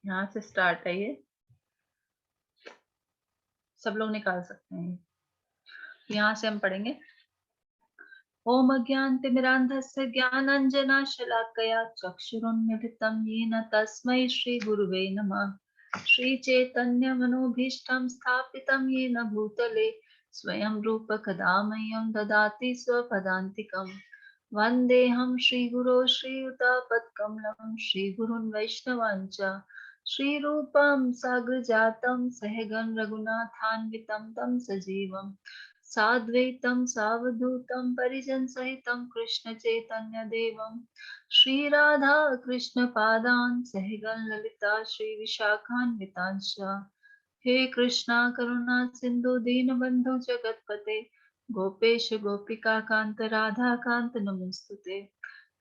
यहाँ से स्टार्ट है, ये सब लोग निकाल सकते हैं। यहाँ से हम पढ़ेंगे। ओम अज्ञानतिमिरान्धस्य ज्ञानाञ्जनशलाकया चक्षुरुन्मीलितं येन तस्मै श्रीगुरुवे नमः। श्रीचैतन्यमनोभीष्टं स्थापितं येन भूतले स्वयं रूप कदा मह्यं ददाति स्वपदान्तिकं। वन्देऽहं श्रीगुरो श्रीयुतापत्कमलं श्रीगुरुन् वैष्णवांश्च श्रीरूपं साग्रजातं सहगण रघुनाथान्वितं तं सजीवम् साद्वैतं सावधूतं परिजन सहितं कृष्ण चैतन्य देवं श्री राधा कृष्ण पादान् सहगण ललिता श्री विशाखान्वितांश्च। हे कृष्णा करुणा सिंधु दीनबंधु जगतपते गोपेश गोपिका कांत राधा कांत नमोस्तुते।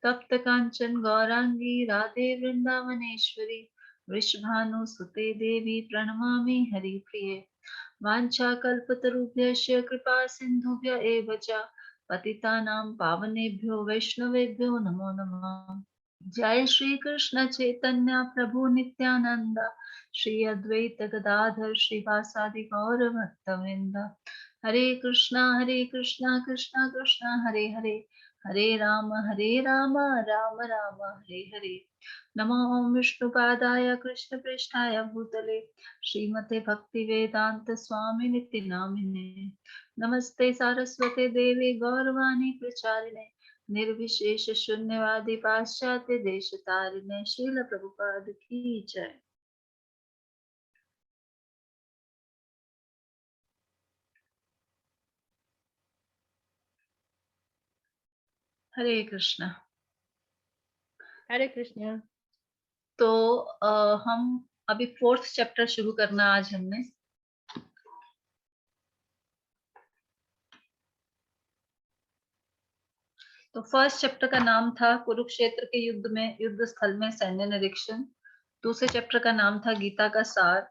तप्त कांचन गौरांगी राधे वृंदावनेश्वरी वृषभानुसुते देवी प्रणमामि हरिप्रिये। वाञ्छाकल्पतरुभ्यश्च कृपा सिन्धुभ्य एव च पतितानां पावनेभ्यो वैष्णवेभ्यो नमो नमः। जय श्री कृष्ण चैतन्य प्रभु नित्यानंद श्री अद्वैत गदाधर श्रीवासादि गौर भक्तवृंद। हरे कृष्णा कृष्णा कृष्णा हरे हरे हरे राम राम राम हरे हरे। नमो ओम विष्णुपादाय कृष्ण पृष्ठाय भूतले श्रीमते भक्ति वेदांत स्वामी नित्य नामिने। नमस्ते सारस्वते देवी गौरवाणी प्रचारिणे निर्विशेष शून्यवादी पाश्चात्य देश तारिणे। श्रील प्रभुपाद की जय। हरे कृष्णा। हरे कृष्णा। तो हम अभी 4th चैप्टर शुरू करना आज हमने। तो फर्स्ट चैप्टर का नाम था कुरुक्षेत्र के युद्ध में युद्ध स्थल में सैन्य निरीक्षण। दूसरे चैप्टर का नाम था गीता का सार।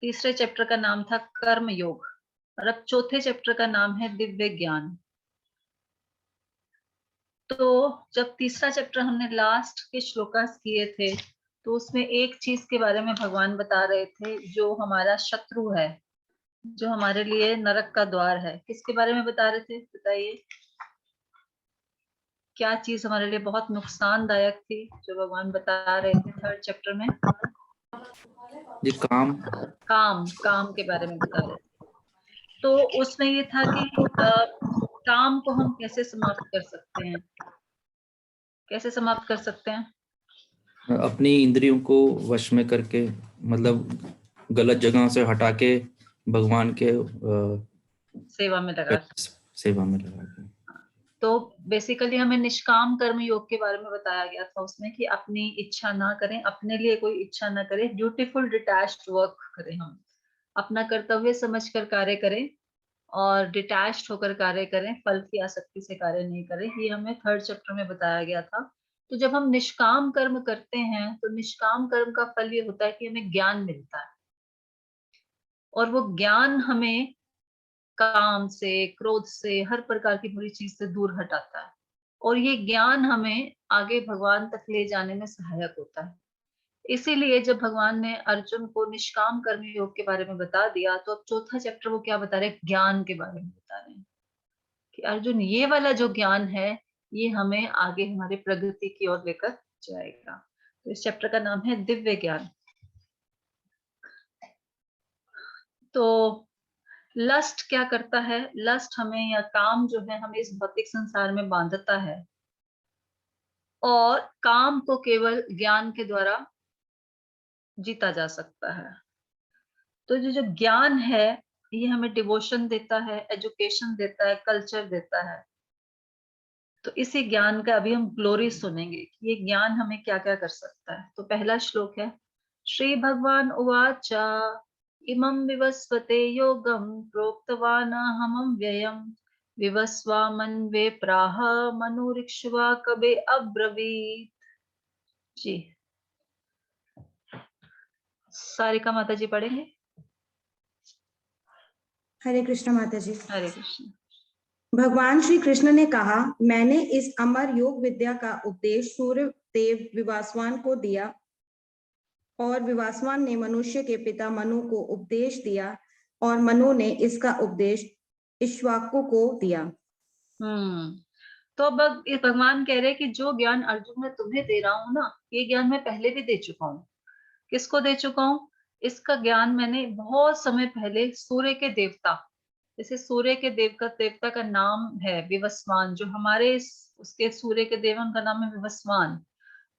तीसरे चैप्टर का नाम था कर्म योग और अब चौथे चैप्टर का नाम है दिव्य ज्ञान। तो जब तीसरा चैप्टर हमने लास्ट के श्लोकास किए थे तो उसमें एक चीज के बारे में भगवान बता रहे थे जो हमारा शत्रु है, जो हमारे लिए नरक का द्वार है। किसके बारे में बता रहे थे बताइए, क्या चीज हमारे लिए बहुत नुकसानदायक थी जो भगवान बता रहे थे थर्ड चैप्टर में? ये काम के बारे में बता रहे थे। तो उसमें ये था कि काम को हम कैसे समाप्त कर सकते हैं, कैसे समाप्त कर सकते हैं? अपनी इंद्रियों को वश में करके, मतलब गलत जगह से हटा के भगवान के सेवा में लगा के। तो बेसिकली हमें निष्काम कर्म योग के बारे में बताया गया था उसमें कि अपनी इच्छा ना करें, अपने लिए कोई इच्छा ना करें, ब्यूटीफुल डिटैच्ड वर्क करें, हम अपना कर्तव्य समझकर कार्य करें और डिटैच्ड होकर कार्य करें, फल की आसक्ति से कार्य नहीं करें। ये हमें थर्ड चैप्टर में बताया गया था। तो जब हम निष्काम कर्म करते हैं तो निष्काम कर्म का फल ये होता है कि हमें ज्ञान मिलता है और वो ज्ञान हमें काम से, क्रोध से, हर प्रकार की बुरी चीज से दूर हटाता है और ये ज्ञान हमें आगे भगवान तक ले जाने में सहायक होता है। इसीलिए जब भगवान ने अर्जुन को निष्काम कर्म योग के बारे में बता दिया तो अब चौथा चैप्टर वो क्या बता रहे हैं? ज्ञान के बारे में बता रहे हैं कि अर्जुन ये वाला जो ज्ञान है ये हमें आगे हमारे प्रगति की ओर लेकर जाएगा। तो इस चैप्टर का नाम है दिव्य ज्ञान। तो लस्ट क्या करता है? लस्ट हमें या काम जो है हमें इस भौतिक संसार में बांधता है और काम को केवल ज्ञान के द्वारा जीता जा सकता है। तो जो ज्ञान है ये हमें डिवोशन देता है, एजुकेशन देता है, कल्चर देता है। तो इसी ज्ञान का अभी हम ग्लोरी सुनेंगे कि ये ज्ञान हमें क्या क्या कर सकता है। तो पहला श्लोक है श्री भगवान उवाच इमं विवस्वते योगं प्रोक्तवान हमं व्ययम् विवस्वामन्वे प्राह मनुरिक्ष्वा कबे अब्रवीत। जी सारिका माता जी पढ़ेंगे। हरे कृष्ण माता जी। हरे कृष्ण। भगवान श्री कृष्ण ने कहा, मैंने इस अमर योग विद्या का उपदेश सूर्य देव विवासवान को दिया और विवस्वान ने मनुष्य के पिता मनु को उपदेश दिया और मनु ने इसका उपदेश इक्ष्वाकु को दिया। तो अब इस भगवान कह रहे कि जो ज्ञान अर्जुन मैं तुम्हें दे रहा हूं ना, ये ज्ञान मैं पहले भी दे चुका हूँ। किसको दे चुका हूँ? इसका ज्ञान मैंने बहुत समय पहले सूर्य के देवता, जैसे सूर्य के देवता का नाम है विवस्वान, जो हमारे उसके सूर्य के देव उनका नाम है विवस्वान।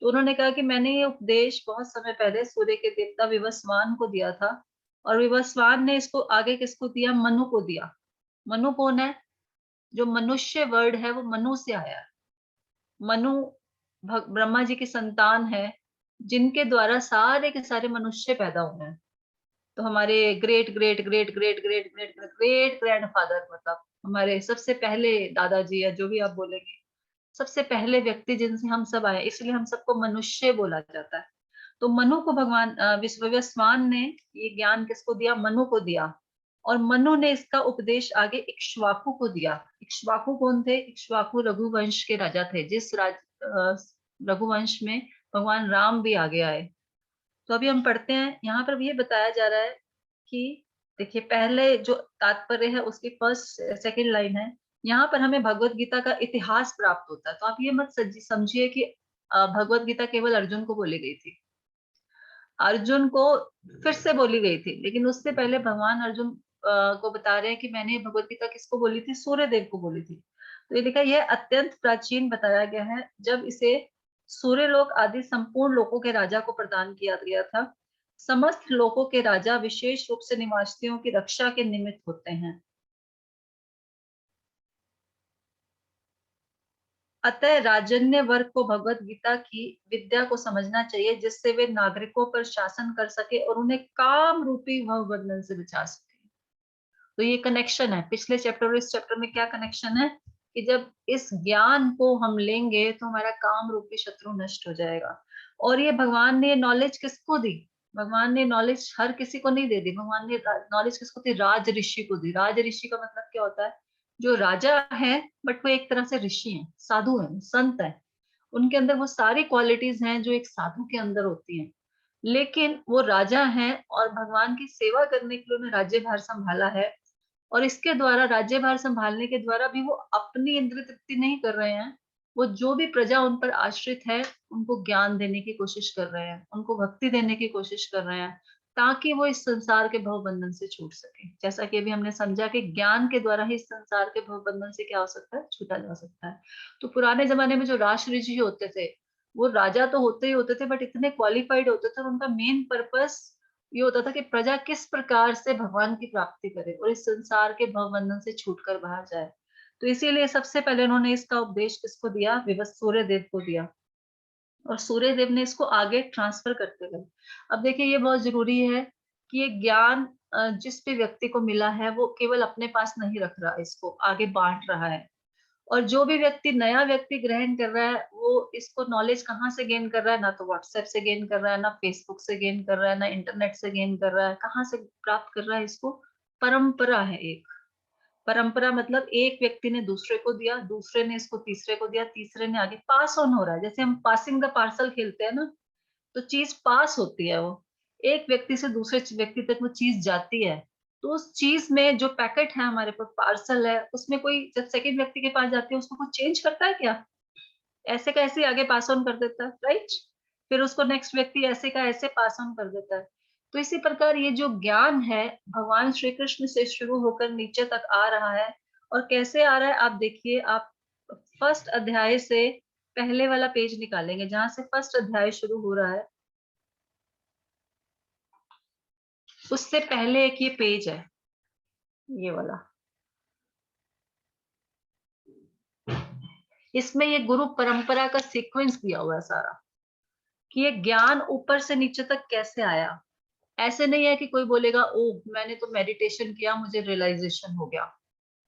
तो उन्होंने कहा कि मैंने ये उपदेश बहुत समय पहले सूर्य के देवता विवस्वान को दिया था, और विवस्वान ने इसको आगे किसको दिया? मनु को दिया। मनु कौन है? जो मनुष्य वर्ड है वो मनु से आया है। मनु ब्रह्मा जी की संतान है, जिनके द्वारा सारे के सारे मनुष्य पैदा हुए हैं। तो हमारे great great great great great great great grandfather, मतलब हमारे सबसे पहले दादाजी या जो भी आप बोलेंगे, सबसे पहले व्यक्ति जिनसे हम सब आए, इसलिए हम सबको मनुष्य बोला जाता है। तो मनु को भगवान विवस्वान ने ये ज्ञान किसको दिया? मनु को दिया। और मनु ने इसका उपदेश आगे इक्ष्वाकु को दिया। इक्ष्वाकु कौन थे? इक्ष्वाकु रघुवंश के राजा थे, जिस रघुवंश में भगवान राम भी आगे आए। तो अभी हम पढ़ते हैं, यहाँ पर ये बताया जा रहा है कि देखिए पहले जो तात्पर्य है उसकी फर्स्ट सेकंड लाइन है, यहाँ पर हमें भगवत गीता का इतिहास प्राप्त होता है। तो आप ये मत समझिए कि भगवत गीता केवल अर्जुन को बोली गई थी। अर्जुन को फिर से बोली गई थी, लेकिन उससे पहले भगवान अर्जुन को बता रहे हैं कि मैंने भगवत गीता किसको बोली थी? सूर्य देव को बोली थी। तो ये देखा, यह अत्यंत प्राचीन बताया गया है, जब इसे सूर्य लोक आदि संपूर्ण लोकों के राजा को प्रदान किया गया था। समस्त लोकों के राजा विशेष रूप से निवासियों की रक्षा के निमित्त होते हैं। अतः राजन्य वर्ग को भगवत गीता की विद्या को समझना चाहिए, जिससे वे नागरिकों पर शासन कर सके और उन्हें काम रूपी भवबंधन से बचा सके। तो ये कनेक्शन है पिछले चैप्टर और इस चैप्टर में। क्या कनेक्शन है? कि जब इस ज्ञान को हम लेंगे तो हमारा काम रूपी शत्रु नष्ट हो जाएगा। और ये भगवान ने नॉलेज किसको दी? भगवान ने नॉलेज हर किसी को नहीं दे दी। भगवान ने नॉलेज किसको दी? राज ऋषि को दी। राज ऋषि का मतलब क्या होता है? जो राजा है बट वो एक तरह से ऋषि हैं, साधु हैं, संत है। उनके अंदर वो सारी क्वालिटीज हैं जो एक साधु के अंदर होती हैं, लेकिन वो राजा हैं और भगवान की सेवा करने के लिए उन्हें राज्यभार संभाला है। और इसके द्वारा, राज्यभार संभालने के द्वारा भी वो अपनी इंद्रिय तृप्ति नहीं कर रहे हैं, वो जो भी प्रजा उन पर आश्रित है उनको ज्ञान देने की कोशिश कर रहे हैं, उनको भक्ति देने की कोशिश कर रहे हैं, ताकि वो इस संसार के भव बंधन से छूट सके। जैसा कि अभी हमने समझा कि ज्ञान के द्वारा ही इस संसार के भव बंधन से क्या हो सकता है? छूटा जा सकता है। तो पुराने जमाने में जो राज ऋषि होते थे, वो राजा तो होते ही होते थे, बट इतने क्वालिफाइड होते थे, उनका मेन पर्पस ये होता था कि प्रजा किस प्रकार से भगवान की प्राप्ति करे और इस संसार के भवबंधन से छूटकर बाहर जाए। तो इसीलिए सबसे पहले उन्होंने इसका उपदेश किसको दिया? सूर्य देव को दिया, और सूर्य देव ने इसको आगे ट्रांसफर करते गए। अब देखिए, ये बहुत जरूरी है कि ये ज्ञान जिस भी व्यक्ति को मिला है वो केवल अपने पास नहीं रख रहा, इसको आगे बांट रहा है। और जो भी व्यक्ति, नया व्यक्ति ग्रहण कर रहा है, वो इसको नॉलेज कहाँ से गेन कर रहा है? ना तो व्हाट्सएप से गेन कर रहा है, ना फेसबुक से गेन कर रहा है, ना इंटरनेट से गेन कर रहा है। कहाँ से प्राप्त कर रहा है इसको? परंपरा है एक। परंपरा मतलब एक व्यक्ति ने दूसरे को दिया, दूसरे ने इसको तीसरे को दिया, तीसरे ने आगे, पास ऑन हो रहा है। जैसे हम पासिंग द पार्सल खेलते हैं ना, तो चीज पास होती है, वो एक व्यक्ति से दूसरे व्यक्ति तक वो चीज जाती है। तो उस चीज में जो पैकेट है, हमारे पास पार्सल है, उसमें कोई जब सेकंड व्यक्ति के पास जाती है उसको कुछ चेंज करता है क्या? ऐसे का ऐसे आगे पास ऑन कर देता है, राइट? फिर उसको नेक्स्ट व्यक्ति ऐसे का ऐसे पास ऑन कर देता है। तो इसी प्रकार ये जो ज्ञान है भगवान श्री कृष्ण से शुरू होकर नीचे तक आ रहा है। और कैसे आ रहा है आप देखिए, आप फर्स्ट अध्याय से पहले वाला पेज निकालेंगे, जहां से फर्स्ट अध्याय शुरू हो रहा है, उससे पहले एक ये पेज है, ये वाला। इसमें ये गुरु परंपरा का सीक्वेंस दिया हुआ है सारा, कि ये ज्ञान ऊपर से नीचे तक कैसे आया। ऐसे नहीं है कि कोई बोलेगा ओ मैंने तो मेडिटेशन किया, मुझे रियलाइजेशन हो गया,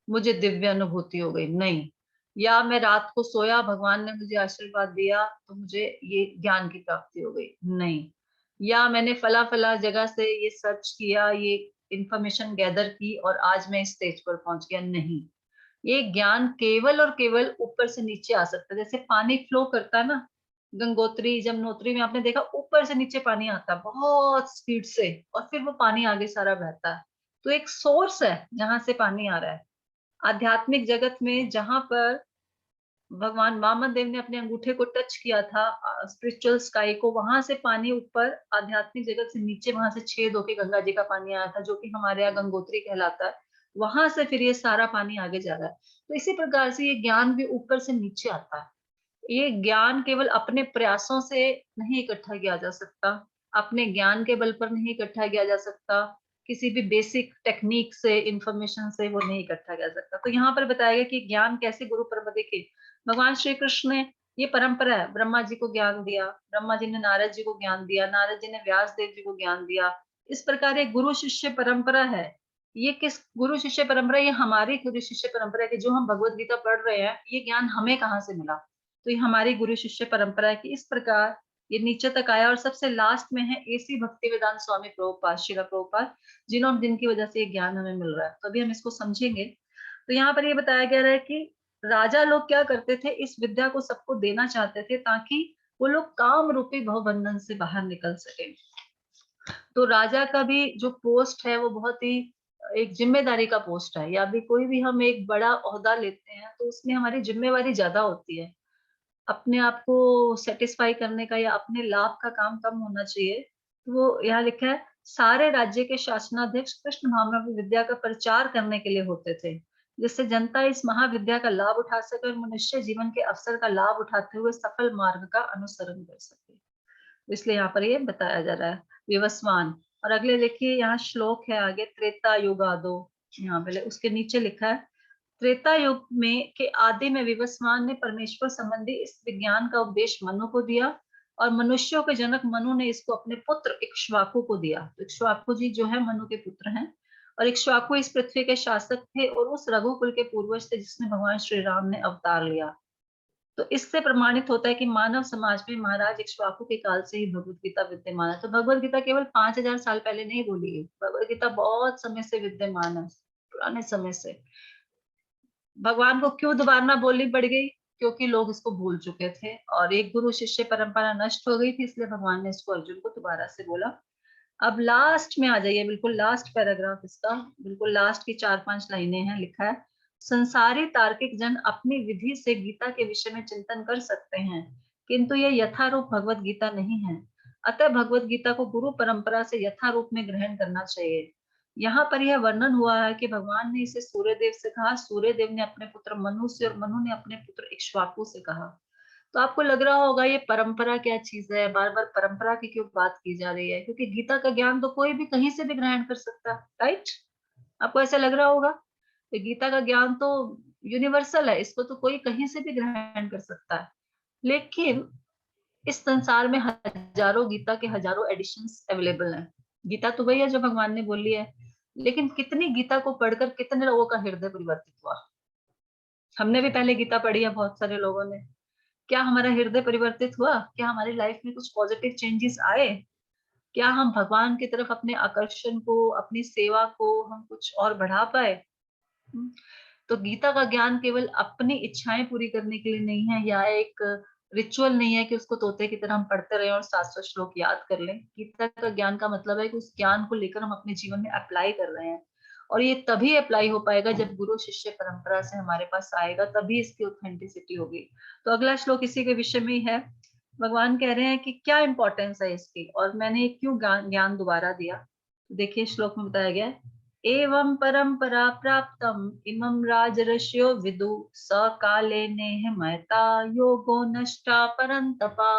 मुझे दिव्य अनुभूति हो गई। नहीं। या मैं रात को सोया, भगवान ने मुझे आशीर्वाद दिया तो मुझे ये ज्ञान की प्राप्ति हो गई। नहीं। या मैंने फला फला जगह से ये सर्च किया, ये इंफॉर्मेशन गैदर की और आज मैं इस स्टेज पर पहुंच गया। नहीं। ये ज्ञान केवल और केवल ऊपर से नीचे आ सकता है। जैसे पानी फ्लो करता है ना, गंगोत्री, जमुनोत्री में आपने देखा ऊपर से नीचे पानी आता है बहुत स्पीड से, और फिर वो पानी आगे सारा बहता है। तो एक सोर्स है जहां से पानी आ रहा है। आध्यात्मिक जगत में जहां पर भगवान वामन देव ने अपने अंगूठे को टच किया था स्पिरिचुअल स्काई को, वहां से पानी ऊपर आध्यात्मिक जगत से नीचे, वहां से छेद होके गंगा जी का पानी आया था, जो कि हमारे यहाँ गंगोत्री कहलाता है। वहां से फिर ये सारा पानी आगे जा रहा है। तो इसी प्रकार से ये ज्ञान भी ऊपर से नीचे आता है। ये ज्ञान केवल अपने प्रयासों से नहीं इकट्ठा किया जा सकता, अपने ज्ञान के बल पर नहीं इकट्ठा किया जा सकता, किसी भी बेसिक टेक्निक से, इंफॉर्मेशन से वो नहीं इकट्ठा किया जा सकता। तो यहाँ पर बताया गया कि ज्ञान कैसे गुरु परंपरा। देखिए भगवान श्री कृष्ण ने, ये परंपरा है, ब्रह्मा जी को ज्ञान दिया, ब्रह्मा जी ने नारद जी को ज्ञान दिया, नारद जी ने व्यास देव जी को ज्ञान दिया। इस प्रकार एक गुरु शिष्य परंपरा है। ये किस गुरु शिष्य परंपरा, ये हमारी गुरु शिष्य परंपरा है कि जो हम भगवत गीता पढ़ रहे हैं, ये ज्ञान हमें कहाँ से मिला। तो ये हमारी गुरु शिष्य परंपरा है कि इस प्रकार ये नीचे तक आया। और सबसे लास्ट में है एसी भक्ति वेदांत स्वामी प्रभुपाद, श्रील प्रभुपाद, जिनकी वजह से ये ज्ञान हमें मिल रहा है। तो अभी हम इसको समझेंगे। तो यहाँ पर ये बताया गया है कि राजा लोग क्या करते थे, इस विद्या को सबको देना चाहते थे ताकि वो लोग काम रूपी भवबंधन से बाहर निकल सके। तो राजा का भी जो पोस्ट है वो बहुत ही एक जिम्मेदारी का पोस्ट है, या भी कोई भी हम एक बड़ा ओहदा लेते हैं तो उसमें हमारी जिम्मेवारी ज्यादा होती है। अपने आप को सेटिस्फाई करने का या अपने लाभ का काम कम होना चाहिए। तो वो यहाँ लिखा है, सारे राज्य के शासनाध्यक्ष कृष्ण भावना विद्या का प्रचार करने के लिए होते थे, जिससे जनता इस महाविद्या का लाभ उठा सके और मनुष्य जीवन के अवसर का लाभ उठाते हुए सफल मार्ग का अनुसरण कर सके। इसलिए यहाँ पर ये बताया जा रहा है विवस्वान। और अगले देखिए यहाँ श्लोक है आगे, त्रेता युगादो, यहाँ पहले उसके नीचे लिखा है, त्रेता युग में के आदि में विवस्वान ने परमेश्वर संबंधी इस विज्ञान का उपदेश मनु को दिया, और मनुष्यों के जनक मनु ने इसको अपने पुत्र इक्ष्वाकु को दिया। तो इक्ष्वाकु जी जो है मनु के पुत्र हैं, और इक्ष्वाकु इस पृथ्वी के शासक थे और उस रघुकुल के पूर्वज थे जिसमें भगवान श्री राम ने अवतार लिया। तो इससे प्रमाणित होता है कि मानव समाज में महाराज इक्ष्वाकु के काल से ही भगवत गीता विद्यमान है। तो भगवत गीता केवल 5000 साल पहले नहीं बोली गई, भगवत गीता बहुत समय से विद्यमान है, पुराने समय से। भगवान को क्यों दोबारा बोलनी पड़ गई, क्योंकि लोग इसको भूल चुके थे और एक गुरु शिष्य परंपरा नष्ट हो गई थी, इसलिए भगवान ने इसको अर्जुन को दोबारा से बोला। अब लास्ट में आ जाइए, बिल्कुल लास्ट पैराग्राफ इसका, बिल्कुल लास्ट की 4-5 लाइनें हैं। लिखा है, संसारी तार्किक जन अपनी विधि से गीता के विषय में चिंतन कर सकते हैं, किंतु यह यथारूप भगवत गीता नहीं है। अतः भगवत गीता को गुरु परंपरा से यथारूप में ग्रहण करना चाहिए। यहाँ पर यह वर्णन हुआ है कि भगवान ने इसे सूर्यदेव से कहा, सूर्यदेव ने अपने पुत्र मनु से, और मनु ने अपने पुत्र इक्ष्वाकु से कहा। तो आपको लग रहा होगा ये परंपरा क्या चीज है, बार बार परंपरा की क्यों बात की जा रही है, क्योंकि गीता का ज्ञान तो कोई भी कहीं से भी ग्रहण कर सकता है, राइट? आपको ऐसा लग रहा होगा कि गीता का ज्ञान तो यूनिवर्सल है, इसको तो कोई कहीं से भी ग्रहण कर सकता है। लेकिन इस संसार में हजारों गीता के हजारों एडिशंस अवेलेबल हैं। गीता तो वही है जो भगवान ने बोली है, लेकिन कितनी गीता को पढ़कर कितने लोगों का हृदय परिवर्तित हुआ। हमने भी पहले गीता पढ़ी है, बहुत सारे लोगों ने। क्या हमारा हृदय परिवर्तित हुआ? क्या हमारी लाइफ में कुछ पॉजिटिव चेंजेस आए? क्या हम भगवान की तरफ अपने आकर्षण को, अपनी सेवा को हम कुछ और बढ़ा पाए? तो गीता का ज्ञान केवल अपनी इच्छाएं पूरी करने के लिए नहीं है, या एक रिचुअल नहीं है कि उसको तोते की तरह हम पढ़ते रहे और 700 श्लोक याद कर लें। गीता का ज्ञान का मतलब है कि उस ज्ञान को लेकर हम अपने जीवन में अप्लाई कर रहे हैं, और ये तभी अप्लाई हो पाएगा जब गुरु शिष्य परंपरा से हमारे पास आएगा, तभी इसकी ऑथेंटिसिटी होगी। तो अगला श्लोक इसी के विषय में ही है। भगवान कह रहे हैं कि क्या इंपॉर्टेंस है इसकी, और मैंने क्यों ज्ञान दोबारा दिया। देखिए श्लोक में बताया गया है, एवं परंपरा प्राप्तम इमं राजर्षयो विदु सकाले नेह महता योगो नष्टा परंतपा।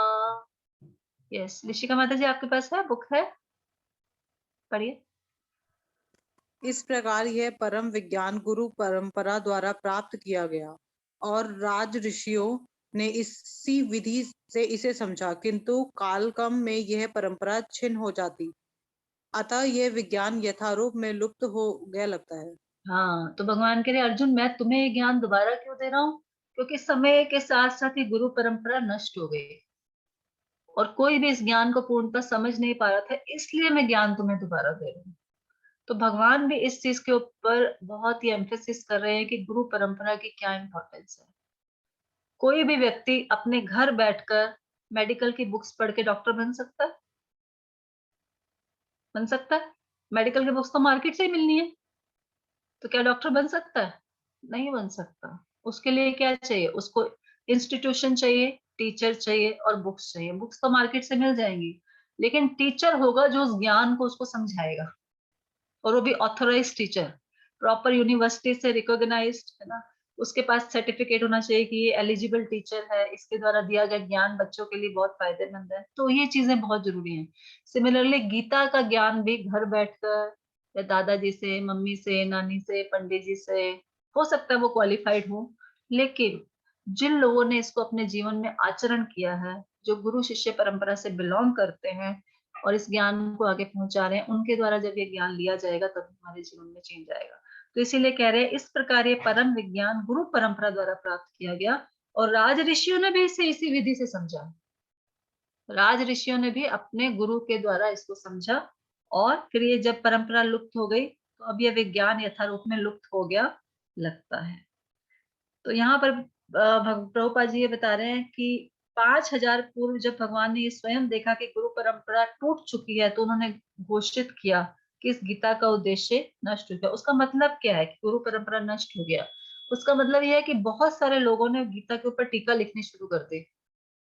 यस, ऋषिका माता जी आपके पास है, बुक है, पढ़िए। इस प्रकार यह परम विज्ञान गुरु परंपरा द्वारा प्राप्त किया गया और राज ऋषियों ने इसी विधि से इसे समझा, किंतु कालक्रम में यह परंपरा छिन्न हो जाती, अतः यह विज्ञान यथारूप में लुप्त हो गया लगता है। हाँ, तो भगवान कह रहे अर्जुन, मैं तुम्हें ये ज्ञान दोबारा क्यों दे रहा हूँ, क्योंकि समय के साथ साथ ही गुरु परंपरा नष्ट हो गई और कोई भी इस ज्ञान को पूर्णतः समझ नहीं पा रहा था, इसलिए मैं ज्ञान तुम्हें दोबारा दे रहा हूँ। तो भगवान भी इस चीज के ऊपर बहुत ही एम्फेसिस कर रहे हैं कि गुरु परंपरा की क्या इंपॉर्टेंस है। कोई भी व्यक्ति अपने घर बैठकर मेडिकल की बुक्स पढ़ के डॉक्टर बन सकता है? बन सकता है? मेडिकल की बुक्स तो मार्केट से ही मिलनी है, तो क्या डॉक्टर बन सकता है? नहीं बन सकता। उसके लिए क्या चाहिए? उसको इंस्टीट्यूशन चाहिए, टीचर चाहिए और बुक्स चाहिए। बुक्स तो मार्केट से मिल जाएंगी, लेकिन टीचर होगा जो उस ज्ञान को उसको समझाएगा, और वो भी ऑथराइज्ड टीचर, प्रॉपर यूनिवर्सिटी से रिकॉग्नाइज्ड, है ना। उसके पास सर्टिफिकेट होना चाहिए कि ये एलिजिबल टीचर है, इसके द्वारा दिया गया ज्ञान बच्चों के लिए बहुत फायदेमंद है। तो ये चीजें बहुत जरूरी हैं। सिमिलरली गीता का ज्ञान भी घर बैठकर या दादाजी से, मम्मी से, नानी से, पंडित जी से, हो सकता है वो क्वालिफाइड हो, लेकिन जिन लोगों ने इसको अपने जीवन में आचरण किया है, जो गुरु शिष्य परंपरा से बिलोंग करते हैं और इस ज्ञान को आगे पहुंचा रहे हैं, उनके द्वारा जब ये ज्ञान लिया जाएगा तब हमारे जीवन में चेंज आएगा। तो इसीलिए कह रहे हैं इस प्रकार ये परम विज्ञान गुरु परंपरा द्वारा प्राप्त किया गया, और राज ऋषियों ने भी इसे इसी विधि से समझा। राज ऋषियों ने भी अपने गुरु के द्वारा इसको समझा, और फिर ये जब परंपरा लुप्त हो गई तो अब ये विज्ञान यथारूप में लुप्त हो गया लगता है। तो यहाँ पर प्रभुपाद जी ये बता रहे हैं कि 5000 पूर्व जब भगवान ने ये स्वयं देखा कि गुरु परंपरा टूट चुकी है, तो उन्होंने घोषित किया कि इस गीता का उद्देश्य नष्ट हो गया। उसका मतलब क्या है कि गुरु परंपरा नष्ट हो गया? उसका मतलब यह है कि बहुत सारे लोगों ने गीता के ऊपर टीका लिखनी शुरू कर दी।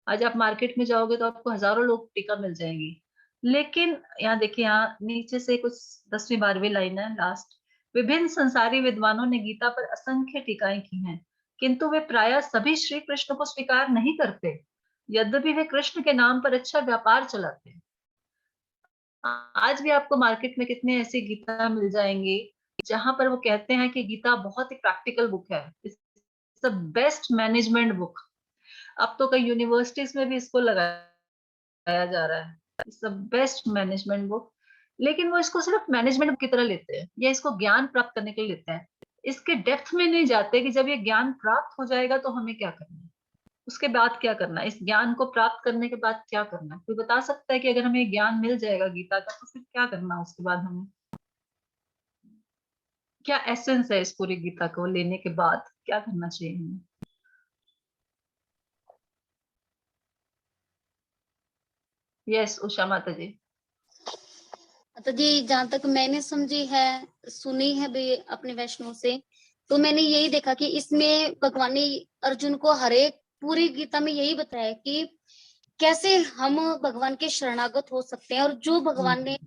आज आप मार्केट में जाओगे तो आपको हजारों लोग टीका मिल जाएंगी, लेकिन यहाँ देखिए, यहाँ नीचे से कुछ 10वीं 12वीं लाइन है लास्ट। विभिन्न संसारी विद्वानों ने गीता पर असंख्य टीकाएं की हैं, किंतु वे प्रायः सभी श्री कृष्ण को स्वीकार नहीं करते, यद्यपि वे कृष्ण के नाम पर अच्छा व्यापार चलाते हैं। आज भी आपको मार्केट में कितने ऐसी गीता मिल जाएंगी जहां पर वो कहते हैं कि गीता बहुत ही प्रैक्टिकल बुक है, it's the best management book. अब तो कई यूनिवर्सिटीज में भी इसको लगाया जा रहा है, it's the best management book. लेकिन वो इसको सिर्फ मैनेजमेंट की तरह लेते हैं, या इसको ज्ञान प्राप्त करने के लिए लेते हैं। इसके डेप्थ में नहीं जाते कि जब ये ज्ञान प्राप्त हो जाएगा तो हमें क्या करना है, उसके बाद क्या करना है, इस ज्ञान को प्राप्त करने के बाद क्या करना है। कोई बता सकता है कि अगर हमें ज्ञान मिल जाएगा गीता का तो फिर क्या करना है उसके बाद? हमें क्या एसेंस है इस पूरी गीता को लेने के बाद, क्या करना चाहिए हमें? यस उषा माता जी। तो जी जहाँ तक मैंने समझी है, सुनी है भी अपने वैष्णव से, तो मैंने यही देखा कि इसमें भगवान ने अर्जुन को हर एक पूरी गीता में यही बताया कि कैसे हम भगवान के शरणागत हो सकते हैं, और जो भगवान ने,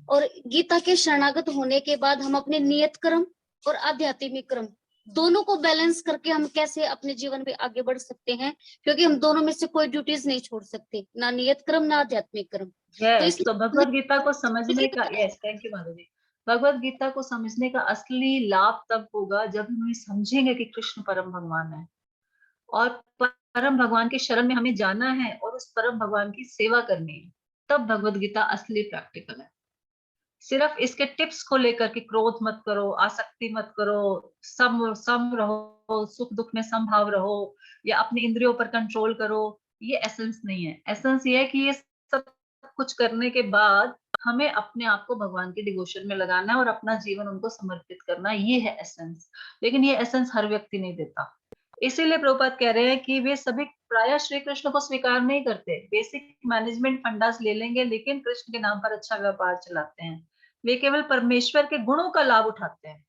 और गीता के शरणागत होने के बाद हम अपने नियत कर्म और आध्यात्मिक कर्म दोनों को बैलेंस करके हम कैसे अपने जीवन में आगे बढ़ सकते हैं, क्योंकि हम दोनों में से कोई ड्यूटीज नहीं छोड़ सकते, ना नियत कर्म ना आध्यात्मिक कर्म। यस, तो भगवत गीता को समझने का, yes thank you Madhav ji, Bhagavad Gita को समझने का असली लाभ तब होगा जब हम ये समझेंगे कि कृष्ण परम भगवान है, और परम भगवान के शरण में हमें जाना है और उस परम भगवान की सेवा करनी है। तब भगवत गीता असली प्रैक्टिकल है। सिर्फ इसके टिप्स को लेकर कि क्रोध मत करो, आसक्ति मत करो, सम रहो, सुख दुख में समभाव रहो, या अपनी इंद्रियों पर कंट्रोल करो, ये एसेंस नहीं है। एसेंस ये है कि ये सब कुछ करने के बाद हमें अपने आप को भगवान के डिवोशन में लगाना है और अपना जीवन उनको समर्पित करना, ये है एसेंस। लेकिन ये एसेंस हर व्यक्ति नहीं देता। इसीलिए प्रभुपाद कह रहे हैं कि वे सभी प्रायः श्री कृष्ण को स्वीकार नहीं करते, बेसिक मैनेजमेंट फंडास ले लेंगे लेकिन कृष्ण के नाम पर अच्छा व्यापार चलाते हैं। वे केवल परमेश्वर के गुणों का लाभ उठाते हैं।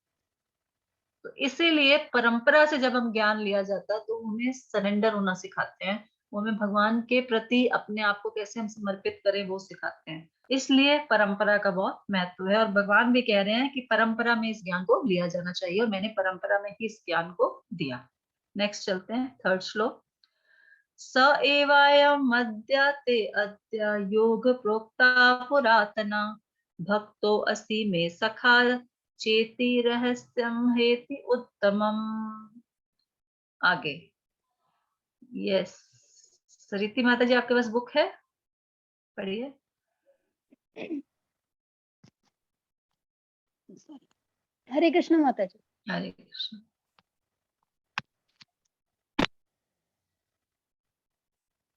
तो इसीलिए परंपरा से जब हम ज्ञान लिया जाता है तो उन्हें सरेंडर होना सिखाते हैं, उन्हें भगवान के प्रति अपने आप को कैसे हम समर्पित करें वो सिखाते हैं। इसलिए परंपरा का बहुत महत्व है, और भगवान भी कह रहे हैं कि परंपरा में इस ज्ञान को लिया जाना चाहिए, और मैंने परंपरा में ही इस ज्ञान को दिया। नेक्स्ट चलते हैं, थर्ड श्लोक। स एवायम् मद्याते अद्य योग प्रोक्ता पुरातना भक्तो अस्ति मे सखा चेति रहस्यम हेति उत्तमम। आगे यस, सरिति माता जी आपके पास बुक है, पढ़िए। हरे कृष्ण माता जी। हरे कृष्ण।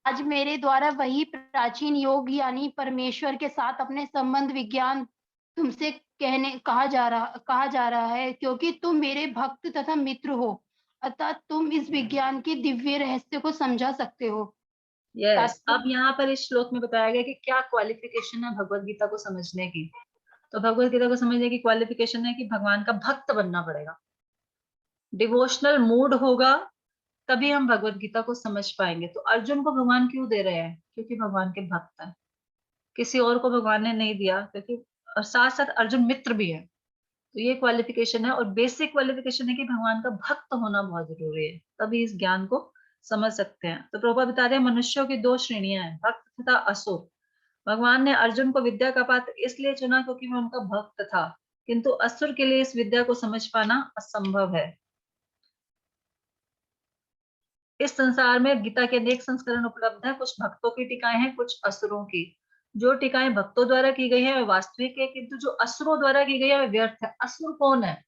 आज मेरे द्वारा वही प्राचीन योग यानी परमेश्वर के साथ अपने संबंध विज्ञान तुमसे कहा जा रहा है, क्योंकि तुम मेरे भक्त तथा मित्र हो, अतः तुम इस विज्ञान के दिव्य रहस्य को समझा सकते हो। यस, अब यहाँ पर इस श्लोक में बताया गया कि क्या क्वालिफिकेशन है भगवत गीता को समझने की। तो भगवत गीता को समझने की क्वालिफिकेशन है कि भगवान का भक्त बनना पड़ेगा, डिवोशनल मूड होगा, तभी हम भगवत गीता को समझ पाएंगे। तो अर्जुन को भगवान क्यों दे रहे हैं? क्योंकि भगवान के भक्त हैं, किसी और को भगवान ने नहीं दिया, क्योंकि और साथ साथ अर्जुन मित्र भी है। तो ये क्वालिफिकेशन है, और बेसिक क्वालिफिकेशन है कि भगवान का भक्त होना बहुत जरूरी है, तभी इस ज्ञान को समझ सकते हैं। तो प्रभुपाद बता रहे हैं मनुष्यों की दो श्रेणियां हैं, भक्त तथा असुर। भगवान ने अर्जुन को विद्या का पात्र इसलिए चुना क्योंकि वह उनका भक्त था, किंतु असुर के लिए इस विद्या को समझ पाना असंभव है। इस संसार में गीता के अनेक संस्करण उपलब्ध हैं, कुछ भक्तों की टीकाएं हैं, कुछ असुरों की। जो टीकाएं भक्तों द्वारा की गई है वे वास्तविक है, किंतु जो असुरों द्वारा की गई है वे व्यर्थ है। असुर कौन है?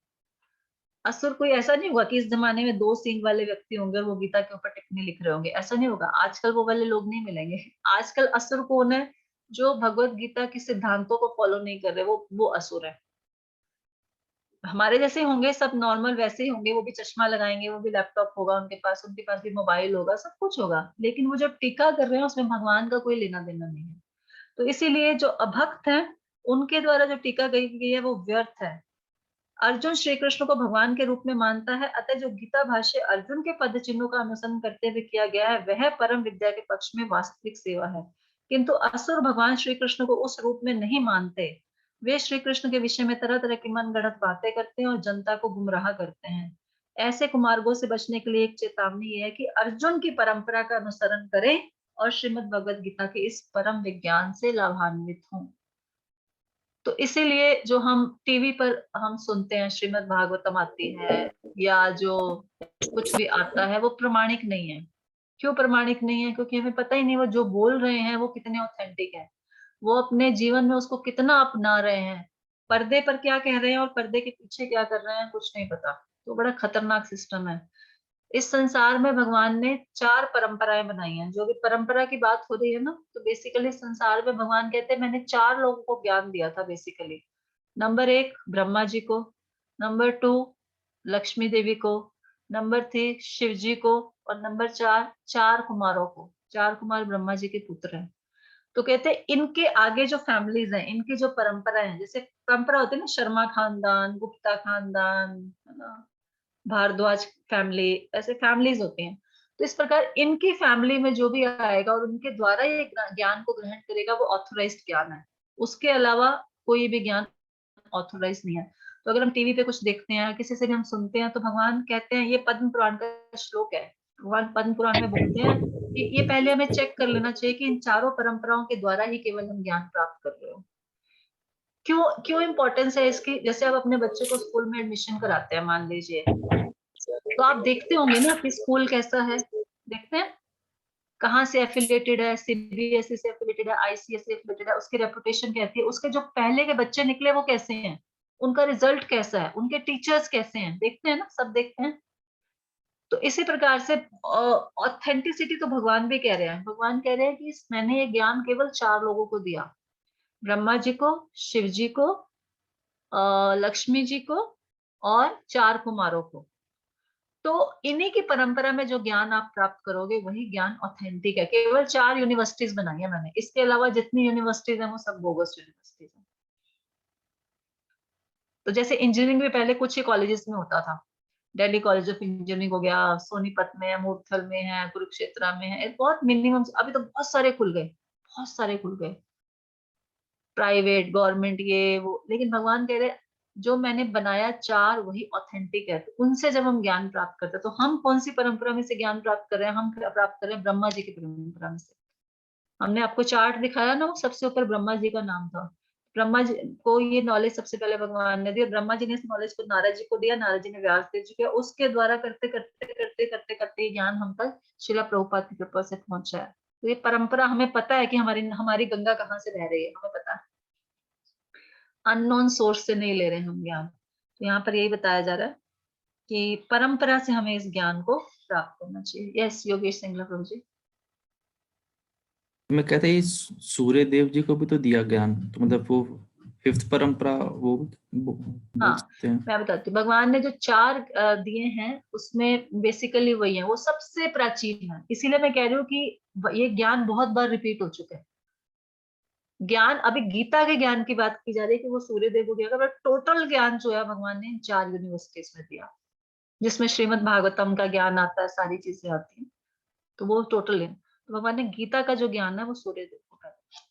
असुर कोई ऐसा नहीं होगा कि इस जमाने में 2 सींग वाले व्यक्ति होंगे और वो गीता के ऊपर टिप्पणी लिख रहे होंगे, ऐसा नहीं होगा। आजकल वो वाले लोग नहीं मिलेंगे। आजकल असुर कौन है? जो भगवत गीता के सिद्धांतों को फॉलो नहीं कर रहे, वो असुर है। हमारे जैसे होंगे, सब नॉर्मल वैसे ही होंगे, वो भी चश्मा लगाएंगे, वो भी लैपटॉप होगा उनके पास भी मोबाइल होगा, सब कुछ होगा, लेकिन वो जब टीका कर रहे हैं उसमें भगवान का कोई लेना देना नहीं है। तो इसीलिए जो अभक्त हैं उनके द्वारा जो टीका गई है वो व्यर्थ है। अर्जुन श्री कृष्ण को भगवान के रूप में मानता है, अतः जो गीता भाष्य अर्जुन के पद चिन्हों का अनुसरण करते हुए किया गया है वह परम विद्या के पक्ष में वास्तविक सेवा है। किंतु असुर भगवान श्री कृष्ण को उस रूप में नहीं मानते। वे श्री कृष्ण के विषय में तरह तरह की मन गढ़ंत बातें करते हैं और जनता को गुमराह करते हैं। ऐसे कुमार्गों से बचने के लिए एक चेतावनी ये है कि अर्जुन की परंपरा का अनुसरण करें और श्रीमद् भगवद गीता के इस परम विज्ञान से लाभान्वित हों। तो इसीलिए जो हम टीवी पर हम सुनते हैं, श्रीमद् भागवतम आती है या जो कुछ भी आता है, वो प्रमाणिक नहीं है। क्यों प्रमाणिक नहीं है? क्योंकि हमें पता ही नहीं वो जो बोल रहे हैं वो कितने ऑथेंटिक है, वो अपने जीवन में उसको कितना अपना रहे हैं। पर्दे पर क्या कह रहे हैं और पर्दे के पीछे क्या कर रहे हैं कुछ नहीं पता। तो बड़ा खतरनाक सिस्टम है। इस संसार में भगवान ने 4 परंपराएं बनाई हैं। जो भी परंपरा की बात हो रही है ना, तो बेसिकली संसार में भगवान कहते हैं मैंने 4 लोगों को ज्ञान दिया था बेसिकली। नंबर 1 ब्रह्मा जी को, नंबर 2 लक्ष्मी देवी को, नंबर 3 शिव जी को, और नंबर 4 कुमारों को। 4 कुमार ब्रह्मा जी के पुत्र हैं। तो कहते हैं इनके आगे जो फैमिलीज हैं, इनकी जो परंपरा है, जैसे परंपरा होती है ना, शर्मा खानदान, गुप्ता खानदान, है ना, भारद्वाज फैमिली, ऐसे फैमिलीज होती हैं। तो इस प्रकार इनकी फैमिली में जो भी आएगा और उनके द्वारा ये ज्ञान को ग्रहण करेगा वो ऑथोराइज्ड ज्ञान है। उसके अलावा कोई भी ज्ञान ऑथोराइज नहीं है। तो अगर हम टीवी पे कुछ देखते हैं, किसी से भी हम सुनते हैं, तो भगवान कहते हैं, ये पद्म पुराण का श्लोक है, भगवान पद्म पुराण में बोलते हैं कि ये पहले हमें चेक कर लेना चाहिए कि इन 4 परंपराओं के द्वारा ही केवल हम ज्ञान प्राप्त कर रहे हो। क्यों क्यों इंपॉर्टेंस है इसकी? जैसे आप अपने बच्चे को स्कूल में एडमिशन कराते हैं, मान लीजिए, तो आप देखते होंगे ना कि स्कूल कैसा है, देखते हैं कहाँ से एफिलिएटेड है, सीबीएसई से एफिलिएटेड है, आईसीएसई से एफिलिएटेड है, उसकी रेपुटेशन कैसी है, उसके जो पहले के बच्चे निकले वो कैसे हैं, उनका रिजल्ट कैसा है, उनके टीचर्स कैसे हैं, देखते हैं ना, सब देखते हैं। तो इसी प्रकार से ऑथेंटिसिटी तो भगवान भी कह रहे हैं। भगवान कह रहे हैं कि मैंने ये ज्ञान केवल 4 लोगों को दिया, ब्रह्मा जी को, शिव जी को, लक्ष्मी जी को और 4 कुमारों को। तो इन्हीं की परंपरा में जो ज्ञान आप प्राप्त करोगे वही ज्ञान ऑथेंटिक है। केवल 4 यूनिवर्सिटीज बनाई है मैंने, इसके अलावा जितनी यूनिवर्सिटीज हैं वो सब बोगस यूनिवर्सिटीज हैं। तो जैसे इंजीनियरिंग भी पहले कुछ ही कॉलेजेस में होता था, दिल्ली कॉलेज ऑफ इंजीनियरिंग हो गया, सोनीपत में है, मूर्थल में है, कुरुक्षेत्र में है, बहुत मिनिमम। अभी तो बहुत सारे खुल गए, बहुत सारे खुल गए, प्राइवेट गवर्नमेंट ये वो। लेकिन भगवान कह रहे जो मैंने बनाया 4 वही ऑथेंटिक है। तो उनसे जब हम ज्ञान प्राप्त करते हैं, तो हम कौन सी परंपरा में से ज्ञान प्राप्त कर रहे हैं? हम प्राप्त कर रहे हैं ब्रह्मा जी की परंपरा में से। हमने आपको चार्ट दिखाया ना, वो सबसे ऊपर ब्रह्मा जी का नाम था। ब्रह्मा जी को ये नॉलेज सबसे पहले भगवान ने दी, और ब्रह्मा जी ने इस नॉलेज को नारद जी को दिया, नारद जी ने व्यास देव जी को, उसके द्वारा करते करते करते करते करते ये ज्ञान हम तक श्रीला प्रभुपाद की कृपा से पहुंचा है। तो ये परंपरा, हमें पता है कि हमारी गंगा कहाँ से बह रही है, हमें पता है, अननोन सोर्स से नहीं ले रहे हम ज्ञान। तो यहाँ पर यही बताया जा रहा है कि परंपरा से हमें इस ज्ञान को प्राप्त करना चाहिए। यस योगेश सिंगला प्रभु जी। मैं कहता सूर्य देव जी को भी तो दिया ज्ञान, तो मतलब वो फिफ्थ परंपरा वो बोल हाँ, सकते हैं। मैं बताती हूँ। भगवान ने जो 4 दिए हैं उसमें बेसिकली वही है, वो सबसे प्राचीन है। इसीलिए मैं कह रही हूँ कि ये ज्ञान बहुत बार रिपीट हो चुका है। ज्ञान अभी गीता के ज्ञान की बात की जा रही है कि वो सूर्य देव को दिया, बट टोटल ज्ञान जो है भगवान ने 4 यूनिवर्सिटीज में दिया, जिसमें श्रीमद् भागवतम का ज्ञान आता है, सारी चीजें आती हैं, तो वो टोटल है। तो भगवान ने गीता का जो ज्ञान है वो सूर्य देव को दिया।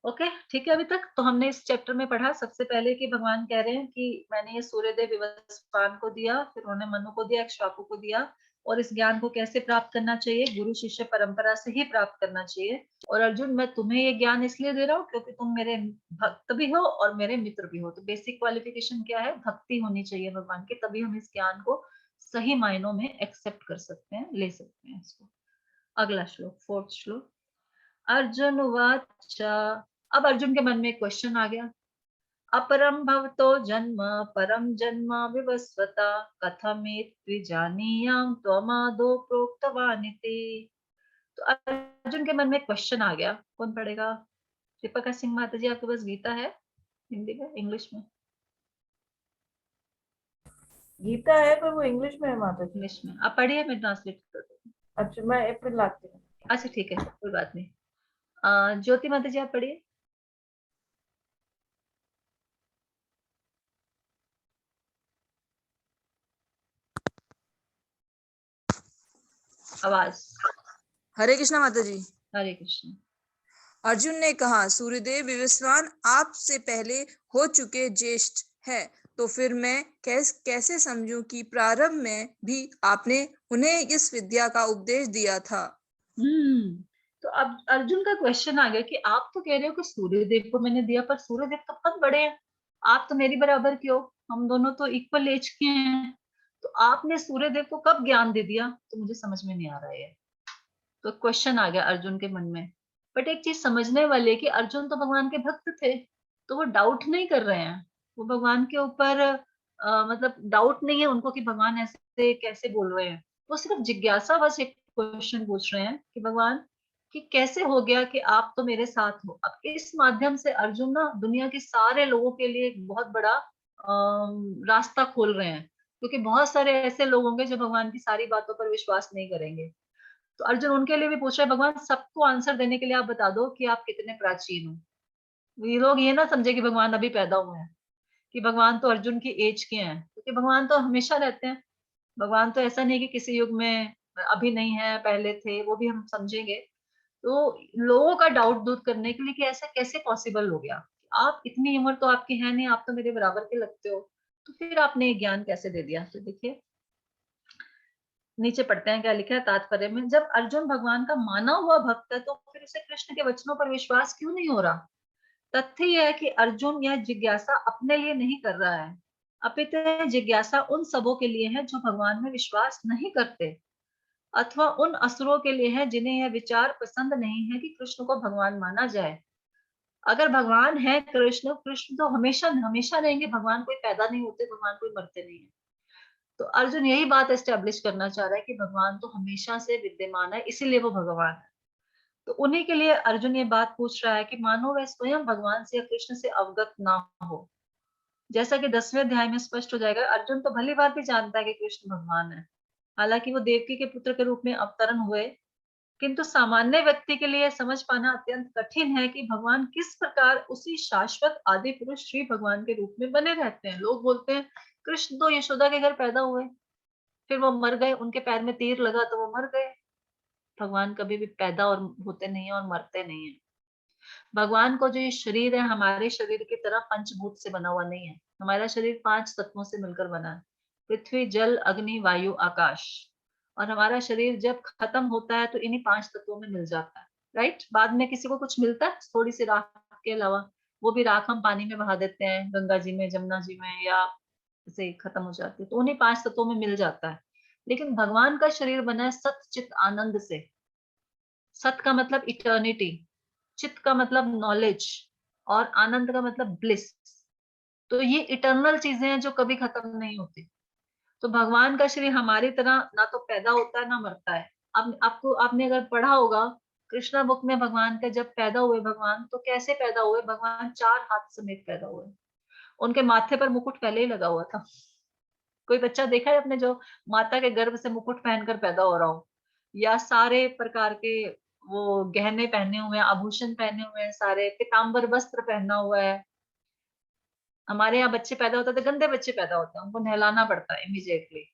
ओके, ठीक है। अभी तक तो हमने इस चैप्टर में पढ़ा सबसे पहले कि भगवान कह रहे हैं कि मैंने ये सूर्यदेव विवस्वान को दिया, फिर उन्होंने मनु को दिया, इक्ष्वाकु को दिया, और इस ज्ञान को कैसे प्राप्त करना चाहिए, गुरु शिष्य परंपरा से ही प्राप्त करना चाहिए। और अर्जुन, मैं तुम्हें ये ज्ञान इसलिए दे रहा हूँ क्योंकि तुम मेरे भक्त भी हो और मेरे मित्र भी हो। तो बेसिक क्वालिफिकेशन क्या है? भक्ति होनी चाहिए भगवान की, तभी हम इस ज्ञान को सही मायनों में एक्सेप्ट कर सकते हैं, ले सकते हैं इसको। अगला श्लोक, 4th श्लोक। अर्जुन उवाच, अब अर्जुन के मन में एक क्वेश्चन आ गया। अपरम भवतो जन्म परम जन्म विवस्वता कथमेत्विजानीयां त्वमादौ प्रोक्तवानिति। तो अर्जुन के मन में क्वेश्चन आ गया। कौन पढ़ेगा? दीपिका सिंह माता जी, आपके पास गीता है हिंदी में, इंग्लिश में? गीता है पर वो इंग्लिश में है माता जी। इंग्लिश में आप पढ़िए, मैं ट्रांसलेट कर दूँ। अच्छा, मैं अप्रैल लाती हूँ। अच्छा ठीक है, कोई बात नहीं। ज्योति माता जी आप पढ़िए। आवाज। हरे कृष्णा माता जी। हरे कृष्ण। अर्जुन ने कहा, सूर्यदेव विवस्वान आपसे पहले हो चुके ज्येष्ठ है, तो फिर मैं कैसे समझूं कि प्रारंभ में भी आपने उन्हें इस विद्या का उपदेश दिया था। तो अब अर्जुन का क्वेश्चन आ गया कि आप तो कह रहे हो कि सूर्यदेव को मैंने दिया, पर सूर्यदेव तो बहुत बड़े हैं, आप तो मेरी बराबर क्यों? हम दोनों तो इक्वल एज के हैं, तो आपने सूर्यदेव को कब ज्ञान दे दिया? तो मुझे समझ में नहीं आ रहा है। तो क्वेश्चन आ गया अर्जुन के मन में। बट एक चीज समझने वाली है कि अर्जुन तो भगवान के भक्त थे, तो वो डाउट नहीं कर रहे हैं, वो भगवान के ऊपर मतलब डाउट नहीं है उनको कि भगवान ऐसे कैसे बोल रहे हैं। वो सिर्फ जिज्ञासा बस एक क्वेश्चन पूछ रहे हैं कि भगवान कि कैसे हो गया कि आप तो मेरे साथ हो। अब इस माध्यम से अर्जुन ना दुनिया के सारे लोगों के लिए एक बहुत बड़ा रास्ता खोल रहे हैं, क्योंकि बहुत सारे ऐसे लोग होंगे जो भगवान की सारी बातों पर विश्वास नहीं करेंगे। तो अर्जुन उनके लिए भी पूछ रहे हैं, भगवान सबको आंसर देने के लिए आप बता दो कि आप कितने प्राचीन हो। ये लोग ये ना समझे कि भगवान अभी पैदा हुए हैं, कि भगवान तो अर्जुन की एज के हैं, क्योंकि भगवान तो हमेशा रहते हैं। भगवान तो ऐसा नहीं कि किसी युग में अभी नहीं है, पहले थे, वो भी हम समझेंगे। तो लोगों का डाउट दूर करने के लिए कि ऐसा कैसे पॉसिबल हो गया, आप इतनी उम्र तो आपकी है नहीं, आप तो मेरे बराबर के लगते हो, तो फिर आपने ये ज्ञान कैसे दे दिया? तो देखिए नीचे पढ़ते हैं क्या लिखा है तात्पर्य में। जब अर्जुन भगवान का माना हुआ भक्त है, तो फिर उसे कृष्ण के वचनों पर विश्वास क्यों नहीं हो रहा? तथ्य यह है कि अर्जुन यह जिज्ञासा अपने लिए नहीं कर रहा है, अपितु यह जिज्ञासा उन सबों के लिए है जो भगवान में विश्वास नहीं करते, अथवा उन असुरों के लिए है जिन्हें यह विचार पसंद नहीं है कि कृष्ण को भगवान माना जाए। अगर भगवान है कृष्ण, कृष्ण तो हमेशा हमेशा रहेंगे, भगवान कोई पैदा नहीं होते, भगवान कोई मरते नहीं है। तो अर्जुन यही बात एस्टेब्लिश करना चाह रहा है कि भगवान तो हमेशा से विद्यमान है, इसीलिए वो भगवान है। तो उन्हीं के लिए अर्जुन ये बात पूछ रहा है कि मानो वह स्वयं भगवान से या कृष्ण से अवगत ना हो। जैसा कि 10वें अध्याय में स्पष्ट हो जाएगा, अर्जुन तो भली बात भी जानता है कि कृष्ण भगवान है, हालांकि वो देवकी के पुत्र के रूप में अवतरण हुए, किंतु सामान्य व्यक्ति के लिए समझ पाना अत्यंत कठिन है कि भगवान किस प्रकार उसी शाश्वत आदि पुरुष श्री भगवान के रूप में बने रहते हैं। लोग बोलते हैं कृष्ण तो यशोदा के घर पैदा हुए, फिर वो मर गए, उनके पैर में तीर लगा तो वो मर गए। भगवान कभी भी पैदा और होते नहीं है और मरते नहीं है। भगवान को जो ये शरीर है, हमारे शरीर की तरह पंचभूत से बना हुआ नहीं है। हमारा शरीर 5 तत्वों से मिलकर बना है, पृथ्वी, जल, अग्नि, वायु, आकाश। और हमारा शरीर जब खत्म होता है तो इन्हीं 5 तत्वों में मिल जाता है, राइट? बाद में किसी को कुछ मिलता है थोड़ी सी राख के अलावा? वो भी राख हम पानी में बहा देते हैं, गंगा जी में, जमुना जी में, या ऐसे खत्म हो जाती है, तो उन्हीं 5 तत्वों में मिल जाता है। लेकिन भगवान का शरीर बना है सत चित आनंद से। सत का मतलब इटर्निटी, चित का मतलब नॉलेज, और आनंद का मतलब ब्लिस। तो ये इटर्नल चीजें हैं जो कभी खत्म नहीं होती। तो भगवान का शरीर हमारी तरह ना तो पैदा होता है ना मरता है। आपने अगर पढ़ा होगा कृष्णा बुक में भगवान का जब पैदा हुए भगवान, तो कैसे पैदा हुए भगवान? 4 हाथ समेत पैदा हुए। उनके माथे पर मुकुट पहले ही लगा हुआ था। कोई बच्चा देखा है अपने जो माता के गर्भ से मुकुट पहनकर पैदा हो रहा हो, या सारे प्रकार के वो गहने पहने हुए हैं, आभूषण पहने हुए हैं, सारे पीताम्बर वस्त्र पहना हुआ है। हमारे यहाँ बच्चे पैदा होते थे, गंदे बच्चे पैदा होते हैं, उनको नहलाना पड़ता है इमीडिएटली,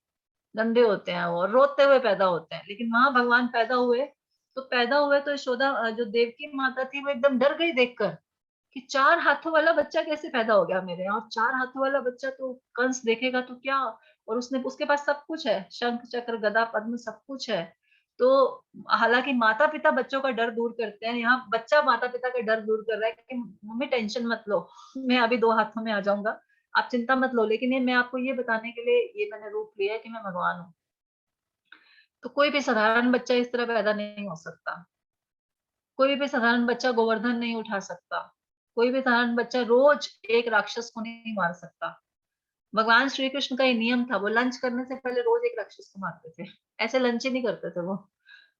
गंदे होते हैं वो, रोते हुए पैदा होते हैं। लेकिन वहां भगवान पैदा हुए तो यशोदा जो देवकी माता थी वो एकदम डर गई देखकर कि 4 हाथों वाला बच्चा कैसे पैदा हो गया मेरे यहाँ, और 4 हाथों वाला बच्चा तो कंस देखेगा तो क्या, और उसके पास सब कुछ है, शंख चक्र गदा पद्म सब कुछ है। तो हालांकि माता पिता बच्चों का डर दूर करते हैं, यहाँ बच्चा माता पिता का डर दूर कर रहा है कि मम्मी टेंशन मत लो, मैं अभी 2 हाथों में आ जाऊंगा, आप चिंता मत लो। लेकिन ये मैं आपको ये बताने के लिए ये मैंने रूप लिया है कि मैं भगवान हूँ। तो कोई भी साधारण बच्चा इस तरह पैदा नहीं हो सकता, कोई भी साधारण बच्चा गोवर्धन नहीं उठा सकता, कोई भी साधारण बच्चा रोज एक राक्षस को नहीं मार सकता। भगवान श्री कृष्ण का ये नियम था, वो लंच करने से पहले रोज एक राक्षस को मारते थे। ऐसे लंच ही नहीं करते थे वो,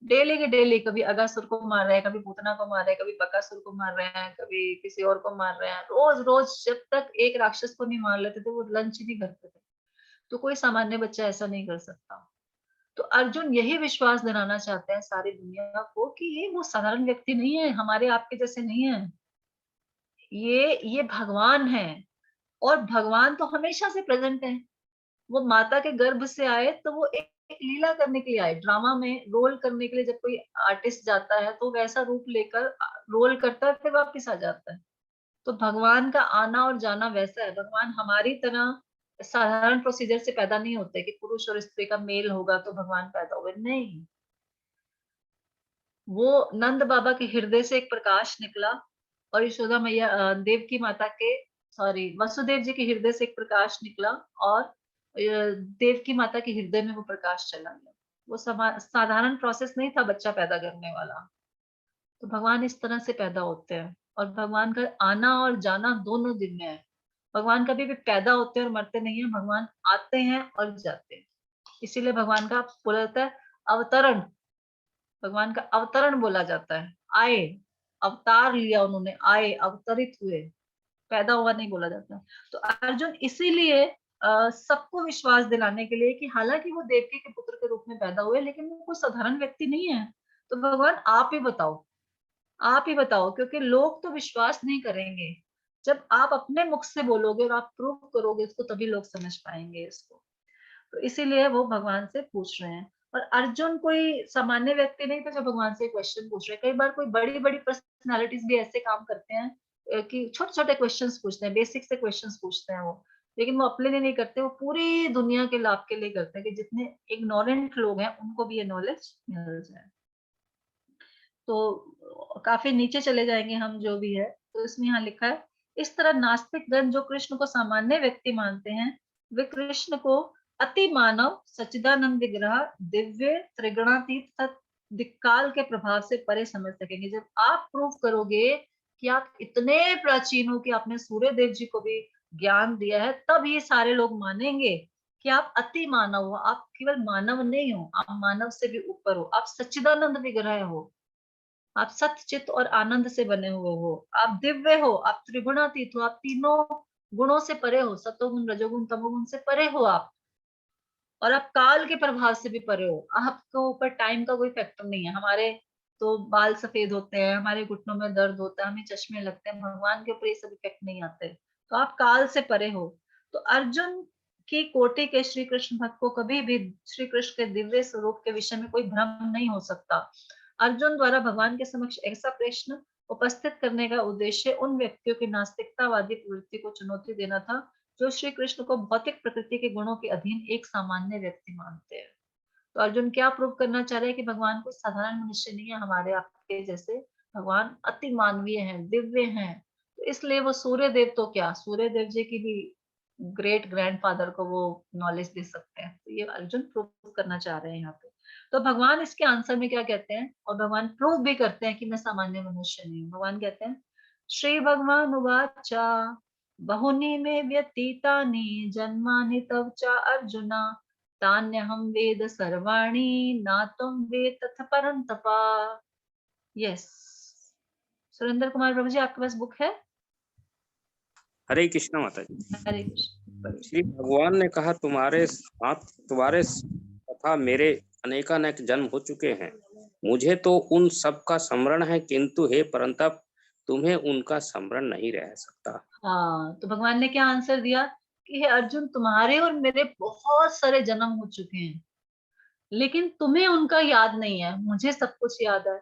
डेली के डेली, कभी अगासुर को मार रहे हैं, कभी पूतना को मार रहे हैं, कभी बकासुर को मार रहे हैं, कभी किसी और को मार रहे हैं, रोज रोज जब तक एक राक्षस को नहीं मार लेते थे वो लंच ही नहीं करते थे। तो कोई सामान्य बच्चा ऐसा नहीं कर सकता। तो अर्जुन यही विश्वास दिलाना चाहते हैं सारी दुनिया को कि ये वो साधारण व्यक्ति नहीं है, हमारे आपके जैसे नहीं है, ये भगवान है। और भगवान तो हमेशा से प्रेजेंट है। वो माता के गर्भ से आए तो वो एक लीला करने के लिए आए, ड्रामा में रोल करने के लिए। जब कोई आर्टिस्ट जाता है तो वैसा रूप लेकर रोल करता है, फिर वापस आ जाता है। तो भगवान का आना और जाना वैसा है। भगवान हमारी तरह साधारण प्रोसीजर से पैदा नहीं होते कि पुरुष और स्त्री का मेल होगा तो भगवान पैदा हुए, नहीं। वो नंद बाबा के हृदय से एक प्रकाश निकला, और यशोदा मैया देव की माता के सॉरी वसुदेव जी के हृदय से एक प्रकाश निकला, और देव की माता के हृदय में वो प्रकाश चला गया। वो साधारण प्रोसेस नहीं था बच्चा पैदा करने वाला। तो भगवान इस तरह से पैदा होते हैं, और भगवान का आना और जाना दोनों दिन में है। भगवान कभी भी पैदा होते हैं और मरते नहीं है, भगवान आते हैं और जाते हैं। इसीलिए भगवान का बोला जाता है अवतरण, भगवान का अवतरण बोला जाता है। आए, अवतार लिया उन्होंने, आए, अवतरित हुए, पैदा हुआ नहीं बोला जाता। तो अर्जुन इसीलिए सबको विश्वास दिलाने के लिए कि हालांकि वो देवकी के पुत्र के रूप में पैदा हुए, लेकिन वो कोई साधारण व्यक्ति नहीं है। तो भगवान आप ही बताओ, आप ही बताओ, क्योंकि लोग तो विश्वास नहीं करेंगे। जब आप अपने मुख से बोलोगे और आप प्रूव करोगे इसको, तभी लोग समझ पाएंगे इसको। तो इसीलिए वो भगवान से पूछ रहे हैं। और अर्जुन कोई सामान्य व्यक्ति नहीं था जो भगवान से क्वेश्चन पूछ रहे हैं। कई बार कोई बड़ी बड़ी पर्सनालिटीज भी ऐसे काम करते हैं कि छोटे छोटे क्वेश्चंस पूछते हैं, बेसिक से क्वेश्चंस पूछते हैं वो, लेकिन वो अपने लिए नहीं करते, वो पूरी दुनिया के लाभ के लिए करते हैं कि जितने इग्नोरेंट लोग हैं उनको भी ये नॉलेज मिल जाए। तो काफी नीचे चले जाएंगे हम जो भी है। तो इसमें यहाँ लिखा है, इस तरह नास्तिक गण जो कृष्ण को सामान्य व्यक्ति मानते हैं, वे कृष्ण को अति मानव सच्चिदानंद विग्रह दिव्य त्रिगुणातीत तथा दिक्काल के प्रभाव से परे समझ सकेंगे। जब आप प्रूव करोगे कि आप इतने प्राचीन हो कि आपने सूर्य देव जी को भी ज्ञान दिया है, तब ये सारे लोग मानेंगे कि आप अति मानव हो। आप केवल मानव नहीं हो, आप मानव से भी ऊपर हो, आप सच्चिदानंद विग्रह हो, आप सत्य चित्त और आनंद से बने हुए हो, आप दिव्य हो, आप त्रिगुणातीत हो, आप तीनों गुणों से परे हो, सतोगुण रजोगुण तमोगुण से परे हो आप, और आप काल के प्रभाव से भी परे हो। आपको ऊपर टाइम का कोई फैक्टर नहीं है। हमारे तो बाल सफेद होते हैं, हमारे घुटनों में दर्द होता है, हमें चश्मे लगते हैं, भगवान के ऊपर ये सब इफेक्ट नहीं आते। तो आप काल से परे हो। तो अर्जुन की कोटि के श्री कृष्ण भक्त को कभी भी श्री कृष्ण के दिव्य स्वरूप के विषय में कोई भ्रम नहीं हो सकता। अर्जुन द्वारा भगवान के समक्ष ऐसा प्रश्न उपस्थित करने का उद्देश्य उन व्यक्तियों की नास्तिकतावादी प्रवृत्ति को चुनौती देना था जो श्री कृष्ण को भौतिक प्रकृति के गुणों के अधीन एक सामान्य व्यक्ति मानते हैं। तो अर्जुन क्या प्रूव करना चाह रहे हैं कि भगवान को साधारण मनुष्य नहीं है, हमारे आपके जैसे भगवान अति मानवीय हैं, दिव्य हैं। तो इसलिए वो सूर्य देव तो क्या, सूर्य देव जी की भी ग्रेट ग्रैंडफादर को वो नॉलेज दे सकते हैं। तो ये अर्जुन प्रूव करना चाह रहे हैं यहाँ पे। तो भगवान इसके आंसर में क्या कहते हैं, और भगवान प्रूव भी करते हैं कि मैं सामान्य मनुष्य नहीं हूँ। भगवान कहते हैं, श्री भगवान उवाचा बहुनी में व्यतीतानि जन्मानि तव च अर्जुन तान्यहं वेद सर्वाणि न त्वं वेद तत् परन्तप। यस, सुरेंद्र कुमार प्रभु जी, आपके पास बुक है? हरे कृष्णा माता जी। हरे कृष्ण। श्री भगवान ने कहा, तुम्हारे साथ तुम्हारे तथा मेरे अनेकानेक जन्म हो चुके हैं, मुझे तो उन सब का स्मरण है, किंतु हे परंतप तुम्हें उनका स्मरण नहीं रह सकता। हाँ, तो भगवान ने क्या आंसर दिया कि हे अर्जुन, तुम्हारे और मेरे बहुत सारे जन्म हो चुके हैं, लेकिन तुम्हें उनका याद नहीं है, मुझे सब कुछ याद है।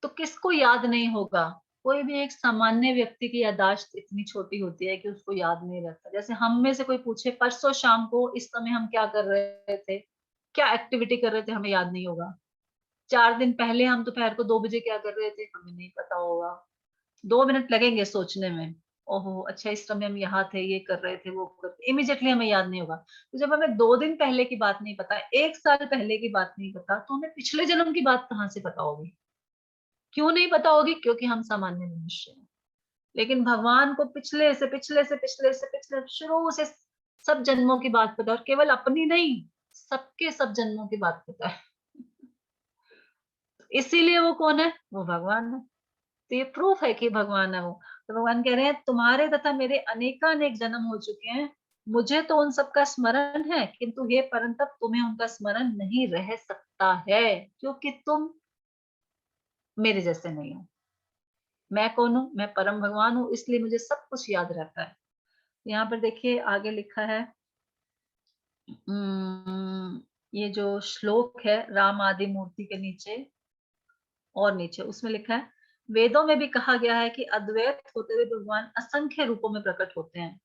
तो किसको याद नहीं होगा? कोई भी एक सामान्य व्यक्ति की याददाश्त इतनी छोटी होती है कि उसको याद नहीं रहता। जैसे हम में से कोई पूछे परसों शाम को इस समय हम क्या कर रहे थे, क्या एक्टिविटी कर रहे थे, हमें याद नहीं होगा। 4 दिन पहले हम दोपहर को 2 बजे क्या कर रहे थे, हमें नहीं पता होगा। 2 मिनट लगेंगे सोचने में, ओहो अच्छा इस समय हम यहाँ थे, ये कर रहे थे, वो कर, इमीडिएटली हमें याद नहीं होगा। तो जब हमें 2 दिन पहले की बात नहीं पता, 1 साल पहले की बात नहीं पता, तो हमें पिछले जन्म की बात कहाँ से पता होगी? क्यों नहीं पता होगी? क्योंकि हम सामान्य मनुष्य हैं। लेकिन भगवान को पिछले से पिछले से पिछले से पिछले शुरू से सब जन्मों की बात पता है, और केवल अपनी नहीं, सबके सब जन्मों की बात पता है। इसीलिए वो कौन है? वो भगवान है। तो ये प्रूफ है कि भगवान है वो। तो भगवान कह रहे हैं तुम्हारे तथा मेरे अनेकानेक जन्म हो चुके हैं, मुझे तो उन सबका स्मरण है, किंतु हे परंतप तुम्हें उनका स्मरण नहीं रह सकता है, क्योंकि तुम मेरे जैसे नहीं हो। मैं कौन हूँ? मैं परम भगवान हूँ, इसलिए मुझे सब कुछ याद रहता है। यहाँ पर देखिए आगे लिखा है, ये जो श्लोक है राम आदि मूर्ति के नीचे और नीचे, उसमें लिखा है वेदों में भी कहा गया है कि अद्वैत होते हुए भगवान असंख्य रूपों में प्रकट होते हैं।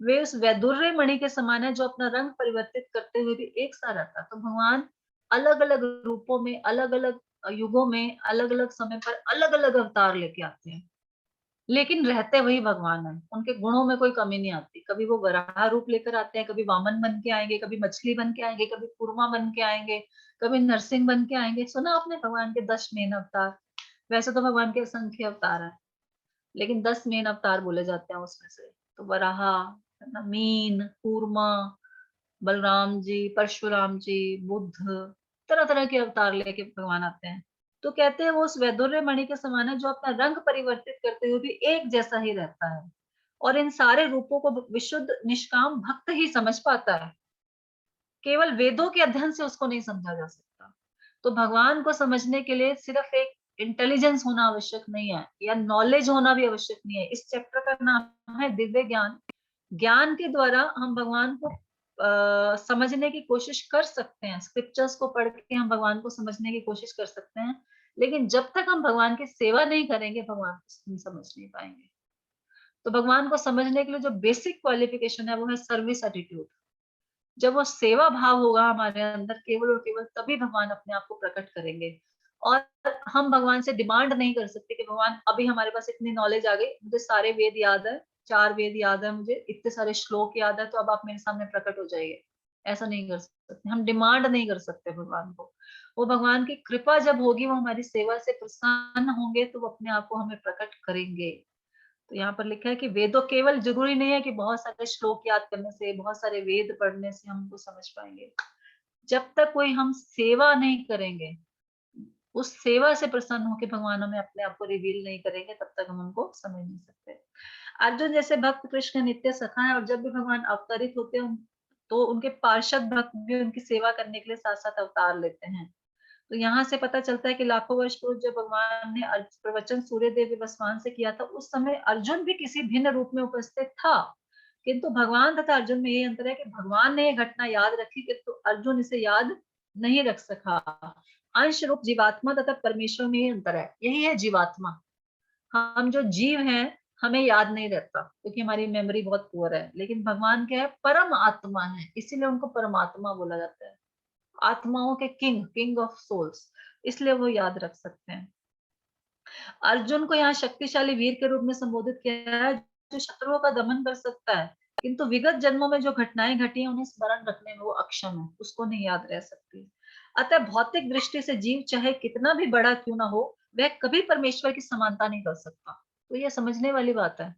वे उस वैदुर्य मणि के समान है जो अपना रंग परिवर्तित करते हुए भी एक सा रहता है। तो भगवान अलग अलग रूपों में, अलग अलग युगों में, अलग अलग समय पर अलग अलग अवतार लेके आते हैं, लेकिन रहते वही भगवान है। उनके गुणों में कोई कमी नहीं आती। कभी वो वराह रूप लेकर आते हैं, कभी वामन बन के आएंगे, कभी मछली बन के आएंगे, कभी कूर्मा बन के आएंगे, कभी नरसिंह बन के आएंगे। सुना आपने भगवान के 10 मेन अवतार? वैसे तो भगवान के असंख्य अवतार है, लेकिन 10 मेन अवतार बोले जाते हैं उसमें से। तो वराहा, मीन, कूर्मा, बलराम जी, परशुराम जी, बुद्ध, तरह तरह के अवतार लेके भगवान आते हैं। तो कहते हैं वो उस वैदुर्य मणि के समान है जो अपना रंग परिवर्तित करते हुए भी एक जैसा ही रहता है, और इन सारे रूपों को विशुद्ध निष्काम भक्त ही समझ पाता है। केवल वेदों के अध्ययन से उसको नहीं समझा जा सकता। तो भगवान को समझने के लिए सिर्फ एक इंटेलिजेंस होना आवश्यक नहीं है, या नॉलेज होना भी आवश्यक नहीं है। इस चैप्टर का नाम है दिव्य ज्ञान। ज्ञान के द्वारा हम भगवान को समझने की कोशिश कर सकते हैं। स्क्रिप्चर्स को पढ़ के हम भगवान को समझने की कोशिश कर सकते हैं, लेकिन जब तक हम भगवान की सेवा नहीं करेंगे, भगवान को समझ नहीं पाएंगे। तो भगवान को समझने के लिए जो बेसिक क्वालिफिकेशन है वो है सर्विस एटीट्यूड। जब वो सेवा भाव होगा हमारे अंदर, केवल और केवल तभी भगवान अपने आप को प्रकट करेंगे। और हम भगवान से डिमांड नहीं कर सकते कि भगवान अभी हमारे पास इतनी नॉलेज आ गई, मुझे सारे वेद याद है, 4 वेद याद है, मुझे इतने सारे श्लोक याद है, तो अब आप मेरे सामने प्रकट हो जाइए। ऐसा नहीं कर सकते, हम डिमांड नहीं कर सकते भगवान को। वो भगवान की कृपा जब होगी, वो हमारी सेवा से प्रसन्न होंगे, तो वो अपने आप को हमें प्रकट करेंगे। तो यहाँ पर लिखा है कि वेदों, केवल जरूरी नहीं है कि बहुत सारे श्लोक याद करने से, बहुत सारे वेद पढ़ने से हम उनको समझ पाएंगे। जब तक कोई हम सेवा नहीं करेंगे, उस सेवा से प्रसन्न होकर भगवान हमें अपने आप को रिवील नहीं करेंगे, तब तक हम उनको समझ नहीं सकते। अर्जुन जैसे भक्त कृष्ण नित्य सखा है, और जब भी भगवान अवतरित होते हैं तो उनके पार्षद भक्त भी उनकी सेवा करने के लिए साथ साथ अवतार लेते हैं। तो यहाँ से पता चलता है कि लाखों वर्ष पूर्व जब भगवान ने प्रवचन सूर्यदेव विवस्वान से किया था, उस समय अर्जुन भी किसी भिन्न रूप में उपस्थित था, किंतु भगवान तथा अर्जुन में ये अंतर है कि भगवान ने ये घटना याद रखी, किंतु अर्जुन इसे याद नहीं रख सका। अंश रूप जीवात्मा तथा परमेश्वर में ये अंतर है। यही है जीवात्मा। हम जो जीव हैं, हमें याद नहीं रहता क्योंकि हमारी मेमोरी बहुत पुअर है, लेकिन भगवान क्या है? परम आत्मा है, इसीलिए उनको परमात्मा बोला जाता है। आत्माओं के किंग, किंग ऑफ सोल्स, इसलिए वो याद रख सकते हैं। अर्जुन को यहाँ शक्तिशाली वीर के रूप में संबोधित किया है, जो शत्रुओं का दमन कर सकता है, किंतु विगत जन्मों में जो घटनाएं घटी हैं उन्हें स्मरण रखने में वो अक्षम है, उसको नहीं याद रह सकती। अतः भौतिक दृष्टि से जीव चाहे कितना भी बड़ा क्यों ना हो, वह कभी परमेश्वर की समानता नहीं कर सकता। तो ये समझने वाली बात है।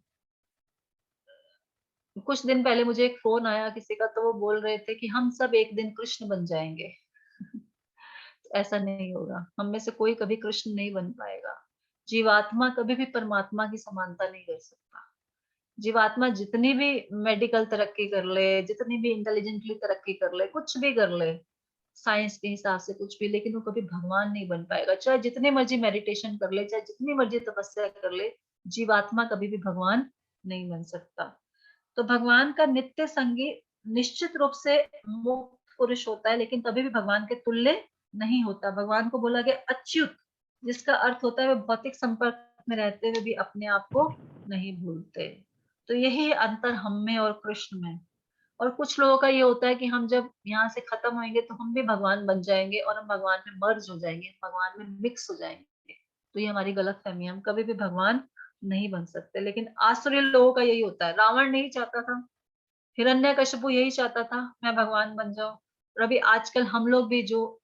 कुछ दिन पहले मुझे एक फोन आया किसी का, तो वो बोल रहे थे कि हम सब एक दिन कृष्ण बन जाएंगे। ऐसा नहीं होगा। हम में से कोई कभी कृष्ण नहीं बन पाएगा। जीवात्मा कभी भी परमात्मा की समानता नहीं कर सकता। जीवात्मा जितनी भी मेडिकल तरक्की कर ले, जितनी भी इंटेलिजेंटली तरक्की कर ले, कुछ भी कर ले साइंस के हिसाब से कुछ भी, लेकिन वो कभी भगवान नहीं बन पाएगा। चाहे जितनी मर्जी मेडिटेशन कर ले, चाहे जितनी मर्जी तपस्या कर ले, जीवात्मा कभी भी भगवान नहीं बन सकता। तो भगवान का नित्य संगी निश्चित रूप से मुक्त पुरुष होता है, लेकिन कभी भी भगवान के तुल्य नहीं होता। भगवान को बोला गया अच्युत, जिसका अर्थ होता है वे भौतिक संपर्क में रहते हुए भी अपने आप को नहीं भूलते। तो यही है अंतर हम में और कृष्ण में। और कुछ लोगों का ये होता है कि हम जब यहाँ से खत्म होंगे तो हम भी भगवान बन जाएंगे और हम भगवान में मर्ज हो जाएंगे, भगवान में मिक्स हो जाएंगे। तो ये हमारी गलत फहमी है, हम कभी भी भगवान नहीं बन सकते। लेकिन आसुरी लोगों का यही होता है। रावण नहीं चाहता था, हिरण्यकशिपु यही चाहता था मैं भगवान बन जाऊं। और अभी आजकल हम लोग भी जो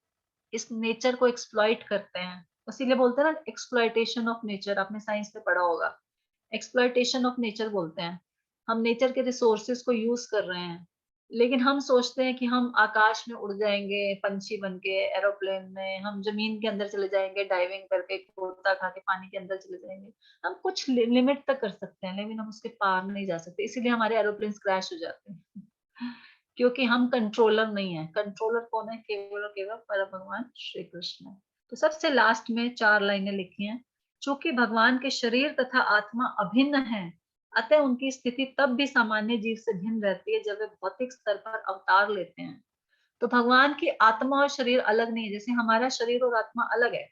इस नेचर को एक्सप्लॉइट करते हैं, इसीलिए बोलते हैं ना एक्सप्लॉइटेशन ऑफ नेचर, आपने साइंस में पढ़ा होगा। एक्सप्लॉइटेशन ऑफ नेचर बोलते हैं। हम नेचर के रिसोर्सेज को यूज कर रहे हैं, लेकिन हम सोचते हैं कि हम आकाश में उड़ जाएंगे पंछी बन के, एरोप्लेन में, हम जमीन के अंदर चले जाएंगे डाइविंग करके, गोता खा के पानी के अंदर चले जाएंगे। हम कुछ लिमिट तक कर सकते हैं, लेकिन हम उसके पार नहीं जा सकते। इसीलिए हमारे एरोप्लेन क्रैश हो जाते हैं क्योंकि हम कंट्रोलर नहीं है। कंट्रोलर कौन है? केवल और केवल परम भगवान श्री कृष्ण। तो सबसे लास्ट में 4 लाइनें लिखी हैं। चूंकि भगवान के शरीर तथा आत्मा अभिन्न है, अतः उनकी स्थिति तब भी सामान्य जीव से भिन्न रहती है जब वे भौतिक स्तर पर अवतार लेते हैं। तो भगवान की आत्मा और शरीर अलग नहीं है, जैसे हमारा शरीर और आत्मा अलग है,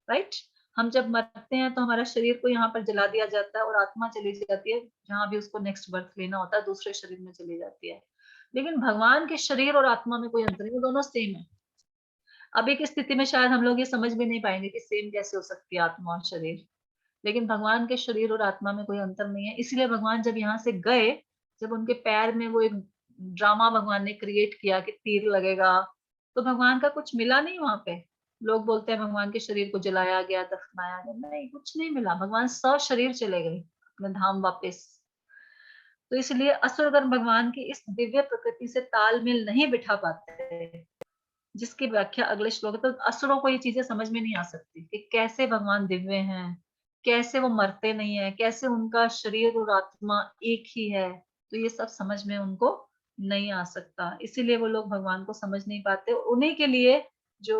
राइट। हम जब मरते हैं तो हमारा शरीर को यहाँ पर जला दिया जाता है और आत्मा चली जाती है, जहां भी उसको नेक्स्ट बर्थ लेना होता है दूसरे शरीर में चली जाती है। लेकिन भगवान के शरीर और आत्मा में कोई अंतर नहीं, वो दोनों सेम है। अभी की स्थिति में शायद हम लोग ये समझ भी नहीं पाएंगे कि सेम कैसे हो सकती है आत्मा और शरीर, लेकिन भगवान के शरीर और आत्मा में कोई अंतर नहीं है। इसलिए भगवान जब यहाँ से गए, जब उनके पैर में वो एक ड्रामा भगवान ने क्रिएट किया कि तीर लगेगा, तो भगवान का कुछ मिला नहीं वहां पे। लोग बोलते हैं भगवान के शरीर को जलाया गया, दफनाया गया, नहीं, कुछ नहीं मिला। भगवान शरीर चले गए अपने धाम वापस। तो इसलिए असुरगण भगवान की इस दिव्य प्रकृति से तालमेल नहीं बिठा पाते, जिसकी व्याख्या अगले श्लोक। तो असुरों को ये चीजें समझ में नहीं आ सकती कि कैसे भगवान दिव्य हैं, कैसे वो मरते नहीं है, कैसे उनका शरीर और आत्मा एक ही है। तो ये सब समझ में उनको नहीं आ सकता, इसीलिए वो लोग भगवान को समझ नहीं पाते। उन्हीं के लिए जो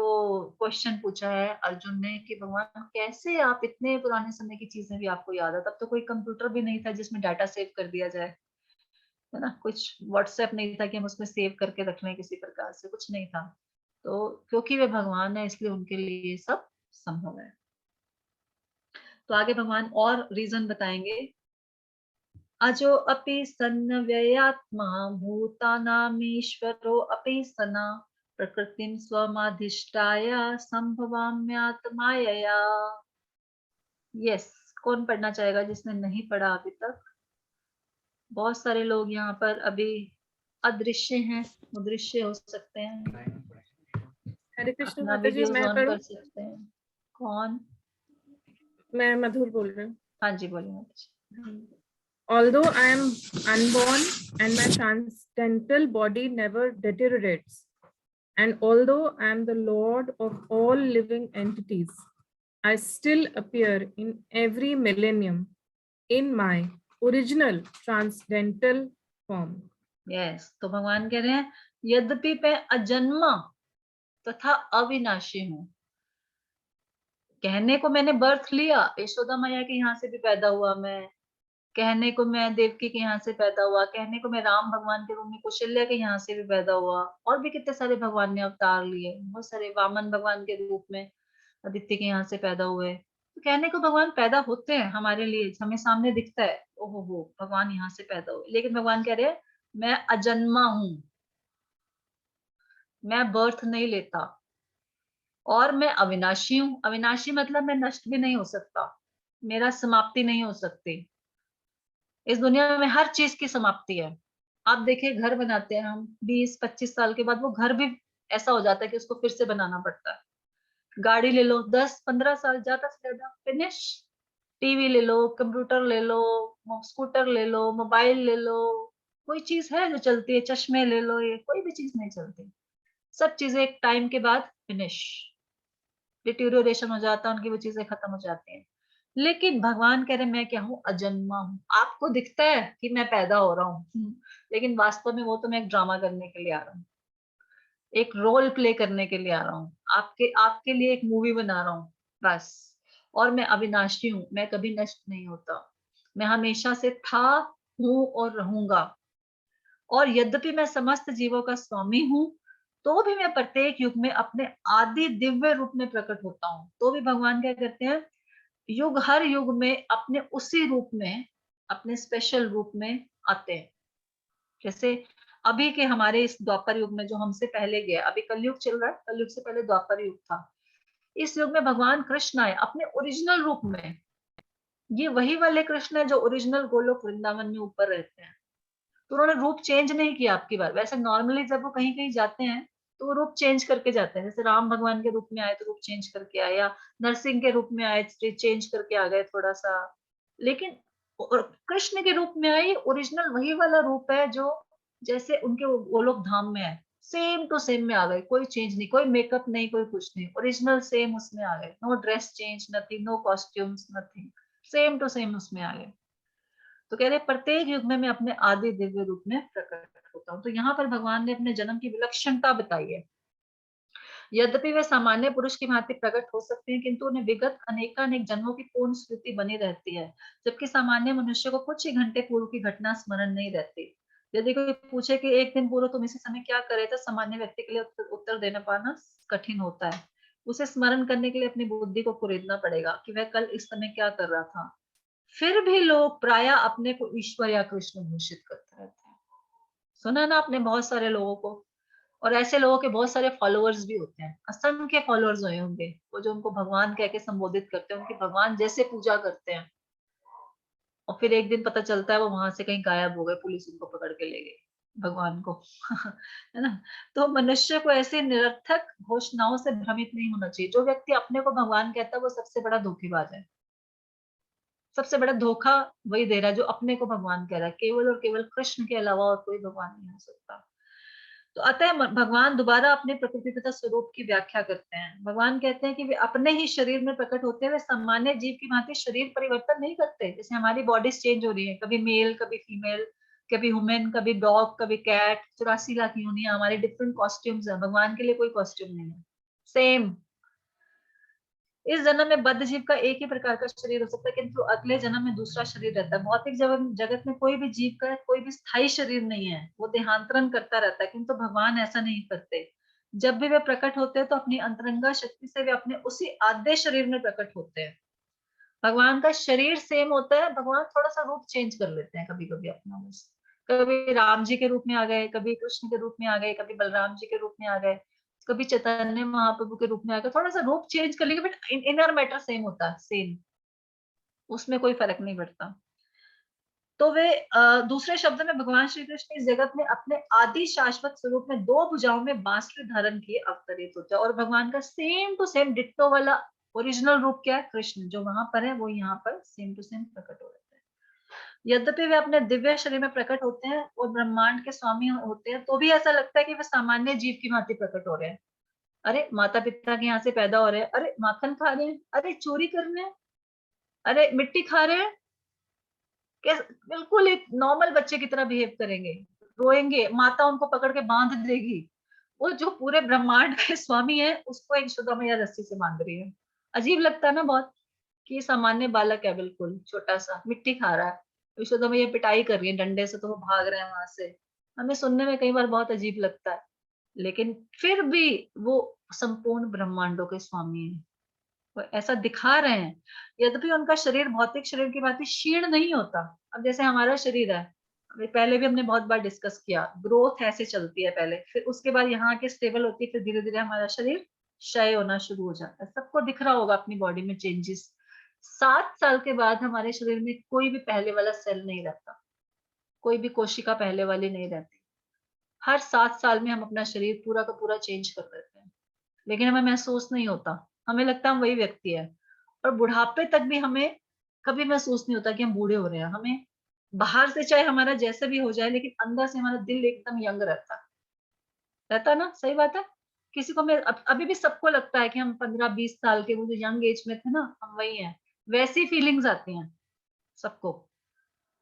क्वेश्चन पूछा है अर्जुन ने कि भगवान कैसे आप इतने पुराने समय की चीजें भी आपको याद है। तब तो कोई कंप्यूटर भी नहीं था जिसमें डाटा सेव कर दिया जाए, है ना। कुछ व्हाट्सएप नहीं था कि हम उसमें सेव करके रख लें, किसी प्रकार से कुछ नहीं था। तो क्योंकि वे भगवान है इसलिए उनके लिए सब संभव है। तो आगे भगवान और रीजन बताएंगे। अजो अपि सन्न व्ययात्मा भूतानामीश्वरो अपि सना प्रकृतिं स्वमाधिष्ठाय संभवाम्यात्मायया। यस, कौन पढ़ना चाहेगा जिसने नहीं पढ़ा अभी तक? बहुत सारे लोग यहाँ पर अभी अदृश्य हैं, अदृश्य हो सकते हैं, हरे कृष्ण अपना माता जी, वीडियोस मैं ऑन पढ़ूं? कर सकते हैं। कौन? मैं मधुर बोल रही हूँ। हाँ जी, बोलिए माता जी। Although I am unborn and my transcendental body never deteriorates, and although I am the Lord of all living entities, I still appear in every millennium in my original transcendental form. Yes, तो भगवान कह रहे हैं यद्यपि मैं अजन्मा तथा अविनाशी हूँ। कहने को मैंने बर्थ लिया, यशोदा मैया के यहाँ से भी पैदा हुआ मैं, कहने को मैं देवकी के यहाँ से पैदा हुआ, कहने को मैं राम भगवान के रूप में कौशल्या के यहाँ से भी पैदा हुआ, और भी कितने सारे भगवान ने अवतार लिए, बहुत सारे, वामन भगवान के रूप में आदित्य के यहाँ से पैदा हुए। तो कहने को भगवान पैदा होते हैं हमारे लिए, हमें सामने दिखता है ओहो हो भगवान यहाँ से पैदा हुए, लेकिन भगवान कह रहे हैं मैं अजन्मा हूं, मैं बर्थ नहीं लेता, और मैं अविनाशी हूँ। अविनाशी मतलब मैं नष्ट भी नहीं हो सकता, मेरा समाप्ति नहीं हो सकती। इस दुनिया में हर चीज की समाप्ति है। आप देखिए घर बनाते हैं हम, 20-25 साल के बाद वो घर भी ऐसा हो जाता है कि उसको फिर से बनाना पड़ता है। गाड़ी ले लो, 10-15 साल ज्यादा से ज्यादा फिनिश। टीवी ले लो, कंप्यूटर ले लो, स्कूटर ले लो, मोबाइल ले लो, कोई चीज है जो चलती है? चश्मे ले लो, ये कोई भी चीज नहीं चलती। सब चीजें एक टाइम के बाद फिनिश। डिटेरियोरेशन हो जाता है, उनकी वो चीजें खत्म हो जाती हैं। लेकिन भगवान कह रहे मैं क्या हूँ, अजन्मा हूँ। आपको दिखता है कि मैं पैदा हो रहा हूँ, लेकिन वास्तव में वो तो मैं एक ड्रामा करने के लिए आ रहा हूँ, एक रोल प्ले करने के लिए आ रहा हूँ, आपके आपके लिए एक मूवी बना रहा हूँ बस। और मैं अविनाशी हूँ, मैं कभी नष्ट नहीं होता, मैं हमेशा से था, हूँ और रहूंगा। और यद्यपि मैं समस्त जीवों का स्वामी हूँ, तो भी मैं प्रत्येक युग में अपने आदि दिव्य रूप में प्रकट होता हूँ। तो भी भगवान क्या करते हैं, युग हर युग में अपने उसी रूप में, अपने स्पेशल रूप में आते हैं। जैसे अभी के हमारे इस द्वापर युग में जो हमसे पहले गया, अभी कलयुग चल रहा है, कलयुग से पहले द्वापर युग था। इस युग में भगवान कृष्ण आए अपने ओरिजिनल रूप में। ये वही वाले कृष्ण है जो ओरिजिनल गोलोक वृंदावन में ऊपर रहते हैं। तो उन्होंने रूप चेंज नहीं किया आपकी बार। वैसे नॉर्मली जब वो कहीं कहीं जाते हैं तो वो रूप चेंज करके जाते हैं, जैसे राम भगवान के रूप में आए तो रूप चेंज करके आए, या नरसिंह के रूप में आए चेंज करके आ गए थोड़ा सा। लेकिन और कृष्ण के रूप में आए, ओरिजिनल वही वाला रूप है जो जैसे उनके गोलोक धाम में है, सेम टू सेम में आ गए, कोई चेंज नहीं, कोई मेकअप नहीं, कोई कुछ नहीं, ओरिजिनल सेम उसमें आ गए। No dress change, nothing, no costumes, nothing, same to same उसमें आ गए। तो कह रहे प्रत्येक युग में मैं अपने आदि दिव्य रूप में प्रकट होता हूँ। तो यहाँ पर भगवान ने अपने जन्म की विलक्षणता बताई है। यद्यपि वे सामान्य पुरुष की भांति प्रकट हो सकते हैं, किंतु उन्हें विगत अनेकानेक जन्मों की पूर्ण स्मृति बनी रहती है, जबकि सामान्य मनुष्य को कुछ ही घंटे पूर्व की घटना स्मरण नहीं रहती। यदि कोई पूछे कि एक दिन पूर्व तुम इसी समय क्या कर रहे थे, सामान्य व्यक्ति के लिए उत्तर देने पाना कठिन होता है। उसे स्मरण करने के लिए अपनी बुद्धि को कुरेदना पड़ेगा कि वह कल इस समय क्या कर रहा था। फिर भी लोग प्राय अपने को ईश्वर या कृष्ण घोषित करते रहते हैं। सुना ना आपने बहुत सारे लोगों को, और ऐसे लोगों के बहुत सारे फॉलोअर्स भी होते हैं, असंख्य फॉलोअर्स हुए होंगे, वो जो उनको भगवान कह के संबोधित करते हैं, उनकी भगवान जैसे पूजा करते हैं। और फिर एक दिन पता चलता है वो वहां से कहीं गायब हो गए, पुलिस उनको पकड़ के ले गई भगवान को। है ना। तो मनुष्य को ऐसे निरर्थक घोषणाओं से भ्रमित नहीं होना चाहिए। जो व्यक्ति अपने को भगवान कहता है वो सबसे बड़ा धोखेबाज है। सबसे बड़ा धोखा वही दे रहा है जो अपने को भगवान कह रहा है। केवल और केवल कृष्ण के अलावा और कोई भगवान नहीं हो सकता। तो अतः भगवान दोबारा अपने प्रकृति तथा स्वरूप की व्याख्या करते हैं। भगवान कहते हैं कि वे अपने ही शरीर में प्रकट होते हैं, वे सामान्य जीव की भांति शरीर परिवर्तन नहीं करते। जैसे हमारी बॉडीज चेंज हो रही है, कभी मेल, कभी फीमेल, कभी वुमेन, कभी डॉग, कभी कैट, 84 लाख यूनियां, हमारे डिफरेंट कॉस्ट्यूम्स है। भगवान के लिए कोई कॉस्ट्यूम नहीं है, सेम। इस जन्म में बद्ध जीव का एक ही प्रकार का शरीर हो सकता है, किंतु अगले जन्म में दूसरा शरीर रहता है। भौतिक जगत में कोई भी जीव का कोई भी स्थायी शरीर नहीं है, वो देहांतरण करता रहता है, किंतु भगवान ऐसा नहीं करते। जब भी वे प्रकट होते हैं तो अपनी अंतरंगा शक्ति से वे अपने उसी आद्य शरीर में प्रकट होते हैं। भगवान का शरीर सेम होता है, भगवान थोड़ा सा रूप चेंज कर लेते हैं कभी कभी अपना, बस। कभी राम जी के रूप में आ गए, कभी कृष्ण के रूप में आ गए, कभी बलराम जी के रूप में आ गए, कभी चैतन्य महाप्रभु के रूप में आ गए। थोड़ा सा रूप चेंज कर लेंगे, बट इनर मैटर सेम होता है, सेम, उसमें कोई फर्क नहीं पड़ता। तो वे दूसरे शब्द में भगवान श्री कृष्ण इस जगत में अपने आदि शाश्वत स्वरूप में दो भुजाओं में बांसुरी धारण किए अवतरित होते हैं। और भगवान का सेम टू सेम डिट्टो वाला ओरिजिनल रूप क्या है, कृष्ण, जो वहां पर है वो यहाँ पर सेम टू सेम प्रकट हो रहते हैं। यद्यपि वे अपने दिव्य शरीर में प्रकट होते हैं और ब्रह्मांड के स्वामी होते हैं, तो भी ऐसा लगता है कि वे सामान्य जीव की भांति प्रकट हो रहे हैं। अरे माता पिता के यहाँ से पैदा हो रहे हैं, अरे माखन खा रहे हैं, अरे चोरी कर रहे हैं, अरे मिट्टी खा रहे हैं, बिल्कुल एक नॉर्मल बच्चे की तरह बिहेव करेंगे, रोएंगे, माता उनको पकड़ के बांध देगी। वो जो पूरे ब्रह्मांड के स्वामी है उसको एक यशोदा मैया रस्सी से बांध रही है। अजीब लगता है ना बहुत, कि सामान्य बालक है, बिल्कुल छोटा सा, मिट्टी खा रहा है, यशोदा मैया पिटाई कर रही है डंडे से, तो वो भाग रहे हैं वहां से। हमें सुनने में कई बार बहुत अजीब लगता है, लेकिन फिर भी वो संपूर्ण ब्रह्मांडों के स्वामी है, वो ऐसा दिखा रहे हैं। यद्यपि उनका शरीर भौतिक शरीर की भांति क्षीण नहीं होता। अब जैसे हमारा शरीर है, अभी पहले भी हमने बहुत बार डिस्कस किया, ग्रोथ ऐसे चलती है पहले, फिर उसके बाद यहाँ के स्टेबल होती है, फिर धीरे धीरे हमारा शरीर क्षय होना शुरू हो जाता है। सबको दिख रहा होगा अपनी बॉडी में चेंजेस। 7 साल के बाद हमारे शरीर में कोई भी पहले वाला सेल नहीं रहता, कोई भी कोशिका पहले वाली नहीं रहती। हर 7 साल में हम अपना शरीर पूरा का पूरा चेंज कर देते हैं, लेकिन हमें महसूस नहीं होता, हमें लगता है हम वही व्यक्ति है। और बुढ़ापे तक भी हमें कभी महसूस नहीं होता कि हम बूढ़े हो रहे हैं। हमें बाहर से चाहे हमारा जैसे भी हो जाए, लेकिन अंदर से हमारा दिल एकदम यंग रहता है ना, सही बात है। किसी को मैं अभी भी सबको लगता है कि हम 15-20 साल के वो जो यंग एज में थे ना, हम वही हैं। वैसी फीलिंग्स आती हैं सबको।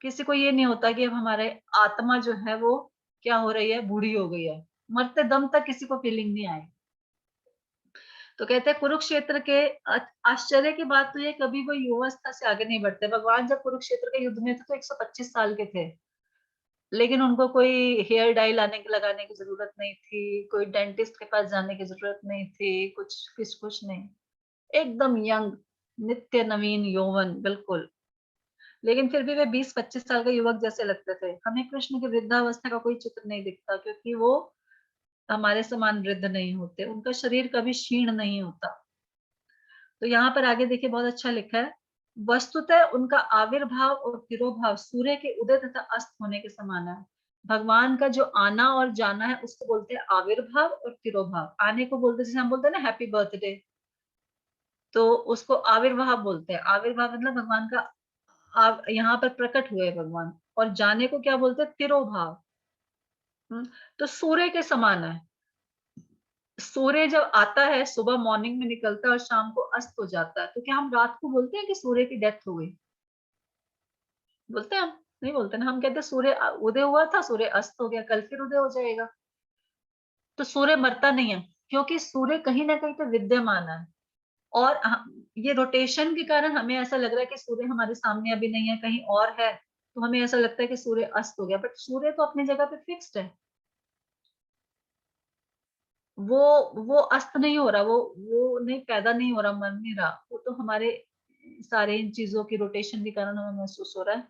किसी को ये नहीं होता कि अब हमारे आत्मा जो है वो क्या हो रही है, बूढ़ी हो गई है। मरते दम तक किसी को फीलिंग नहीं आई। तो कहते हैं कुरुक्षेत्र के आश्चर्य की बात तो ये, कभी वो युवावस्था से आगे नहीं बढ़ते। भगवान जब कुरुक्षेत्र के युद्ध में थे तो 125 साल के थे, लेकिन उनको कोई हेयर डाई लगाने की जरूरत नहीं थी, कोई डेंटिस्ट के पास जाने की जरूरत नहीं थी, कुछ नहीं, एकदम यंग, नित्य नवीन यौवन बिल्कुल। लेकिन फिर भी वे 20-25 साल के युवक जैसे लगते थे। हमें कृष्ण की वृद्धावस्था का कोई चित्र नहीं दिखता, क्योंकि वो हमारे समान वृद्ध नहीं होते, उनका शरीर कभी क्षीण नहीं होता। तो यहाँ पर आगे देखिए बहुत अच्छा लिखा है, वस्तुतः उनका आविर्भाव और तिरोभाव सूर्य के उदय तथा अस्त होने के समान है। भगवान का जो आना और जाना है उसको बोलते हैं आविर्भाव और तिरोभाव। आने को बोलते हैं, जैसे हम बोलते हैं ना हैप्पी बर्थडे, तो उसको आविर्भाव बोलते हैं। आविर्भाव मतलब भगवान का यहाँ पर प्रकट हुए भगवान। और जाने को क्या बोलते हैं, तिरोभाव। तो सूर्य के समान है। सूर्य जब आता है सुबह मॉर्निंग में निकलता है और शाम को अस्त हो जाता है, तो क्या हम रात को बोलते हैं कि सूर्य की डेथ हो गई? बोलते हैं हम? नहीं बोलते ना, हम कहते हैं सूर्य उदय हुआ था, सूर्य अस्त हो गया, कल फिर उदय हो जाएगा। तो सूर्य मरता नहीं है, क्योंकि सूर्य कहीं ना कहीं तो विद्यमान है। और ये रोटेशन के कारण हमें ऐसा लग रहा है कि सूर्य हमारे सामने अभी नहीं है, कहीं और है, तो हमें ऐसा लगता है कि सूर्य अस्त हो गया, बट सूर्य तो अपनी जगह पे फिक्स्ड है। वो अस्त नहीं हो रहा, वो नहीं पैदा नहीं हो रहा, मर नहीं रहा, वो तो हमारे सारे इन चीजों की रोटेशन के कारण हमें महसूस हो रहा है।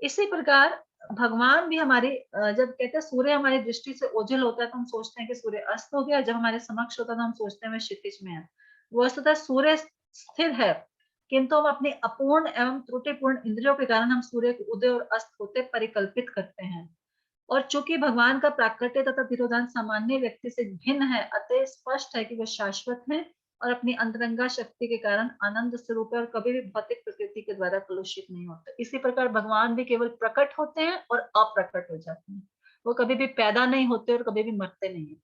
इसी प्रकार भगवान भी हमारे जब कहते हैं सूर्य हमारी दृष्टि से ओझल होता है तो हम सोचते हैं कि सूर्य अस्त हो गया, जब हमारे समक्ष होता है तो हम सोचते हैं वह क्षितिज में है। वस्तुतः सूर्य स्थिर है, किंतु हम अपनी अपूर्ण एवं त्रुटिपूर्ण इंद्रियों के कारण हम सूर्य के उदय और अस्त होते परिकल्पित करते हैं। और चूंकि भगवान का प्राकट्य तथा तिरोधान सामान्य व्यक्ति से भिन्न है, अतः स्पष्ट है कि वह शाश्वत है और अपनी अंतरंगा शक्ति के कारण आनंद स्वरूप है और कभी भी भौतिक प्रकृति के द्वारा कलुषित नहीं होते। इसी प्रकार भगवान भी केवल प्रकट होते हैं और अप्रकट हो जाते हैं। वो कभी भी पैदा नहीं होते और कभी भी मरते नहीं है।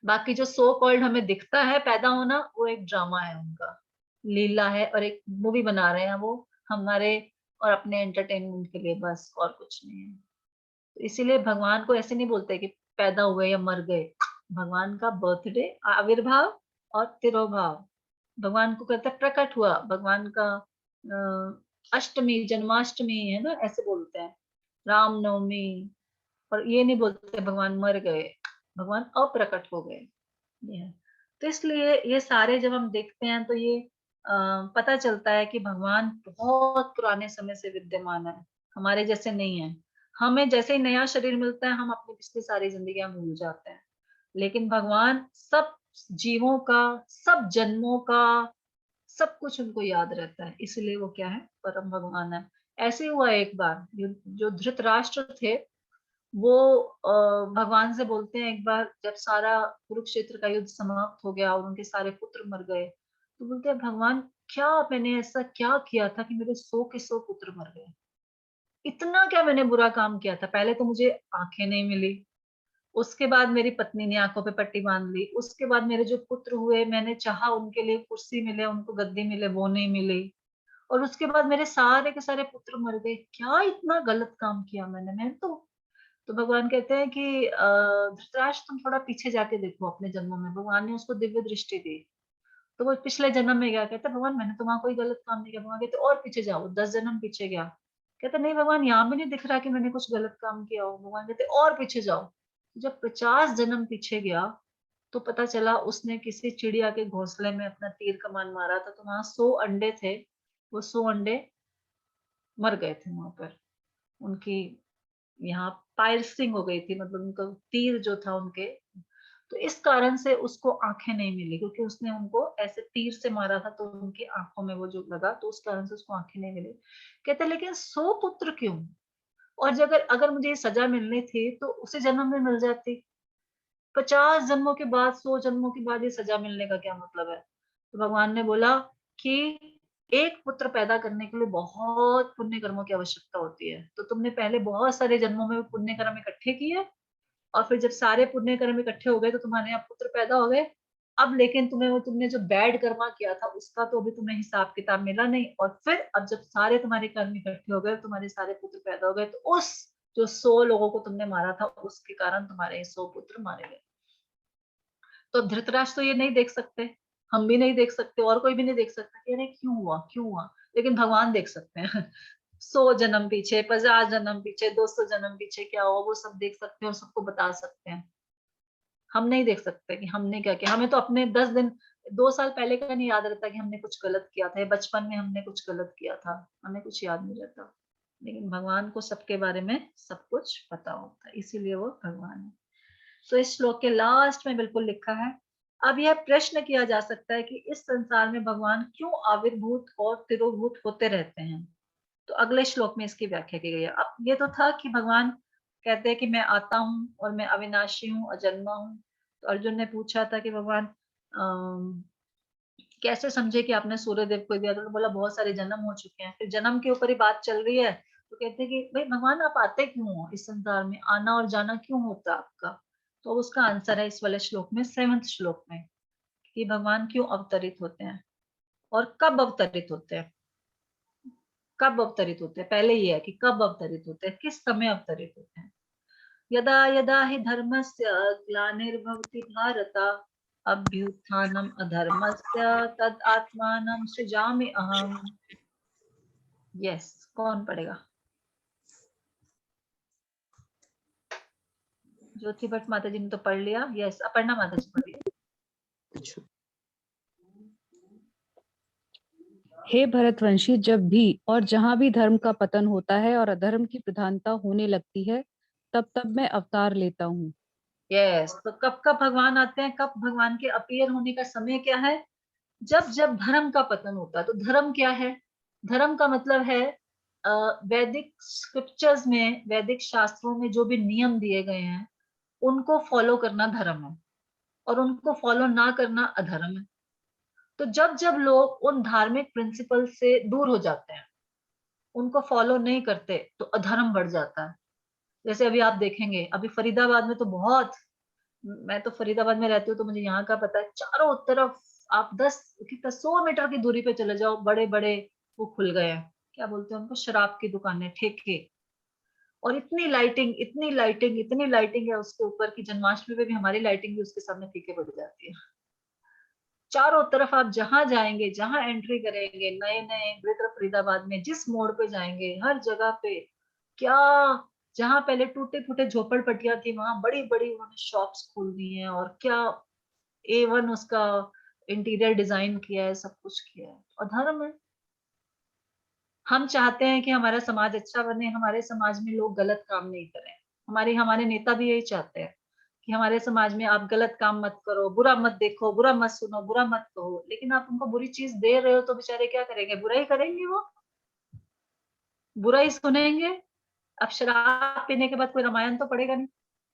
बाकी जो सो कॉल्ड हमें दिखता है पैदा होना, वो एक ड्रामा है, उनका लीला है, और एक मूवी बना रहे हैं वो हमारे और अपने एंटरटेनमेंट के लिए, बस और कुछ नहीं है। तो इसीलिए भगवान को ऐसे नहीं बोलते कि पैदा हुए या मर गए। भगवान का बर्थडे, आविर्भाव और तिरोभाव, भगवान को कहते हैं प्रकट हुआ। भगवान का अष्टमी, जन्माष्टमी है ना, ऐसे बोलते हैं, रामनवमी। और ये नहीं बोलते भगवान मर गए, भगवान अप्रकट हो गए। ये है। तो इसलिए ये सारे जब हम देखते हैं तो ये पता चलता है कि भगवान बहुत पुराने समय से विद्यमान है, हमारे जैसे नहीं है। हमें जैसे ही नया शरीर मिलता है हम अपनी पिछली सारी जिंदगियां भूल जाते हैं, लेकिन भगवान सब जीवों का, सब जन्मों का, सब कुछ उनको याद रहता है, इसलिए वो क्या है, परम भगवान है। ऐसे हुआ एक बार, जो धृतराष्ट्र थे वो भगवान से बोलते हैं एक बार, जब सारा कुरुक्षेत्र का युद्ध समाप्त हो गया और उनके सारे पुत्र मर गए, तो बोलते हैं भगवान क्या मैंने ऐसा क्या किया था कि मेरे 100 के 100 पुत्र मर गए? इतना क्या मैंने बुरा काम किया था? पहले तो मुझे आंखें नहीं मिली, उसके बाद मेरी पत्नी ने आंखों पे पट्टी बांध ली, उसके बाद मेरे जो पुत्र हुए मैंने चाहा उनके लिए कुर्सी मिले, उनको गद्दी मिले, वो नहीं मिली, और उसके बाद मेरे सारे के सारे पुत्र मर गए। क्या इतना गलत काम किया मैंने तो भगवान कहते हैं कि धृतराष्ट्र तुम थोड़ा पीछे जाके देखो अपने जन्मों में। भगवान ने उसको दिव्य दृष्टि दी, तो वो पिछले जन्म में गया, कहता भगवान मैंने तो वहां कोई गलत काम नहीं किया। भगवान कहते और पीछे जाओ, 10 जन्म पीछे गया, कहते नहीं भगवान यहाँ भी नहीं दिख रहा कि मैंने कुछ गलत काम किया हो। भगवान कहते और पीछे जाओ। जब 50 जन्म पीछे गया तो पता चला उसने किसी चिड़िया के घोंसले में अपना तीर कमान मारा था, तो वहां 100 अंडे थे, वो 100 अंडे मर गए थे वहां पर। उनकी यहाँ पायल्सिंग हो गई थी, मतलब उनका तीर जो था उनके, तो इस कारण से उसको आंखें नहीं मिली, क्योंकि उसने उनको ऐसे तीर से मारा था तो उनकी आंखों में वो जो लगा, तो उस कारण से उसको आंखें नहीं मिली। कहते लेकिन 100 पुत्र क्यों? और जो अगर अगर मुझे ये सजा मिलनी थी तो उसी जन्म में मिल जाती। 50 जन्मों के बाद, 100 जन्मों के बाद ये सजा मिलने का क्या मतलब है? तो भगवान ने बोला कि एक पुत्र पैदा करने के लिए बहुत पुण्य कर्मों की आवश्यकता होती है, तो तुमने पहले बहुत सारे जन्मों में पुण्य कर्म इकट्ठे किए, और फिर जब सारे पुण्य कर्म इकट्ठे हो गए तो तुम्हारे यहाँ पुत्र पैदा हो गए। अब लेकिन तुमने जो बैड कर्मा किया था उसका तो अभी तुम्हें हिसाब किताब मिला नहीं, और फिर अब जब सारे तुम्हारे कर्म इकट्ठे हो गए, तुम्हारे सारे पुत्र पैदा हो गए, तो उस जो 100 लोगों को तुमने मारा था उसके कारण तुम्हारे 100 पुत्र मारे गए। तो धृतराष्ट्र तो ये नहीं देख सकते, हम भी नहीं देख सकते, और कोई भी नहीं देख सकता कि अरे क्यों हुआ, लेकिन भगवान देख सकते हैं। 100 जन्म पीछे, 50 जन्म पीछे, 200 जन्म पीछे क्या हुआ, वो सब देख सकते हैं और सबको बता सकते हैं। हम नहीं देख सकते कि हमने क्या किया। हमें तो अपने 10 दिन 2 साल पहले का नहीं याद रहता कि हमने कुछ गलत किया था, या बचपन में हमने कुछ गलत किया था, हमें कुछ याद नहीं रहता। लेकिन भगवान को सबके बारे में सब कुछ पता होता है, इसीलिए वो भगवान है। तो इस श्लोक के लास्ट में बिल्कुल लिखा है, अब यह प्रश्न किया जा सकता है कि इस संसार में भगवान क्यों आविर्भूत और तिरोभूत होते रहते हैं। तो अगले श्लोक में इसकी व्याख्या की गई है। अब ये तो था कि भगवान कहते हैं कि मैं आता हूँ और मैं अविनाशी हूँ, अजन्मा हूँ। तो अर्जुन ने पूछा था कि भगवान कैसे समझे कि आपने सूर्यदेव को दिया, तो बोला बहुत सारे जन्म हो चुके हैं। फिर जन्म के ऊपर ही बात चल रही है, तो कहते हैं कि भाई भगवान आप आते क्यों हो इस संसार में, आना और जाना क्यों होता आपका। तो उसका आंसर है इस वाले श्लोक में, 7वें श्लोक में, कि भगवान क्यों अवतरित होते हैं और कब अवतरित होते हैं। कब अवतरित होते हैं, पहले ये है कि कब अवतरित होते हैं, किस समय अवतरित होते हैं। यदा यदा हि धर्मस्य ग्लानिर्भवति भारत अभ्युत्थानम् अधर्मस्य तद आत्मानं सृजामि अहम्। यस, कौन पढ़ेगा? ज्योति भट्ट माता जी ने तो पढ़ लिया। यस, अपर्णा माता जी पढ़िए। हे भरतवंशी, जब भी और जहां भी धर्म का पतन होता है और अधर्म की प्रधानता होने लगती है, तब तब मैं अवतार लेता हूँ। यस, तो कब कब भगवान आते हैं, कब भगवान के अपीयर होने का समय क्या है? जब जब धर्म का पतन होता है। तो धर्म क्या है? धर्म का मतलब है वैदिक स्क्रिप्चर्स में, वैदिक शास्त्रों में जो भी नियम दिए गए हैं उनको फॉलो करना धर्म है, और उनको फॉलो ना करना अधर्म है। तो जब जब लोग उन धार्मिक प्रिंसिपल से दूर हो जाते हैं, उनको फॉलो नहीं करते, तो अधर्म बढ़ जाता है। जैसे अभी आप देखेंगे, अभी फरीदाबाद में तो बहुत, मैं तो फरीदाबाद में रहती हूँ तो मुझे यहाँ का पता है, चारों तरफ आप 100 मीटर की दूरी पे चले जाओ, बड़े बड़े वो खुल गए हैं, क्या बोलते हैं उनको, शराब की दुकानें, ठेके। और इतनी लाइटिंग, इतनी लाइटिंग, इतनी लाइटिंग है उसके ऊपर की जन्माष्टमी पे भी हमारी लाइटिंग भी उसके सामने फीके पड़ जाती है। चारों तरफ आप जहां जाएंगे, जहां एंट्री करेंगे, नए नए ग्रेटर फरीदाबाद में जिस मोड़ पे जाएंगे, हर जगह पे क्या, जहां पहले टूटे फूटे झोपड़पट्टियां थी वहां बड़ी बड़ी उन्होंने शॉप्स खोल दी हैं, और क्या A1 उसका इंटीरियर डिजाइन किया है, सब कुछ किया है। और धर्म है, हम चाहते हैं कि हमारा समाज अच्छा बने, हमारे समाज में लोग गलत काम नहीं करें। हमारे नेता भी यही चाहते हैं कि हमारे समाज में आप गलत काम मत करो, बुरा मत देखो, बुरा मत सुनो, बुरा मत कहो। लेकिन आप उनको बुरी चीज दे रहे हो तो बेचारे क्या करेंगे? बुरा ही करेंगे, वो बुरा ही सुनेंगे। अब शराब पीने के बाद कोई रामायण तो पढ़ेगा नहीं,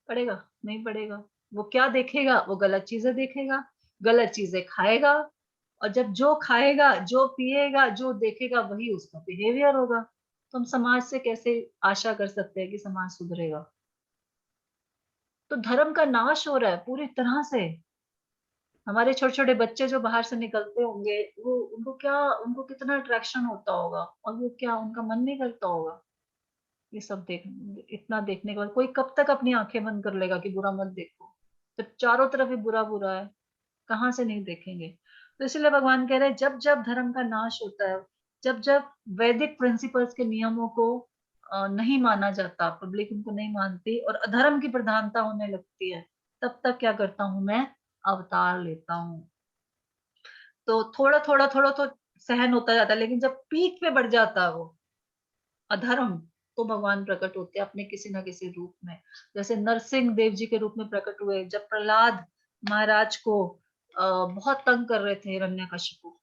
पढ़ेगा नहीं, पढ़ेगा। वो क्या देखेगा? वो गलत चीजें देखेगा, गलत चीजें खाएगा, और जब जो खाएगा, जो पिएगा, जो देखेगा वही उसका बिहेवियर होगा। तो हम समाज से कैसे आशा कर सकते हैं कि समाज सुधरेगा? तो धर्म का नाश हो रहा है पूरी तरह से। हमारे छोटे छोटे बच्चे जो बाहर से निकलते होंगे, वो उनको कितना अट्रैक्शन होता होगा, और वो क्या उनका मन नहीं करता होगा ये सब देख, इतना देखने के बाद कोई कब तक अपनी आंखें बंद कर लेगा कि बुरा मत देखो, जब चारों तरफ ही बुरा बुरा है, कहाँ से नहीं देखेंगे? तो इसलिए भगवान कह रहे हैं जब जब धर्म का नाश होता है, जब जब वैदिक प्रिंसिपल्स के नियमों को नहीं माना जाता, पब्लिक उनको नहीं मानती और अधर्म की प्रधानता होने लगती है, तब तक क्या करता हूं मैं? अवतार लेता हूँ। तो थोड़ा थोड़ा थोड़ा तो सहन होता जाता है, लेकिन जब पीक पे बढ़ जाता है वो अधर्म, तो भगवान प्रकट होते हैं अपने किसी ना किसी रूप में। जैसे नरसिंह देव जी के रूप में प्रकट हुए जब प्रहलाद महाराज को बहुत तंग कर रहे थे हिरण्यकशिपु।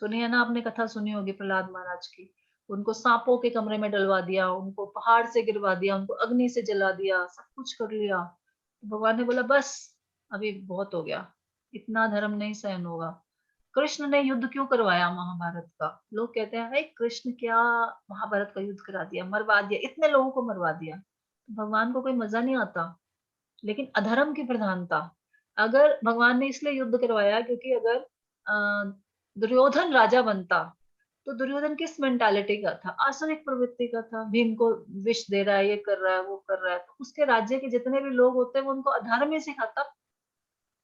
सुनी है ना आपने, कथा सुनी होगी प्रहलाद महाराज की। उनको सांपों के कमरे में डलवा दिया, उनको पहाड़ से गिरवा दिया, उनको अग्नि से जला दिया, सब कुछ कर लिया। भगवान ने बोला बस अभी बहुत हो गया, इतना धर्म नहीं सहन होगा। कृष्ण ने युद्ध क्यों करवाया महाभारत का? लोग कहते हैं कृष्ण क्या महाभारत का युद्ध करा दिया, मरवा दिया, इतने लोगों को मरवा दिया। तो भगवान को कोई मजा नहीं आता लेकिन अधर्म की प्रधानता, अगर भगवान ने इसलिए युद्ध करवाया क्योंकि अगर दुर्योधन राजा बनता तो दुर्योधन किस मेंटालिटी का था, आसुरिक प्रवृत्ति का था, भीम को विष दे रहा है, ये कर रहा है, वो कर रहा है, तो उसके राज्य के जितने भी लोग होते हैं वो उनको अधर्म ही सिखाता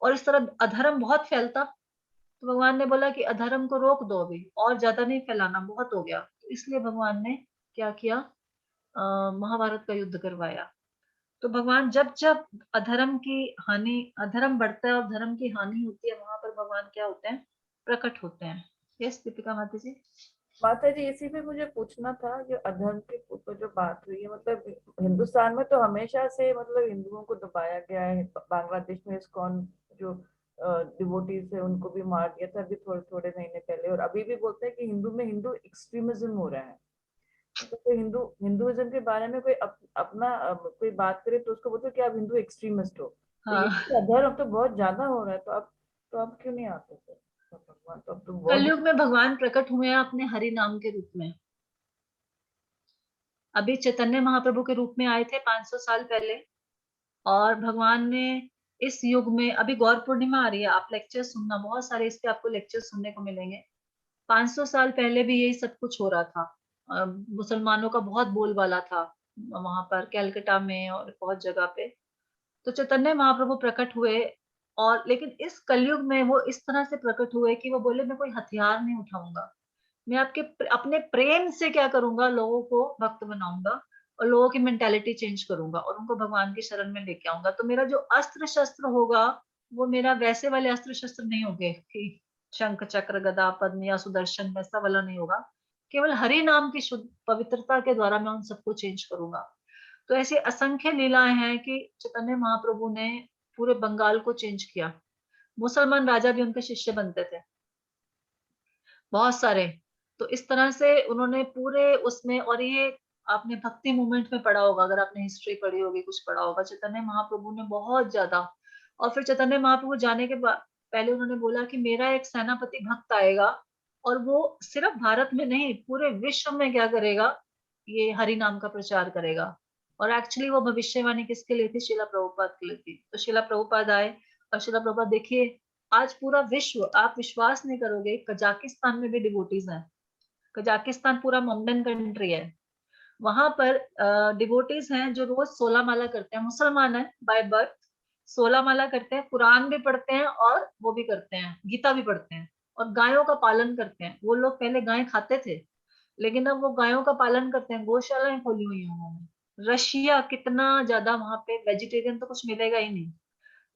और इस तरह अधर्म बहुत फैलता। तो भगवान ने बोला कि अधर्म को रोक दो, अभी और ज्यादा नहीं फैलाना, बहुत हो गया। तो इसलिए भगवान ने क्या किया, महाभारत का युद्ध करवाया। तो भगवान जब जब अधर्म की हानि, अधर्म बढ़ता है और धर्म की हानि होती है, वहां पर भगवान क्या होते हैं, प्रकट होते हैं। यस दीपिका माता जी। माता जी इसी पे मुझे पूछना था, जो अधर्म के ऊपर जो बात हुई है, मतलब हिंदुस्तान में तो हमेशा से मतलब हिंदुओं को दबाया गया है। बांग्लादेश में इस्कॉन जो डिवोटीज है उनको भी मार दिया था अभी थोड़े थोड़े महीने पहले, और अभी भी बोलते हैं कि हिंदू में हिंदू एक्सट्रीमिज्म हो रहा है। तो कोई हिंदुइज्म के बारे में कोई अपना कोई बात करे तो उसको बोलते हैं कि आप हिंदू एक्सट्रीमिस्ट हो। तो ये हाँ, तो अधर्म तो बहुत ज्यादा हो रहा है, तो आप क्यों नहीं आते थे भगवान? तो अब तो बहुत कलयुग में भगवान प्रकट हुए हैं अपने हरि नाम के रूप में। अभी चैतन्य महाप्रभु के रूप में आए थे 500 साल पहले, और भगवान ने इस युग में, अभी गौर पूर्णिमा आ रही है, आप लेक्चर सुनना, बहुत सारे इस पे आपको लेक्चर सुनने को मिलेंगे। 500 साल पहले भी यही सब कुछ हो रहा था। मुसलमानों का बहुत बोलबाला था वहां पर कैलकाटा में और बहुत जगह पे। तो चैतन्य महाप्रभु प्रकट हुए, और लेकिन इस कलयुग में वो इस तरह से प्रकट हुए कि वो बोले मैं कोई हथियार नहीं उठाऊंगा, मैं अपने प्रेम से क्या करूंगा, लोगों को भक्त बनाऊंगा और लोगों की मेंटालिटी चेंज करूंगा और उनको भगवान की शरण में लेके आऊंगा। तो मेरा जो अस्त्र शस्त्र होगा वो मेरा वैसे वाले अस्त्र शस्त्र नहीं होंगे कि शंख चक्र गदा पद्म या सुदर्शन, वैसा वाला नहीं होगा। केवल हरि नाम की शुद्ध पवित्रता के द्वारा मैं उन सबको चेंज करूंगा। तो ऐसी असंख्य लीलाएं हैं कि चैतन्य महाप्रभु ने पूरे बंगाल को चेंज किया। मुसलमान राजा भी उनके शिष्य बनते थे, बहुत सारे। तो इस तरह से उन्होंने पूरे उसमें, और ये आपने भक्ति मूवमेंट में पढ़ा होगा, अगर आपने हिस्ट्री पढ़ी होगी, कुछ पढ़ा होगा, चैतन्य महाप्रभु ने बहुत ज्यादा। और फिर चैतन्य महाप्रभु जाने के बाद पहले उन्होंने बोला कि मेरा एक सेनापति भक्त आएगा और वो सिर्फ भारत में नहीं पूरे विश्व में क्या करेगा, ये हरि नाम का प्रचार करेगा। और एक्चुअली वो भविष्यवाणी किसके लिए थी, शिला प्रभुपाद के लिए थी। तो शिला प्रभुपाद आए, और शिला प्रभुपाद देखिए आज पूरा विश्व, आप विश्वास नहीं करोगे, कजाकिस्तान में भी डिवोटीज हैं। कजाकिस्तान पूरा मोमडन कंट्री है, वहां पर डिवोटीज हैं जो रोज 16 माला करते हैं, मुसलमान है बाय बर्थ, 16 माला करते हैं, कुरान भी पढ़ते हैं और वो भी करते हैं, गीता भी पढ़ते हैं और गायों का पालन करते हैं। वो लोग पहले गाय खाते थे, लेकिन अब वो गायों का पालन करते हैं, गौशालाएं खोली हुई हैं उन्होंने। रशिया कितना ज्यादा, वहां पे वेजिटेरियन तो कुछ मिलेगा ही नहीं।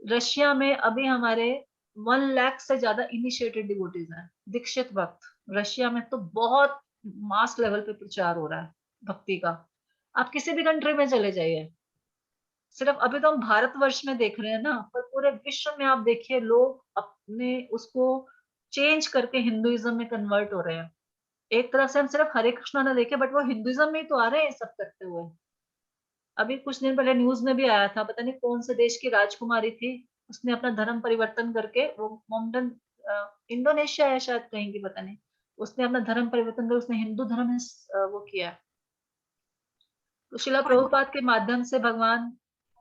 रशिया में अभी हमारे 1 लाख से ज्यादा इनिशिएटेड डिवोटीज हैं, दीक्षित भक्त। रशिया में तो बहुत मास लेवल पे प्रचार हो रहा है भक्ति का। आप किसी भी कंट्री में चले जाइए, सिर्फ अभी तो हम भारतवर्ष में देख रहे हैं ना, पर पूरे विश्व में आप देखिए लोग अपने उसको चेंज करके हिंदुइज्म में कन्वर्ट हो रहे हैं। एक तरफ से हम सिर्फ हरे कृष्णा ना देखे, बट वो हिंदुइज्म में ही तो आ रहे हैं सब करते हुए। अभी कुछ दिन पहले न्यूज में भी आया था, पता नहीं कौन से देश की राजकुमारी थी, उसने अपना धर्म परिवर्तन करके, वो मोमडन इंडोनेशिया या शायद कहीं की, पता नहीं, उसने अपना धर्म परिवर्तन कर उसने हिंदू धर्म में वो किया। तो शिला प्रभुपाद के माध्यम से भगवान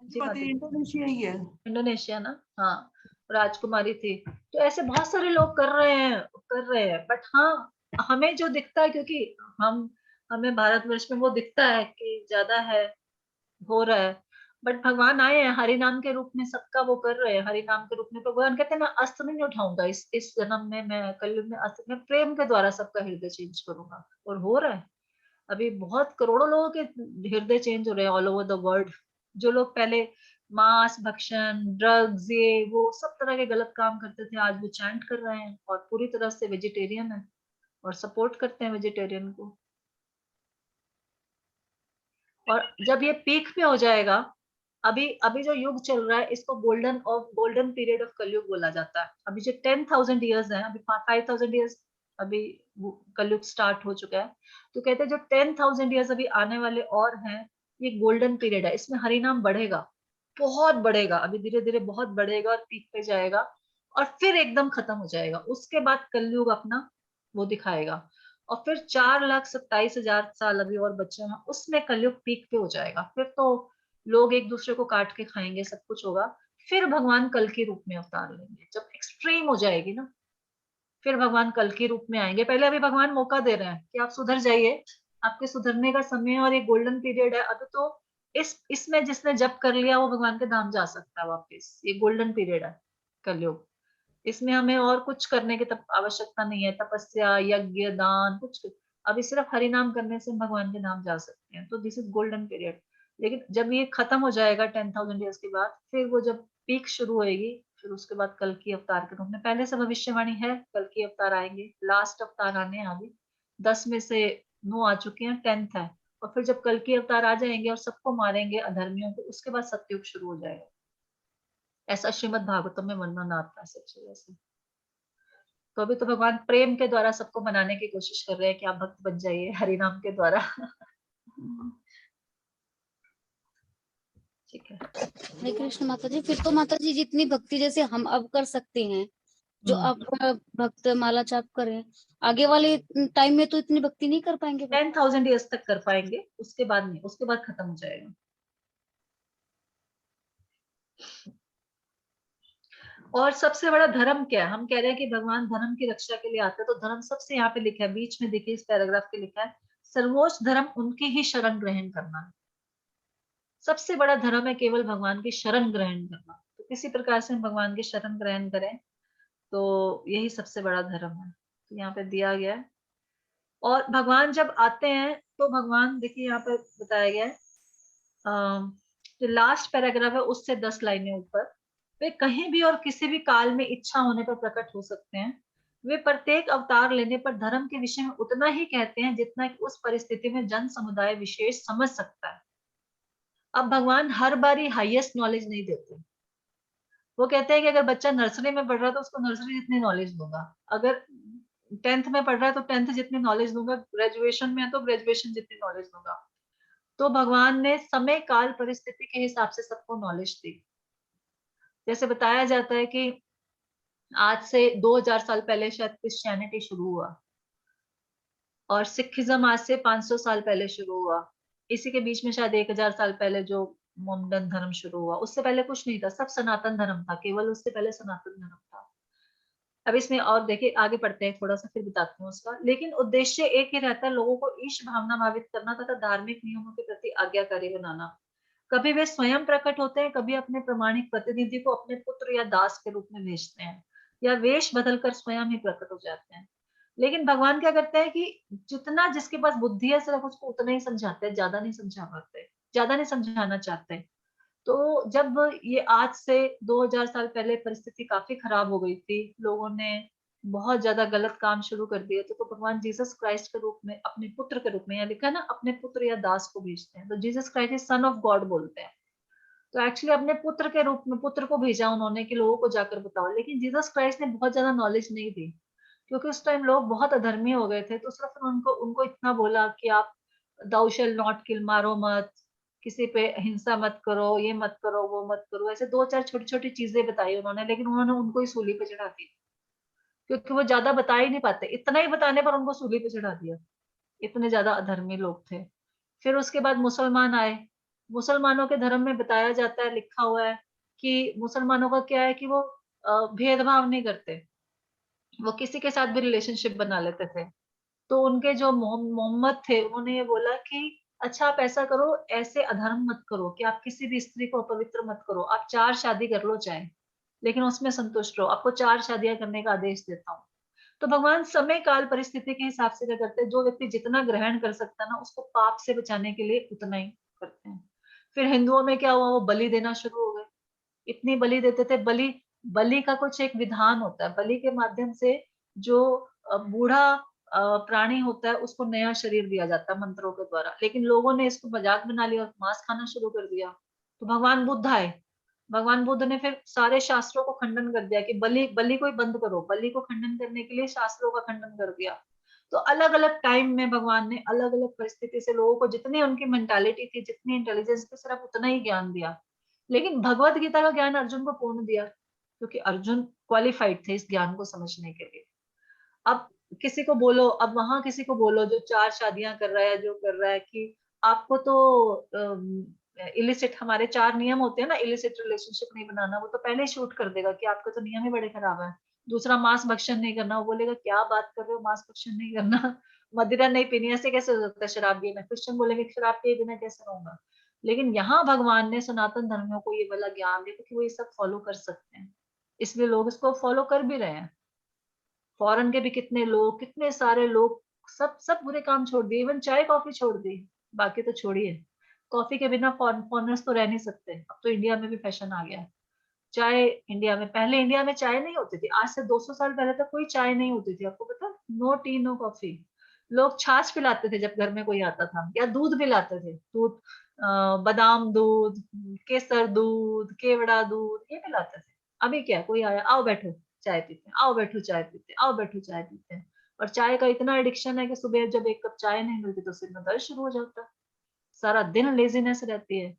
जी, इंडोनेशिया ही है, इंडोनेशिया ना, हाँ, राजकुमारी थी। तो ऐसे बहुत सारे लोग कर रहे हैं, बट हाँ हमें जो दिखता है, क्योंकि हमें भारतवर्ष में वो दिखता है कि ज्यादा है, हो रहा है, बट भगवान आए हैं हरि नाम के रूप में, सबका वो कर रहे हैं हरि नाम के रूप में। भगवान कहते हैं मैं अस्त्र नहीं उठाऊंगा इस जन्म में, मैं कलयुग में अस्त्र, मैं प्रेम के द्वारा सबका हृदय चेंज करूंगा। और हो रहा है, अभी बहुत करोड़ों लोगों के हृदय चेंज हो रहे हैं ऑल ओवर द वर्ल्ड। जो लोग पहले मांस भक्षण, ड्रग्स, ये वो सब तरह के गलत काम करते थे, आज वो चैंट कर रहे हैं और पूरी तरह से वेजिटेरियन है और सपोर्ट करते हैं वेजिटेरियन को। और जब ये पीक पे हो जाएगा, अभी अभी जो युग चल रहा है इसको गोल्डन पीरियड ऑफ कलयुग बोला जाता है। अभी जो 10,000 ईयर्स है, अभी 5,000 ईयर्स अभी कलयुग स्टार्ट हो चुका है। तो कहते हैं जो 10,000 ईयर्स अभी आने वाले और हैं, ये गोल्डन पीरियड है, इसमें हरिनाम बढ़ेगा, बहुत बढ़ेगा, अभी धीरे धीरे बहुत बढ़ेगा और पीक पे जाएगा और फिर एकदम खत्म हो जाएगा। उसके बाद कलयुग अपना वो दिखाएगा और फिर 4,27,000 साल अभी और बच्चे हैं, उसमें कलयुग पीक पे हो जाएगा। फिर तो लोग एक दूसरे को काट के खाएंगे, सब कुछ होगा। फिर भगवान कल के रूप में अवतार लेंगे, जब एक्सट्रीम हो जाएगी ना, फिर भगवान कल के रूप में आएंगे। पहले अभी भगवान मौका दे रहे हैं कि आप सुधर जाइए, आपके सुधरने का समय और ये गोल्डन पीरियड है। अब तो इसमें जिसने जप कर लिया वो भगवान के धाम जा सकता है वापस। ये गोल्डन पीरियड है कलयुग, इसमें हमें और कुछ करने की आवश्यकता नहीं है, तपस्या, यज्ञ, दान, कुछ। अभी सिर्फ हरि नाम करने से हम भगवान के नाम जा सकते हैं। तो दिस इज गोल्डन पीरियड। लेकिन जब ये खत्म हो जाएगा 10,000 ईयर्स के बाद, फिर वो जब पीक शुरू होएगी, फिर उसके बाद कल की अवतार के रूप में, पहले से भविष्यवाणी है कल की अवतार आएंगे। लास्ट अवतार आने हैं अभी, 10 में से 9 आ चुके हैं, 10th है। और फिर जब कल की अवतार आ जाएंगे और सबको मारेंगे अधर्मियों को, उसके बाद सतयुग शुरू हो जाएगा। ऐसा श्रीमद् भागवतम में वर्णन आता है सब जगह से। तो अभी तो भगवान प्रेम के द्वारा सबको मनाने की कोशिश कर रहे हैं कि आप भक्त बन जाइए हरि नाम के द्वारा। ठीक है। हरे कृष्ण माता जी। फिर तो माता जी जितनी भक्ति जैसे हम अब कर सकते हैं, जो अब भक्त माला जाप करें, आगे वाले टाइम में तो इतनी भक्ति नहीं कर पाएंगे। 10,000 ईयर्स तक कर पाएंगे, उसके बाद नहीं, उसके बाद खत्म हो जाएगा। और सबसे बड़ा धर्म क्या है? हम कह रहे हैं कि भगवान धर्म की रक्षा के लिए आते हैं, तो धर्म सबसे यहाँ पे लिखा है, बीच में देखिए इस पैराग्राफ के लिखा है, सर्वोच्च धर्म उनकी ही शरण ग्रहण करना है। सबसे बड़ा धर्म है केवल भगवान की शरण ग्रहण करना। तो किसी प्रकार से हम भगवान की शरण ग्रहण करें, तो यही सबसे बड़ा धर्म है। तो यहाँ पे दिया गया है। और भगवान जब आते हैं तो भगवान, देखिए यहाँ पर बताया गया है, जो लास्ट पैराग्राफ है उससे 10 लाइनें ऊपर, वे कहीं भी और किसी भी काल में इच्छा होने पर प्रकट हो सकते हैं। वे प्रत्येक अवतार लेने पर धर्म के विषय में उतना ही कहते हैं जितना कि उस परिस्थिति में जन समुदाय विशेष समझ सकता है। अब भगवान हर बारी हाईएस्ट नॉलेज नहीं देते। वो कहते हैं कि अगर बच्चा नर्सरी में पढ़ रहा है तो उसको नर्सरी जितनी नॉलेज दूंगा, अगर 10th में पढ़ रहा है तो 10th जितनी नॉलेज दूंगा, ग्रेजुएशन में है तो ग्रेजुएशन जितनी नॉलेज दूंगा। तो भगवान ने समय काल परिस्थिति के हिसाब से सबको नॉलेज दी। जैसे बताया जाता है कि आज से 2000 साल पहले शायद क्रिश्चियनिटी शुरू हुआ, और सिखिज्म आज से 500 साल पहले शुरू हुआ। इसी के बीच में शायद 1000 साल पहले जो मोमडन धर्म शुरू हुआ, उससे पहले कुछ नहीं था, सब सनातन धर्म था, केवल उससे पहले सनातन धर्म था। अब इसमें और देखिए आगे पढ़ते हैं थोड़ा सा, फिर बताती हूँ उसका। लेकिन उद्देश्य एक ही रहता है, लोगों को ईश भावना भावित करना तथा धार्मिक नियमों के प्रति आज्ञाकारी बनाना। कभी वे स्वयं प्रकट होते हैं, कभी अपने प्रमाणिक प्रतिनिधि को अपने पुत्र या दास के रूप में भेजते हैं, या वेश बदलकर स्वयं ही प्रकट हो जाते हैं। लेकिन भगवान क्या करते हैं कि जितना जिसके पास बुद्धि है सिर्फ उसको उतना ही समझाते हैं, ज्यादा नहीं समझा पाते, ज्यादा नहीं समझाना चाहते। तो जब ये आज से 2000 साल पहले परिस्थिति काफी खराब हो गई थी, लोगों ने बहुत ज्यादा गलत काम शुरू कर दिए थे, तो भगवान जीसस क्राइस्ट के रूप में, अपने पुत्र के रूप में, यहाँ लिखा है ना, अपने पुत्र या दास को भेजते हैं। तो Jesus Christ is son of God बोलते हैं। तो एक्चुअली अपने पुत्र के रूप में पुत्र को भेजा उन्होंने कि लोगों को जाकर बताओ। लेकिन जीसस क्राइस्ट ने बहुत ज्यादा नॉलेज नहीं दी, क्योंकि उस टाइम लोग बहुत अधर्मी हो गए थे। तो सिर्फ उनको उनको इतना बोला कि आप दाउ शैल नॉट किल, मारो मत, किसी पे हिंसा मत करो, ये मत करो, वो मत करो, ऐसे 2-4 छोटी छोटी चीजें बताई उन्होंने। लेकिन उन्होंने उनको ही सूली पे चढ़ा दी, क्योंकि वो ज्यादा बता ही नहीं पाते। इतना ही बताने पर उनको सूली पे चढ़ा दिया, इतने ज्यादा अधर्मी लोग थे। फिर उसके बाद मुसलमान आए। मुसलमानों के धर्म में बताया जाता है, लिखा हुआ है कि मुसलमानों का क्या है कि वो भेदभाव नहीं करते, वो किसी के साथ भी रिलेशनशिप बना लेते थे। तो उनके जो मोहम्मद थे, उन्होंने ये बोला कि अच्छा आप ऐसा करो, ऐसे अधर्म मत करो कि आप किसी भी स्त्री को अपवित्र मत करो, आप 4 शादी कर लो चाहे, लेकिन उसमें संतुष्ट रहो, आपको 4 शादियां करने का आदेश देता हूँ। तो भगवान समय काल परिस्थिति के हिसाब से क्या करते हैं, जो व्यक्ति जितना ग्रहण कर सकता है ना, उसको पाप से बचाने के लिए उतना ही करते हैं। फिर हिंदुओं में क्या हुआ, वो बलि देना शुरू हो गए। इतनी बलि देते थे। बलि बलि का कुछ एक विधान होता है, बलि के माध्यम से जो बूढ़ा प्राणी होता है उसको नया शरीर दिया जाता है मंत्रों के द्वारा। लेकिन लोगों ने इसको मजाक बना लिया और मांस खाना शुरू कर दिया। तो भगवान बुद्ध आए। भगवान बुद्ध ने फिर सारे शास्त्रों को खंडन कर दिया कि बलि बलि को ही बंद करो। बलि को खंडन करने के लिए शास्त्रों का खंडन कर दिया। तो अलग अलग टाइम में भगवान ने अलग अलग परिस्थिति से लोगों को जितनी उनकी मेंटालिटी थी, जितनी इंटेलिजेंस थी, सिर्फ उतना ही ज्ञान दिया। लेकिन भगवत गीता का ज्ञान अर्जुन को पूर्ण दिया, क्योंकि अर्जुन क्वालिफाइड थे इस ज्ञान को समझने के लिए। अब किसी को बोलो, अब वहां किसी को बोलो जो 4 शादियां कर रहा है, जो कर रहा है, कि आपको तो इलिसिट हमारे 4 नियम होते हैं ना, इलिसिट रिलेशनशिप नहीं बनाना, वो तो पहले ही शूट कर देगा कि आपका तो नियम ही बड़े खराब है। दूसरा, मांस भक्षण नहीं करना, वो बोलेगा क्या बात कर रहे हो, मांस भक्षण नहीं करना। मदिरा नहीं पीनी, ऐसे कैसे हो सकता है शराब पीना? क्रिश्चियन बोलेंगे शराब पिए बिना कैसे रहूंगा। लेकिन यहाँ भगवान ने सनातन धर्मियों को ये वाला ज्ञान दिया कि वो ये सब फॉलो कर सकते हैं, इसलिए लोग इसको फॉलो कर भी रहे हैं। फॉरेन के भी कितने लोग, कितने सारे लोग सब सब बुरे काम छोड़ दिए, इवन चाय कॉफी छोड़ दी, बाकी तो छोड़िए। कॉफी के बिना फॉरेनर्स तो रह नहीं सकते। अब तो इंडिया में भी फैशन आ गया है। चाय इंडिया में, पहले इंडिया में चाय नहीं होती थी, आज से 200 साल पहले तक कोई चाय नहीं होती थी, आपको पता? No tea no coffee. लोग छाछ पिलाते थे जब घर में कोई आता था, या दूध पिलाते थे, दूध बादाम दूध, केसर दूध, केवड़ा दूध, ये पिलाते थे। अभी क्या, कोई आया, आओ बैठो चाय पीते हैं, आओ बैठो चाय पीते हैं, आओ बैठो चाय पीते हैं। और चाय का इतना एडिक्शन है कि सुबह जब 1 कप चाय नहीं मिलती तो सिर में दर्द शुरू हो जाता है, सारा दिन लेजीनेस रहती है।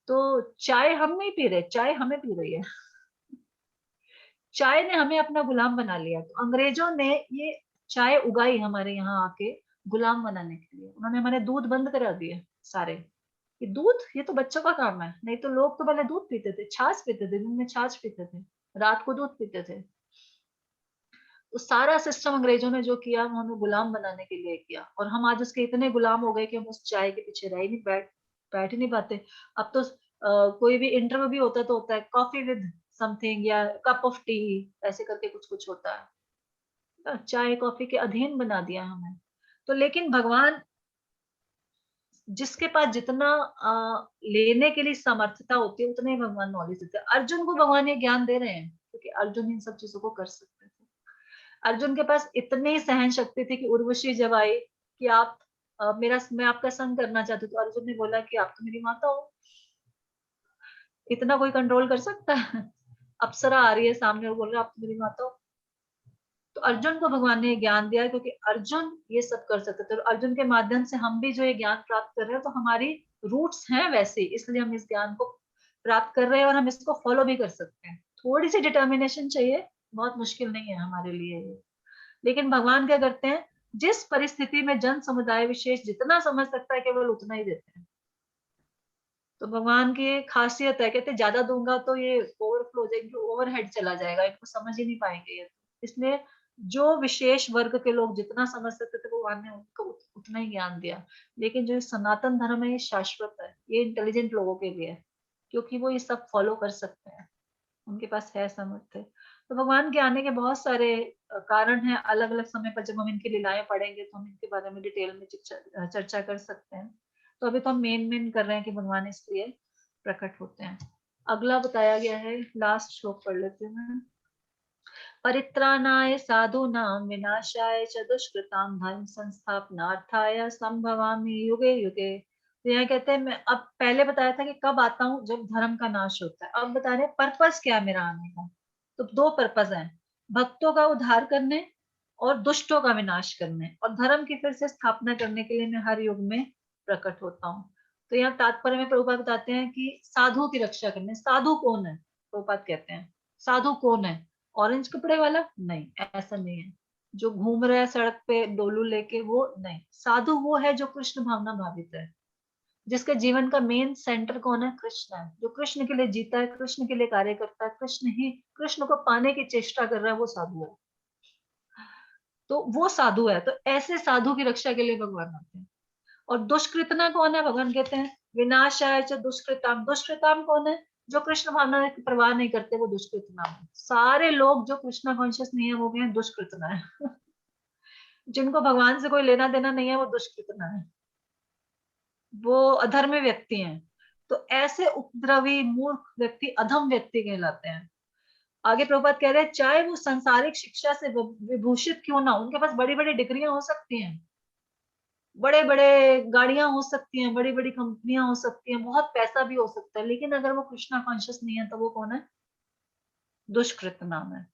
तो चाय हम नहीं पी रहे, चाय हमें पी रही है। चाय ने हमें अपना गुलाम बना लिया। तो अंग्रेजों ने ये चाय उगाई हमारे यहाँ आके गुलाम बनाने के लिए। उन्होंने हमारे दूध बंद करा दिए सारे, कि दूध ये तो बच्चों का काम है। नहीं तो लोग तो पहले दूध पीते थे, छाछ पीते थे, दिन में छाछ पीते थे, रात को दूध पीते थे। तो सारा सिस्टम अंग्रेजों ने जो किया वो हमें गुलाम बनाने के लिए किया, और हम आज उसके इतने गुलाम हो गए कि हम उस चाय के पीछे रह ही नहीं, बैठ ही नहीं पाते। अब तो कोई भी इंटरव्यू भी होता तो होता है कॉफी विद समथिंग या कप ऑफ टी, ऐसे करके कुछ कुछ होता है। चाय कॉफी के अधीन बना दिया हमें। तो लेकिन भगवान, जिसके पास जितना लेने के लिए समर्थता होती है उतने ही भगवान नॉलेज देते हैं। अर्जुन को भगवान ये ज्ञान दे रहे हैं क्योंकि अर्जुन इन सब चीजों को कर सकते थे। अर्जुन के पास इतनी सहन शक्ति थी कि उर्वशी जब आई कि आप मैं आपका संग करना चाहती हूँ, तो अर्जुन ने बोला कि आप तो मेरी माता हो। इतना कोई कंट्रोल कर सकता है? अप्सरा आ रही है सामने और बोल रहा है आप तो मेरी माता हो। तो अर्जुन को भगवान ने ज्ञान दिया क्योंकि अर्जुन ये सब कर सकते थे, और अर्जुन के माध्यम से हम भी जो ये ज्ञान प्राप्त कर रहे हैं, तो हमारी रूट्स हैं वैसे, इसलिए हम इस ज्ञान को प्राप्त कर रहे हैं और हम इसको फॉलो भी कर सकते हैं। थोड़ी सी डिटर्मिनेशन चाहिए, बहुत मुश्किल नहीं है हमारे लिए ये। लेकिन भगवान क्या करते हैं, जिस परिस्थिति में जन समुदाय विशेष जितना समझ सकता है केवल उतना ही देते हैं। तो भगवान की खासियत है, कहते ज्यादा दूंगा तो ये ओवरफ्लो हो जाएगी, ओवरहेड चला जाएगा, इनको समझ ही नहीं पाएंगे ये। इसलिए जो विशेष वर्ग के लोग जितना समझ सकते थे भगवान ने उनको उतना ही ज्ञान दिया। लेकिन जो सनातन धर्म है ये शाश्वत है, ये इंटेलिजेंट लोगों के लिए है, क्योंकि वो ये सब फॉलो कर सकते हैं, उनके पास है सामर्थ्य। तो भगवान के आने के बहुत सारे कारण हैं। अलग अलग समय पर जब हम इनकी लीलाएं पढ़ेंगे तो हम इनके बारे में डिटेल में चर्चा कर सकते हैं। तो अभी तो हम मेन कर रहे हैं कि भगवान इसलिए प्रकट होते हैं। अगला बताया गया है, लास्ट श्लोक पढ़ लेती हूँ मैं। परित्राणाय साधूनां विनाशाय च दुष्कृतां धर्म संस्थापनार्थाय संभवामि युगे युगे। तो यहाँ कहते हैं, मैं अब पहले बताया था कि कब आता हूँ, जब धर्म का नाश होता है। अब बता रहे पर्पस क्या है मेरा आने का। तो 2 पर्पस हैं, भक्तों का उद्धार करने और दुष्टों का विनाश करने, और धर्म की फिर से स्थापना करने के लिए मैं हर युग में प्रकट होता हूँ। तो यहाँ तात्पर्य में प्रभुपाद बताते हैं कि साधु की रक्षा करने। साधु कौन है? प्रभुपाद कहते हैं साधु कौन है? ऑरेंज कपड़े वाला नहीं, ऐसा नहीं है। जो घूम रहा है सड़क पे डोलू लेके, वो नहीं। साधु वो है जो कृष्ण भावना भावित है, जिसके जीवन का मेन सेंटर कौन है? कृष्ण है। जो कृष्ण के लिए जीता है, कृष्ण के लिए कार्य करता है, कृष्ण को पाने की चेष्टा कर रहा है, वो साधु है। तो वो साधु है। तो ऐसे साधु की रक्षा के लिए भगवान आते हैं। और दुष्कृतना कौन है? भगवान कहते हैं विनाशाय च दुष्कृताम। दुष्कृताम कौन है? जो कृष्ण भावना की परवाह नहीं करते, वो दुष्कृतना है। सारे लोग जो कृष्णा कॉन्शियस नहीं है वो भी दुष्कृतना है। जिनको भगवान से कोई लेना देना नहीं है वो दुष्कृतना है, वो अधर्मी व्यक्ति हैं। तो ऐसे उपद्रवी मूर्ख व्यक्ति अधम व्यक्ति कहलाते हैं। आगे प्रभुपाद कह रहे हैं, चाहे वो संसारिक शिक्षा से विभूषित क्यों ना, उनके पास बड़ी बड़ी डिग्रियां हो सकती हैं, बड़े बड़े गाड़ियां हो सकती हैं, बड़ी बड़ी कंपनियां हो सकती हैं, बहुत पैसा भी हो सकता है, लेकिन अगर वो कृष्णा कॉन्शियस नहीं है तो वो कौन है? दुष्कृत नाम है।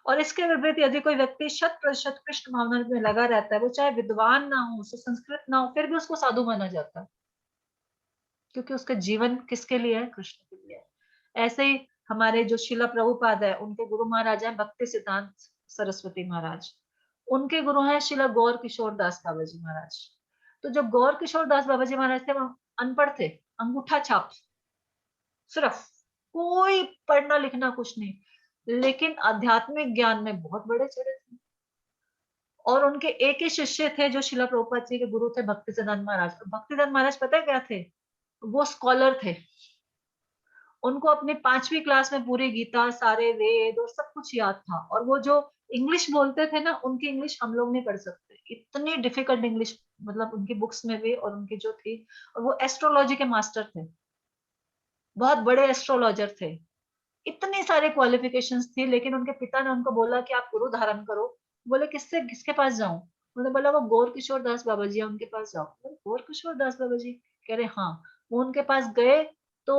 और इसके विपरीत यदि कोई व्यक्ति 100% कृष्ण भावना में लगा रहता है, वो चाहे विद्वान ना हो, संस्कृत ना हो, फिर भी उसको साधु माना जाता है, क्योंकि उसका जीवन किसके लिए है? कृष्ण के लिए। ऐसे ही हमारे जो शिला प्रभुपाद है, उनके गुरु महाराज हैं भक्ति सिद्धांत सरस्वती महाराज, उनके गुरु हैं शिला गौर किशोर दास बाबा जी महाराज। तो जो गौर किशोर दास बाबा जी महाराज थे वो अनपढ़ थे, अंगूठा छाप, सिर्फ, कोई पढ़ना लिखना कुछ नहीं, लेकिन आध्यात्मिक ज्ञान में बहुत बड़े चढ़े थे। और उनके एक ही शिष्य थे जो शिला प्रभुपाद जी के गुरु थे, भक्तिसिद्धांत महाराज। भक्तिसिद्धांत महाराज पता है क्या थे? वो स्कॉलर थे। उनको अपनी 5वीं क्लास में पूरी गीता, सारे वेद और सब कुछ याद था। और वो जो इंग्लिश बोलते थे ना, उनकी इंग्लिश हम लोग नहीं पढ़ सकते, इतनी डिफिकल्ट इंग्लिश, मतलब उनकी बुक्स में भी और उनकी जो थी। और वो एस्ट्रोलॉजी के मास्टर थे, बहुत बड़े एस्ट्रोलॉजर थे, इतनी सारे क्वालिफिकेशंस थी। लेकिन उनके पिता ने उनको बोला कि आप गुरु धारण करो। बोले किससे, किसके पास जाऊं? उन्होंने बोला वो गौर किशोर दास बाबा जी है, उनके पास जाओ। बोले, गौर किशोर दास बाबा जी? कह रहे हाँ। वो उनके पास गए तो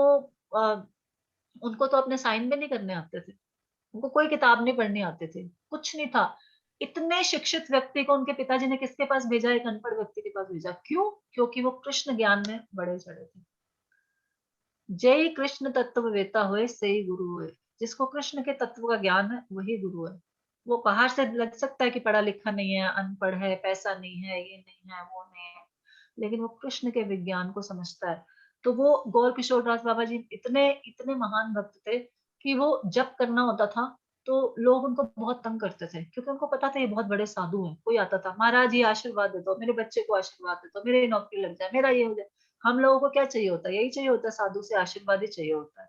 उनको तो अपने साइन भी नहीं करने आते थे, उनको कोई किताब नहीं पढ़नी आती थी, कुछ नहीं था। इतने शिक्षित व्यक्ति को उनके पिताजी ने किसके पास भेजा? एक अनपढ़ व्यक्ति के पास भेजा। क्यों? क्योंकि वो कृष्ण ज्ञान में बड़े चढ़े थे। जय कृष्ण तत्व वेता होए सही गुरु होए। जिसको कृष्ण के तत्व का ज्ञान है वही गुरु है। वो बाहर से लग सकता है कि पढ़ा लिखा नहीं है, अनपढ़ है, पैसा नहीं है, ये नहीं है, वो नहीं है, लेकिन वो कृष्ण के विज्ञान को समझता है। तो वो गौर किशोर दास बाबा जी इतने इतने महान भक्त थे कि वो जप करना होता था तो लोग उनको बहुत तंग करते थे, क्योंकि उनको पता था ये बहुत बड़े साधु हैं। कोई आता था, महाराज ये आशीर्वाद दे दो, मेरे बच्चे को आशीर्वाद दे दो, मेरी नौकरी लग जाए, मेरा ये हो जाए। हम लोगों को क्या चाहिए होता है? यही चाहिए होता है, साधु से आशीर्वाद ही चाहिए होता है।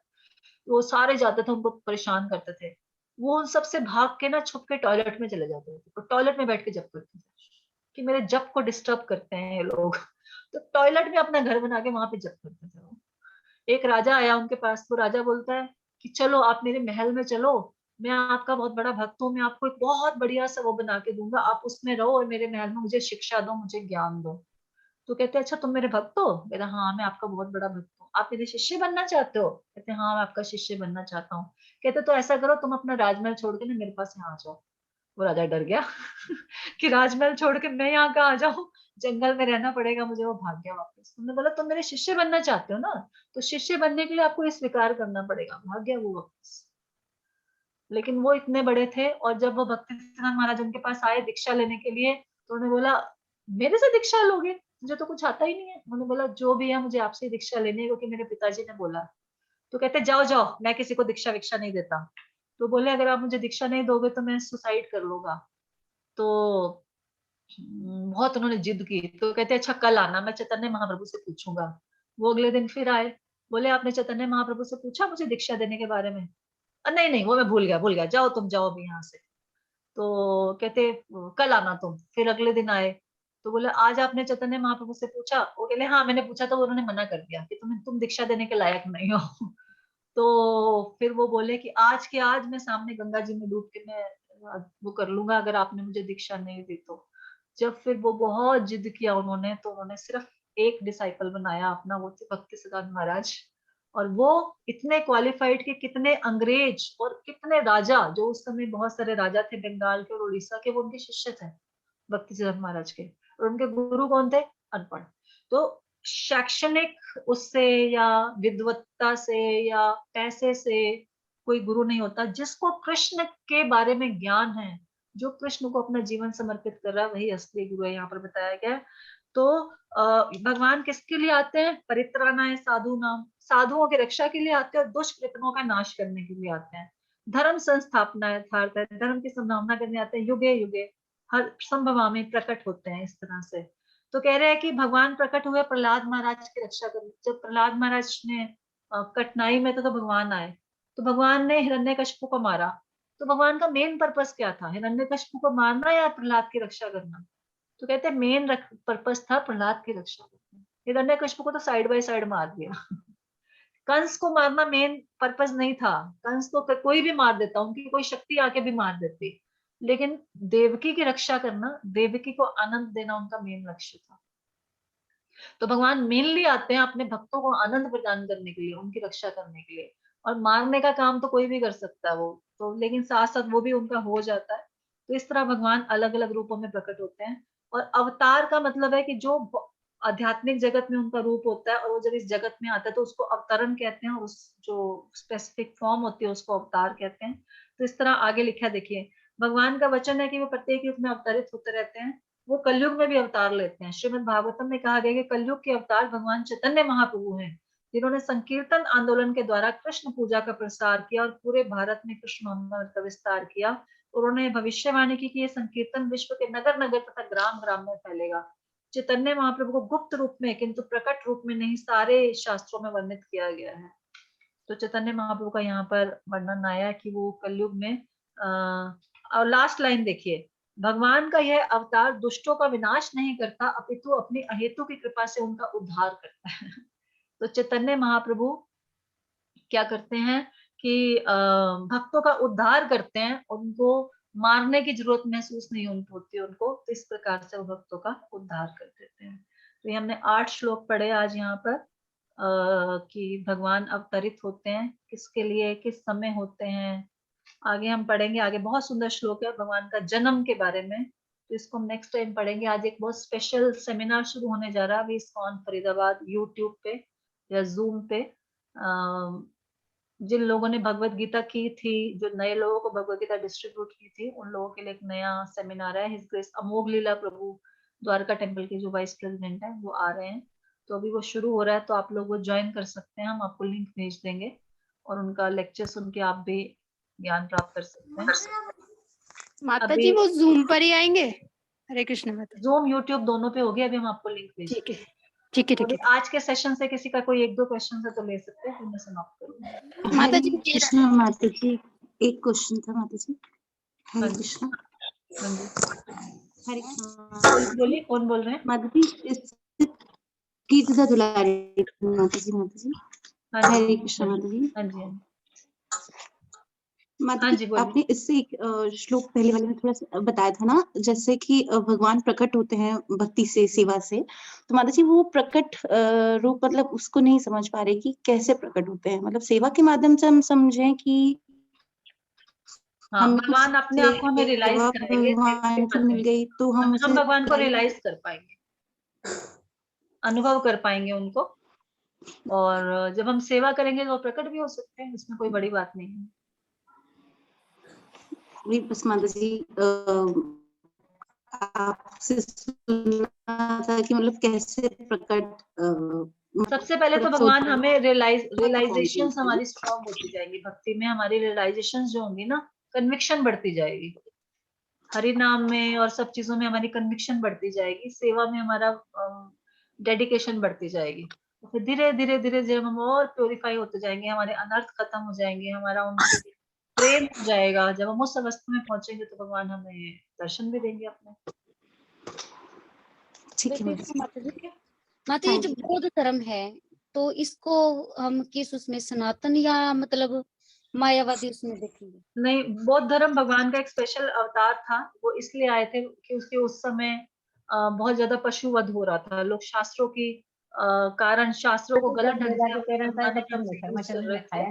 वो सारे जाते थे, उनको परेशान करते थे। वो उन सबसे भाग के ना छुप के टॉयलेट में चले जाते थे, तो टॉयलेट में बैठ के जप करते थे कि मेरे जप को डिस्टर्ब करते हैं ये लोग। तो टॉयलेट में अपना घर बना के वहां पे जप करते थे वो। एक राजा आया उनके पास, तो राजा बोलता है कि चलो आप मेरे महल में चलो, मैं आपका बहुत बड़ा भक्त हूँ, मैं आपको एक बहुत बढ़िया सा वो बना के दूंगा, आप उसमें रहो और मेरे महल में मुझे शिक्षा दो, मुझे ज्ञान दो। तो कहते हैं अच्छा तुम मेरे भक्त हो? कहते हाँ मैं आपका बहुत बड़ा भक्त हूँ। आप मेरे शिष्य बनना चाहते हो? कहते हाँ मैं आपका शिष्य बनना चाहता हूँ। कहते तो ऐसा करो, तुम अपना राजमहल छोड़ के ना मेरे पास यहाँ आ जाओ। वो राजा डर गया कि राजमहल छोड़ के मैं यहाँ कहाँ आ जाऊँ, जंगल में रहना पड़ेगा मुझे। वो भाग गया वापस। उन्होंने बोला तुम मेरे शिष्य बनना चाहते हो ना, तो शिष्य बनने के लिए आपको ये स्वीकार करना पड़ेगा। भाग गया वो वापस। लेकिन वो इतने बड़े थे, और जब वो भक्ति सिद्धांत महाराज उनके पास आए दीक्षा लेने के लिए, तो उन्होंने बोला मेरे से दीक्षा लोगे, मुझे तो कुछ आता ही नहीं है। उन्होंने बोला जो भी है मुझे आपसे दीक्षा लेनी है, क्योंकि मेरे पिताजी ने बोला। तो कहते जाओ जाओ, मैं किसी को दीक्षा विक्षा नहीं देता। तो बोले अगर आप मुझे दीक्षा नहीं दोगे तो मैं सुसाइड कर लूंगा। तो बहुत उन्होंने जिद की। तो कहते अच्छा कल आना, मैं चैतन्य महाप्रभु से पूछूंगा। वो अगले दिन फिर आए। बोले आपने चैतन्य महाप्रभु से पूछा मुझे दीक्षा देने के बारे में? नहीं नहीं वो मैं भूल गया, जाओ तुम जाओ अभी यहाँ से। तो कहते कल आना तुम। फिर अगले दिन आए। तो बोले आज आपने चैतन्य महाप्रभु से पूछा? वो कहले हाँ मैंने पूछा, तो उन्होंने मना कर दिया कि तुम दीक्षा देने के लायक नहीं हो। तो फिर वो बोले कि आज के आज मैं सामने गंगा जी में डूब के मैं वो कर लूंगा, अगर आपने मुझे दीक्षा नहीं दी तो। जब फिर वो बहुत जिद किया उन्होंने, तो उन्होंने सिर्फ एक डिसाइपल बनाया अपना, वो थे भक्ति सिद्धांत महाराज। और वो इतने क्वालिफाइड कि कितने अंग्रेज और कितने राजा, जो उस समय बहुत सारे राजा थे बंगाल के और उड़ीसा के, वो उनके शिष्य थे भक्ति सिद्धांत महाराज के। और उनके गुरु कौन थे? अनपढ़। तो शैक्षणिक उससे या विद्वत्ता से या पैसे से कोई गुरु नहीं होता। जिसको कृष्ण के बारे में ज्ञान है, जो कृष्ण को अपना जीवन समर्पित कर रहा है, वही असली गुरु है, यहाँ पर बताया गया है। तो भगवान किसके लिए आते हैं? परित्राणाय साधु नाम, साधुओं की रक्षा के लिए आते हैं, और दुष्कृतों का नाश करने के लिए आते हैं। धर्म संस्थापना यथार्थ है, धर्म की संभावना करने आते हैं। युगे युगे हर संभवा में प्रकट होते हैं इस तरह से। तो कह रहे हैं कि भगवान प्रकट हुए प्रहलाद महाराज की रक्षा करने। जब प्रहलाद महाराज ने कठिनाई में तो भगवान आए, तो भगवान ने हिरण्यकशिपु को मारा। तो भगवान का मेन पर्पस क्या था? हिरण्यकशिपु को मारना या प्रहलाद की रक्षा करना? तो कहते हैं मेन पर्पस था प्रहलाद की रक्षा करना। हिरण्यकशिपु को तो साइड बाय साइड मार दिया। कंस को मारना मेन पर्पस नहीं था। कंस को कोई भी मार देता, उनकी कोई शक्ति आके भी मार देती, लेकिन देवकी की रक्षा करना, देवकी को आनंद देना उनका मेन लक्ष्य था। तो भगवान मेनली आते हैं अपने भक्तों को आनंद प्रदान करने के लिए, उनकी रक्षा करने के लिए। और मारने का काम तो कोई भी कर सकता है वो तो, लेकिन साथ साथ वो भी उनका हो जाता है। तो इस तरह भगवान अलग अलग रूपों में प्रकट होते हैं। और अवतार का मतलब है कि जो आध्यात्मिक जगत में उनका रूप होता है, और वो जब इस जगत में आता है तो उसको अवतरण कहते हैं, और उस जो स्पेसिफिक फॉर्म होती है उसको अवतार कहते हैं। तो इस तरह आगे लिखा देखिए, भगवान का वचन है कि वो प्रत्येक युग में अवतरित होते रहते हैं। वो कलयुग में भी अवतार लेते हैं। श्रीमद् भागवतम में कहा गया कि कलयुग के अवतार भगवान चैतन्य महाप्रभु हैं। जिन्होंने संकीर्तन आंदोलन के द्वारा कृष्ण पूजा का प्रसार किया और पूरे भारत में कृष्ण मंदिर का विस्तार किया। उन्होंने भविष्यवाणी की कि ये संकीर्तन विश्व के नगर नगर तथा ग्राम ग्राम में फैलेगा। चैतन्य महाप्रभु को गुप्त रूप में किंतु प्रकट रूप में नहीं सारे शास्त्रों में वर्णित किया गया है। तो चैतन्य महाप्रभु का यहाँ पर वर्णन आया कि वो कलयुग में और लास्ट लाइन देखिए, भगवान का यह अवतार दुष्टों का विनाश नहीं करता अपितु अपनी अहेतु की कृपा से उनका उद्धार करता है। तो चैतन्य महाप्रभु क्या करते हैं कि भक्तों का उद्धार करते हैं, उनको मारने की जरूरत महसूस नहीं होती उनको, तो इस प्रकार से वो भक्तों का उद्धार कर देते हैं। तो ये हमने 8 श्लोक पढ़े आज यहाँ पर कि भगवान अवतरित होते हैं, किसके लिए, किस समय होते हैं। आगे हम पढ़ेंगे, आगे बहुत सुंदर श्लोक है भगवान का जन्म के बारे में, तो इसको हम नेक्स्ट टाइम पढ़ेंगे। आज एक बहुत स्पेशल सेमिनार शुरू होने जा रहा है अभी इस्कॉन फरीदाबाद यूट्यूब पे या जूम पे। जिन लोगों ने भगवत गीता की थी, जो नए लोगों को भगवत गीता डिस्ट्रीब्यूट की थी, उन लोगों के लिए एक नया सेमिनार है। हिज ग्रेस अमोघ लीला प्रभु द्वारका टेम्पल के जो वाइस प्रेसिडेंट है वो आ रहे हैं, तो अभी वो शुरू हो रहा है, तो आप लोग वो ज्वाइन कर सकते हैं। हम आपको लिंक भेज देंगे और उनका लेक्चर सुन के आप भी ज्ञान प्राप्त कर सकते हैं। माता जी वो जूम पर ही आएंगे? हरे कृष्ण माता। जूम यूट्यूब दोनों पे हो गया, अभी हम आपको लिंक भेज ठीक है ठीक है ठीक है। आज के सेशन से किसी का कोई 1-2 क्वेश्चन है तो ले सकते हैं, फिर मैं समाप्त करूंगी। माता जी कृष्ण माता जी, एक क्वेश्चन था माता जी। हरे कृष्ण। हरे कृष्ण। बोलिए, कौन बोल रहे हैं? माता जी कीर्तिदा दुलारी माता जी। माता जी हरे कृष्ण माता जी। हाँ जी माता जी आपने इससे एक श्लोक पहले वाले में थोड़ा सा बताया था ना, जैसे कि भगवान प्रकट होते हैं भक्ति से, सेवा से, तो माता जी वो प्रकट रूप मतलब उसको नहीं समझ पा रहे कि कैसे प्रकट होते हैं, मतलब सेवा के माध्यम से हम समझें कि हाँ, भगवान अपने आप को हमें रियलाइज करेंगे, भगवान से मिल गई तो हम भगवान को रियलाइज कर पाएंगे, अनुभव कर पाएंगे उनको, और जब हम सेवा करेंगे तो प्रकट भी हो सकते हैं, इसमें कोई बड़ी बात नहीं है। बस माता जी आपसे सुनना था कि मतलब कैसे प्रकट सबसे पहले तो भगवान हमें रियलाइजेशन हमारी स्ट्रॉन्ग होती जाएंगी, भक्ति में हमारी रियलाइजेशन जो होंगी ना, कन्विक्शन बढ़ती जाएगी, हरि नाम में और सब चीजों में हमारी कन्विक्शन बढ़ती जाएगी, सेवा में हमारा डेडिकेशन बढ़ती जाएगी। तो फिर धीरे धीरे धीरे जब हम और प्योरीफाई होते जाएंगे, हमारे अनर्थ खत्म हो जाएंगे, हमारा उनसे प्रेम हो जाएगा, जब हम उस अवस्था में पहुंचेंगे तो भगवान हमें दर्शन भी देंगे अपने। ठीक है माता ये जो बौद्ध धर्म है, तो इसको हम किस उसमें सनातन या मतलब मायावादी उसमें देखेंगे? नहीं, बौद्ध धर्म भगवान का एक स्पेशल अवतार था, वो इसलिए आए थे कि उसके उस समय बहुत ज्यादा पशुवध हो रहा था, लोग शास्त्रों की कारण शास्त्रों को गलत ढंग से कर रहे थे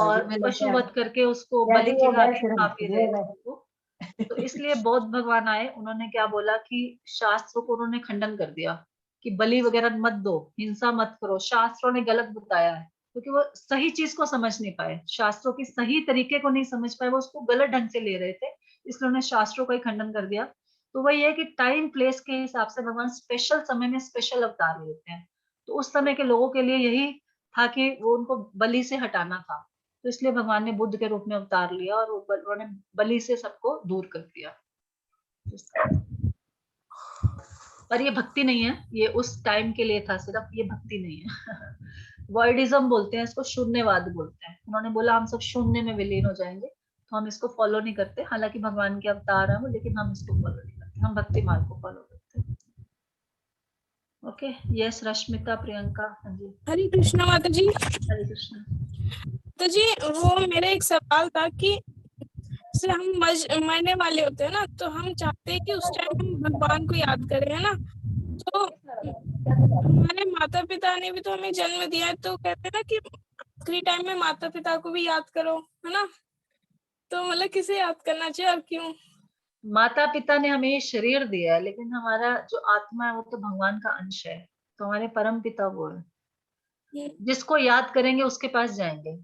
और पशुवध करके उसको बलि काफी रहे थे। तो इसलिए बौद्ध भगवान आए, उन्होंने क्या बोला कि शास्त्रों को उन्होंने खंडन कर दिया कि बलि वगैरह मत दो, हिंसा मत करो, शास्त्रों ने गलत बताया है, क्योंकि वो सही चीज को समझ नहीं पाए, शास्त्रों की सही तरीके को नहीं समझ पाए, वो उसको गलत ढंग से ले रहे थे, इसलिए उन्होंने शास्त्रों का ही खंडन कर दिया। तो वही है कि टाइम प्लेस के हिसाब से भगवान स्पेशल समय में स्पेशल अवतार लेते हैं, तो उस समय के लोगों के लिए यही था कि वो उनको बलि से हटाना था, तो इसलिए भगवान ने बुद्ध के रूप में अवतार लिया और उन्होंने बलि से सबको दूर कर दिया। पर ये भक्ति नहीं है, ये उस टाइम के लिए था सिर्फ, ये भक्ति नहीं है। वर्डिज्म बोलते हैं इसको, शून्यवाद बोलते हैं। उन्होंने बोला हम सब शून्य में विलीन हो जाएंगे, तो हम इसको फॉलो नहीं करते, हालांकि भगवान के अवतार है वो, लेकिन हम इसको फॉलो नहीं करते, हम भक्ति मार्ग को फॉलो करते हैं। Okay, yes Rashmita, Priyanka. हाँ जी, हरे कृष्णा माता जी। हरे कृष्णा। तो जी वो मेरा एक सवाल था कि से हम मरने वाले होते हैं ना, तो हम चाहते हैं कि उस टाइम हम भगवान को याद करें, है ना। तो हमारे माता पिता ने भी तो हमें जन्म दिया है, तो कहते हैं ना कि आखिरी टाइम में माता पिता को भी याद करो, है ना। तो मतलब किसे याद करना चाहिए और क्यों? माता पिता ने हमें शरीर दिया है, लेकिन हमारा जो आत्मा है वो तो भगवान का अंश है, तो हमारे परम पिता वो है, जिसको याद करेंगे उसके पास जाएंगे।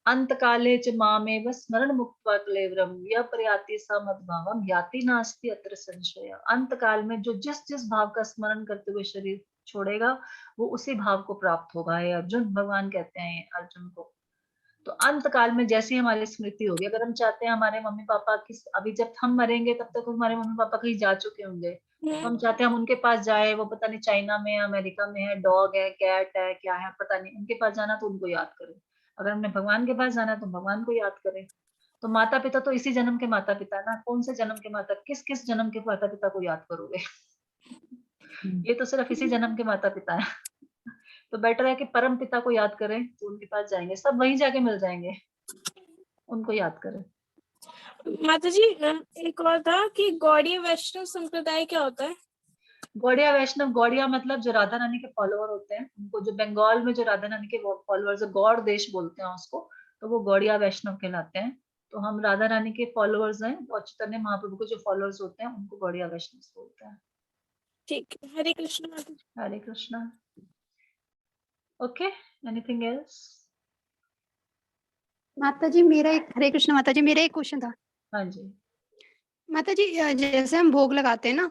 अंत काले च मामेव स्मरण मुक्त्वा क्लेवरम यः प्रयाति स मद्भावम याति नास्ति अत्र संशय। अंत काल में जो जिस जिस भाव का स्मरण करते हुए शरीर छोड़ेगा वो उसी भाव को प्राप्त होगा। हे अर्जुन, भगवान कहते हैं अर्जुन को। तो अंत काल में जैसी हमारी स्मृति होगी, अगर हम चाहते हैं हमारे मम्मी पापा किस, अभी जब हम मरेंगे तब तक हमारे मम्मी पापा कहीं जा चुके होंगे, तो हम चाहते हैं हम उनके पास जाए, वो पता नहीं चाइना में है, अमेरिका में है, डॉग है, कैट है, क्या है पता नहीं, उनके पास जाना तो उनको याद करें। अगर हमने भगवान के पास जाना है तो भगवान को याद करें। तो माता पिता तो इसी जन्म के माता पिता है ना, कौन से जन्म के माता, किस किस जन्म के माता पिता को याद करोगे? ये तो सिर्फ इसी जन्म के माता पिता है। तो बेटर है कि परम पिता को याद करें, तो उनके पास जाएंगे, सब वहीं जाके मिल जाएंगे, उनको याद करें। माता जी एक और था कि गौड़ीय वैष्णव संप्रदाय क्या होता है? गौड़िया वैष्णव, गौड़िया मतलब जो राधा रानी के फॉलोअर होते हैं, उनको जो बंगाल में जो राधा रानी के फॉलोअर्स, गौड़ देश बोलते हैं उसको, तो वो गौड़िया वैष्णव कहलाते हैं। तो हम राधा रानी के फॉलोअर्स हैं, और चैतन्य महाप्रभु के जो फॉलोअर्स होते हैं उनको गौड़िया वैष्णव बोलते हैं। ठीक है, हरे कृष्ण माता जी। Hare Krishna. Okay, anything else? माता जी मेरा एक, हरे कृष्ण माता जी, मेरा एक क्वेश्चन था। हाँ जी, माता जी जैसे हम भोग लगाते हैं ना,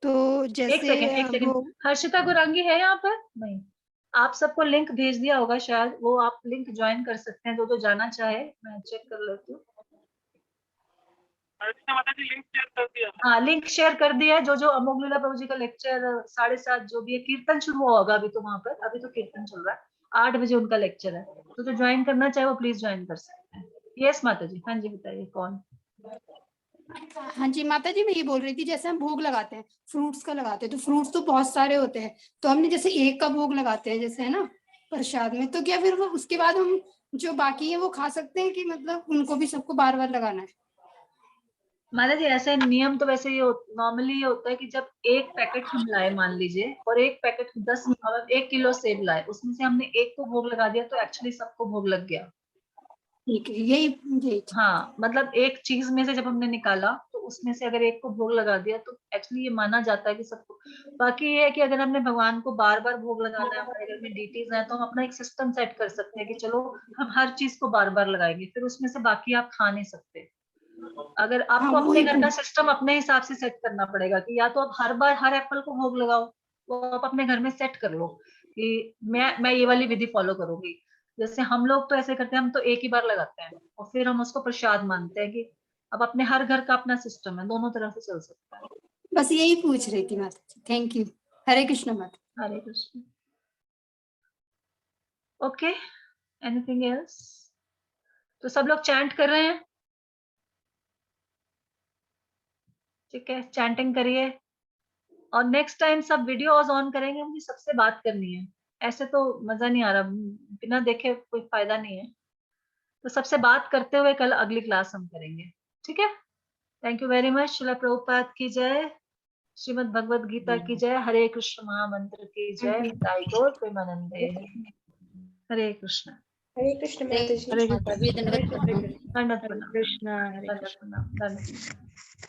तो एक जैसे सेकंड भोग, हर्षिता गुरांगी है यहाँ पर? नहीं, आप सबको लिंक भेज दिया होगा शायद, वो आप लिंक ज्वाइन कर सकते हैं, जो जाना चाहे। मैं चेक कर लेती हूँ। हाँ, लिंक शेयर कर दिया है। जो अमोघ लीला प्रभु जी का लेक्चर 7:30 जो भी है, कीर्तन शुरू हुआ होगा अभी तो वहां पर, अभी तो कीर्तन चल रहा है, 8 बजे उनका लेक्चर है, तो जो ज्वाइन करना चाहे वो प्लीज ज्वाइन कर सकते हैं। यस माता जी, हाँ जी बताइए कौन? हाँ जी माता जी, मैं ये बोल रही थी, जैसे हम भोग लगाते हैं, फ्रूट्स का लगाते हैं, तो फ्रूट्स तो बहुत सारे होते हैं, तो हमने जैसे एक का भोग लगाते हैं जैसे, है ना, प्रसाद में, तो क्या फिर वो उसके बाद हम जो बाकी है वो खा सकते हैं, कि मतलब उनको भी सबको बार बार लगाना है? माता जी ऐसे नियम तो वैसे ये नॉर्मली ये होता है कि जब एक पैकेट हम लाए मान लीजिए, और एक पैकेट 1 किलो सेब लाए, उसमें से हमने एक को भोग लगा दिया, तो एक्चुअली सबको भोग लग गया। ठीक है, यही। हाँ, मतलब एक चीज में से जब हमने निकाला, तो उसमें से अगर एक को भोग लगा दिया, तो एक्चुअली ये माना जाता है कि सबको। बाकी ये है कि अगर हमने भगवान को बार बार भोग लगाना है, हमारे घर में डीटीज हैं, तो हम अपना एक सिस्टम सेट कर सकते हैं कि चलो हम हर चीज को बार बार लगाएंगे, फिर उसमें से बाकी आप खा नहीं सकते। अगर हाँ, आपको अपने वही घर का सिस्टम अपने हिसाब से सेट करना पड़ेगा, कि या तो आप हर बार हर एप्पल को भोग लगाओ, वो आप अपने घर में सेट कर लो कि मैं ये वाली विधि फॉलो करूंगी। जैसे हम लोग तो ऐसे करते हैं, हम तो एक ही बार लगाते हैं और फिर हम उसको प्रसाद मानते हैं। कि अब अपने हर घर का अपना सिस्टम है, दोनों तरफ से चल सकता है। बस यही पूछ रही थी माता जी, थैंक यू, हरे कृष्ण माता। Hare Krishna. Okay, anything else? तो सब लोग चैंट कर रहे हैं? ठीक है, चैंटिंग करिए। और नेक्स्ट टाइम सब वीडियोस ऑन करेंगे, मुझे सबसे बात करनी है, ऐसे तो मजा नहीं आ रहा, बिना देखे कोई फायदा नहीं है। तो सबसे बात करते हुए कल अगली क्लास हम करेंगे, ठीक है? Thank you very much. Srila Prabhupada की जय, श्रीमद् भगवद गीता की जय, हरे कृष्ण महामंत्र की जय, निताई गौर प्रेमानंदे। हरे कृष्ण। हरे कृष्ण माता जी। हरे कृष्ण माता जी, दंडवत प्रणाम। दंडवत प्रणाम। कृष्ण हरे दंडवत प्रणाम। दंडवत प्रणाम।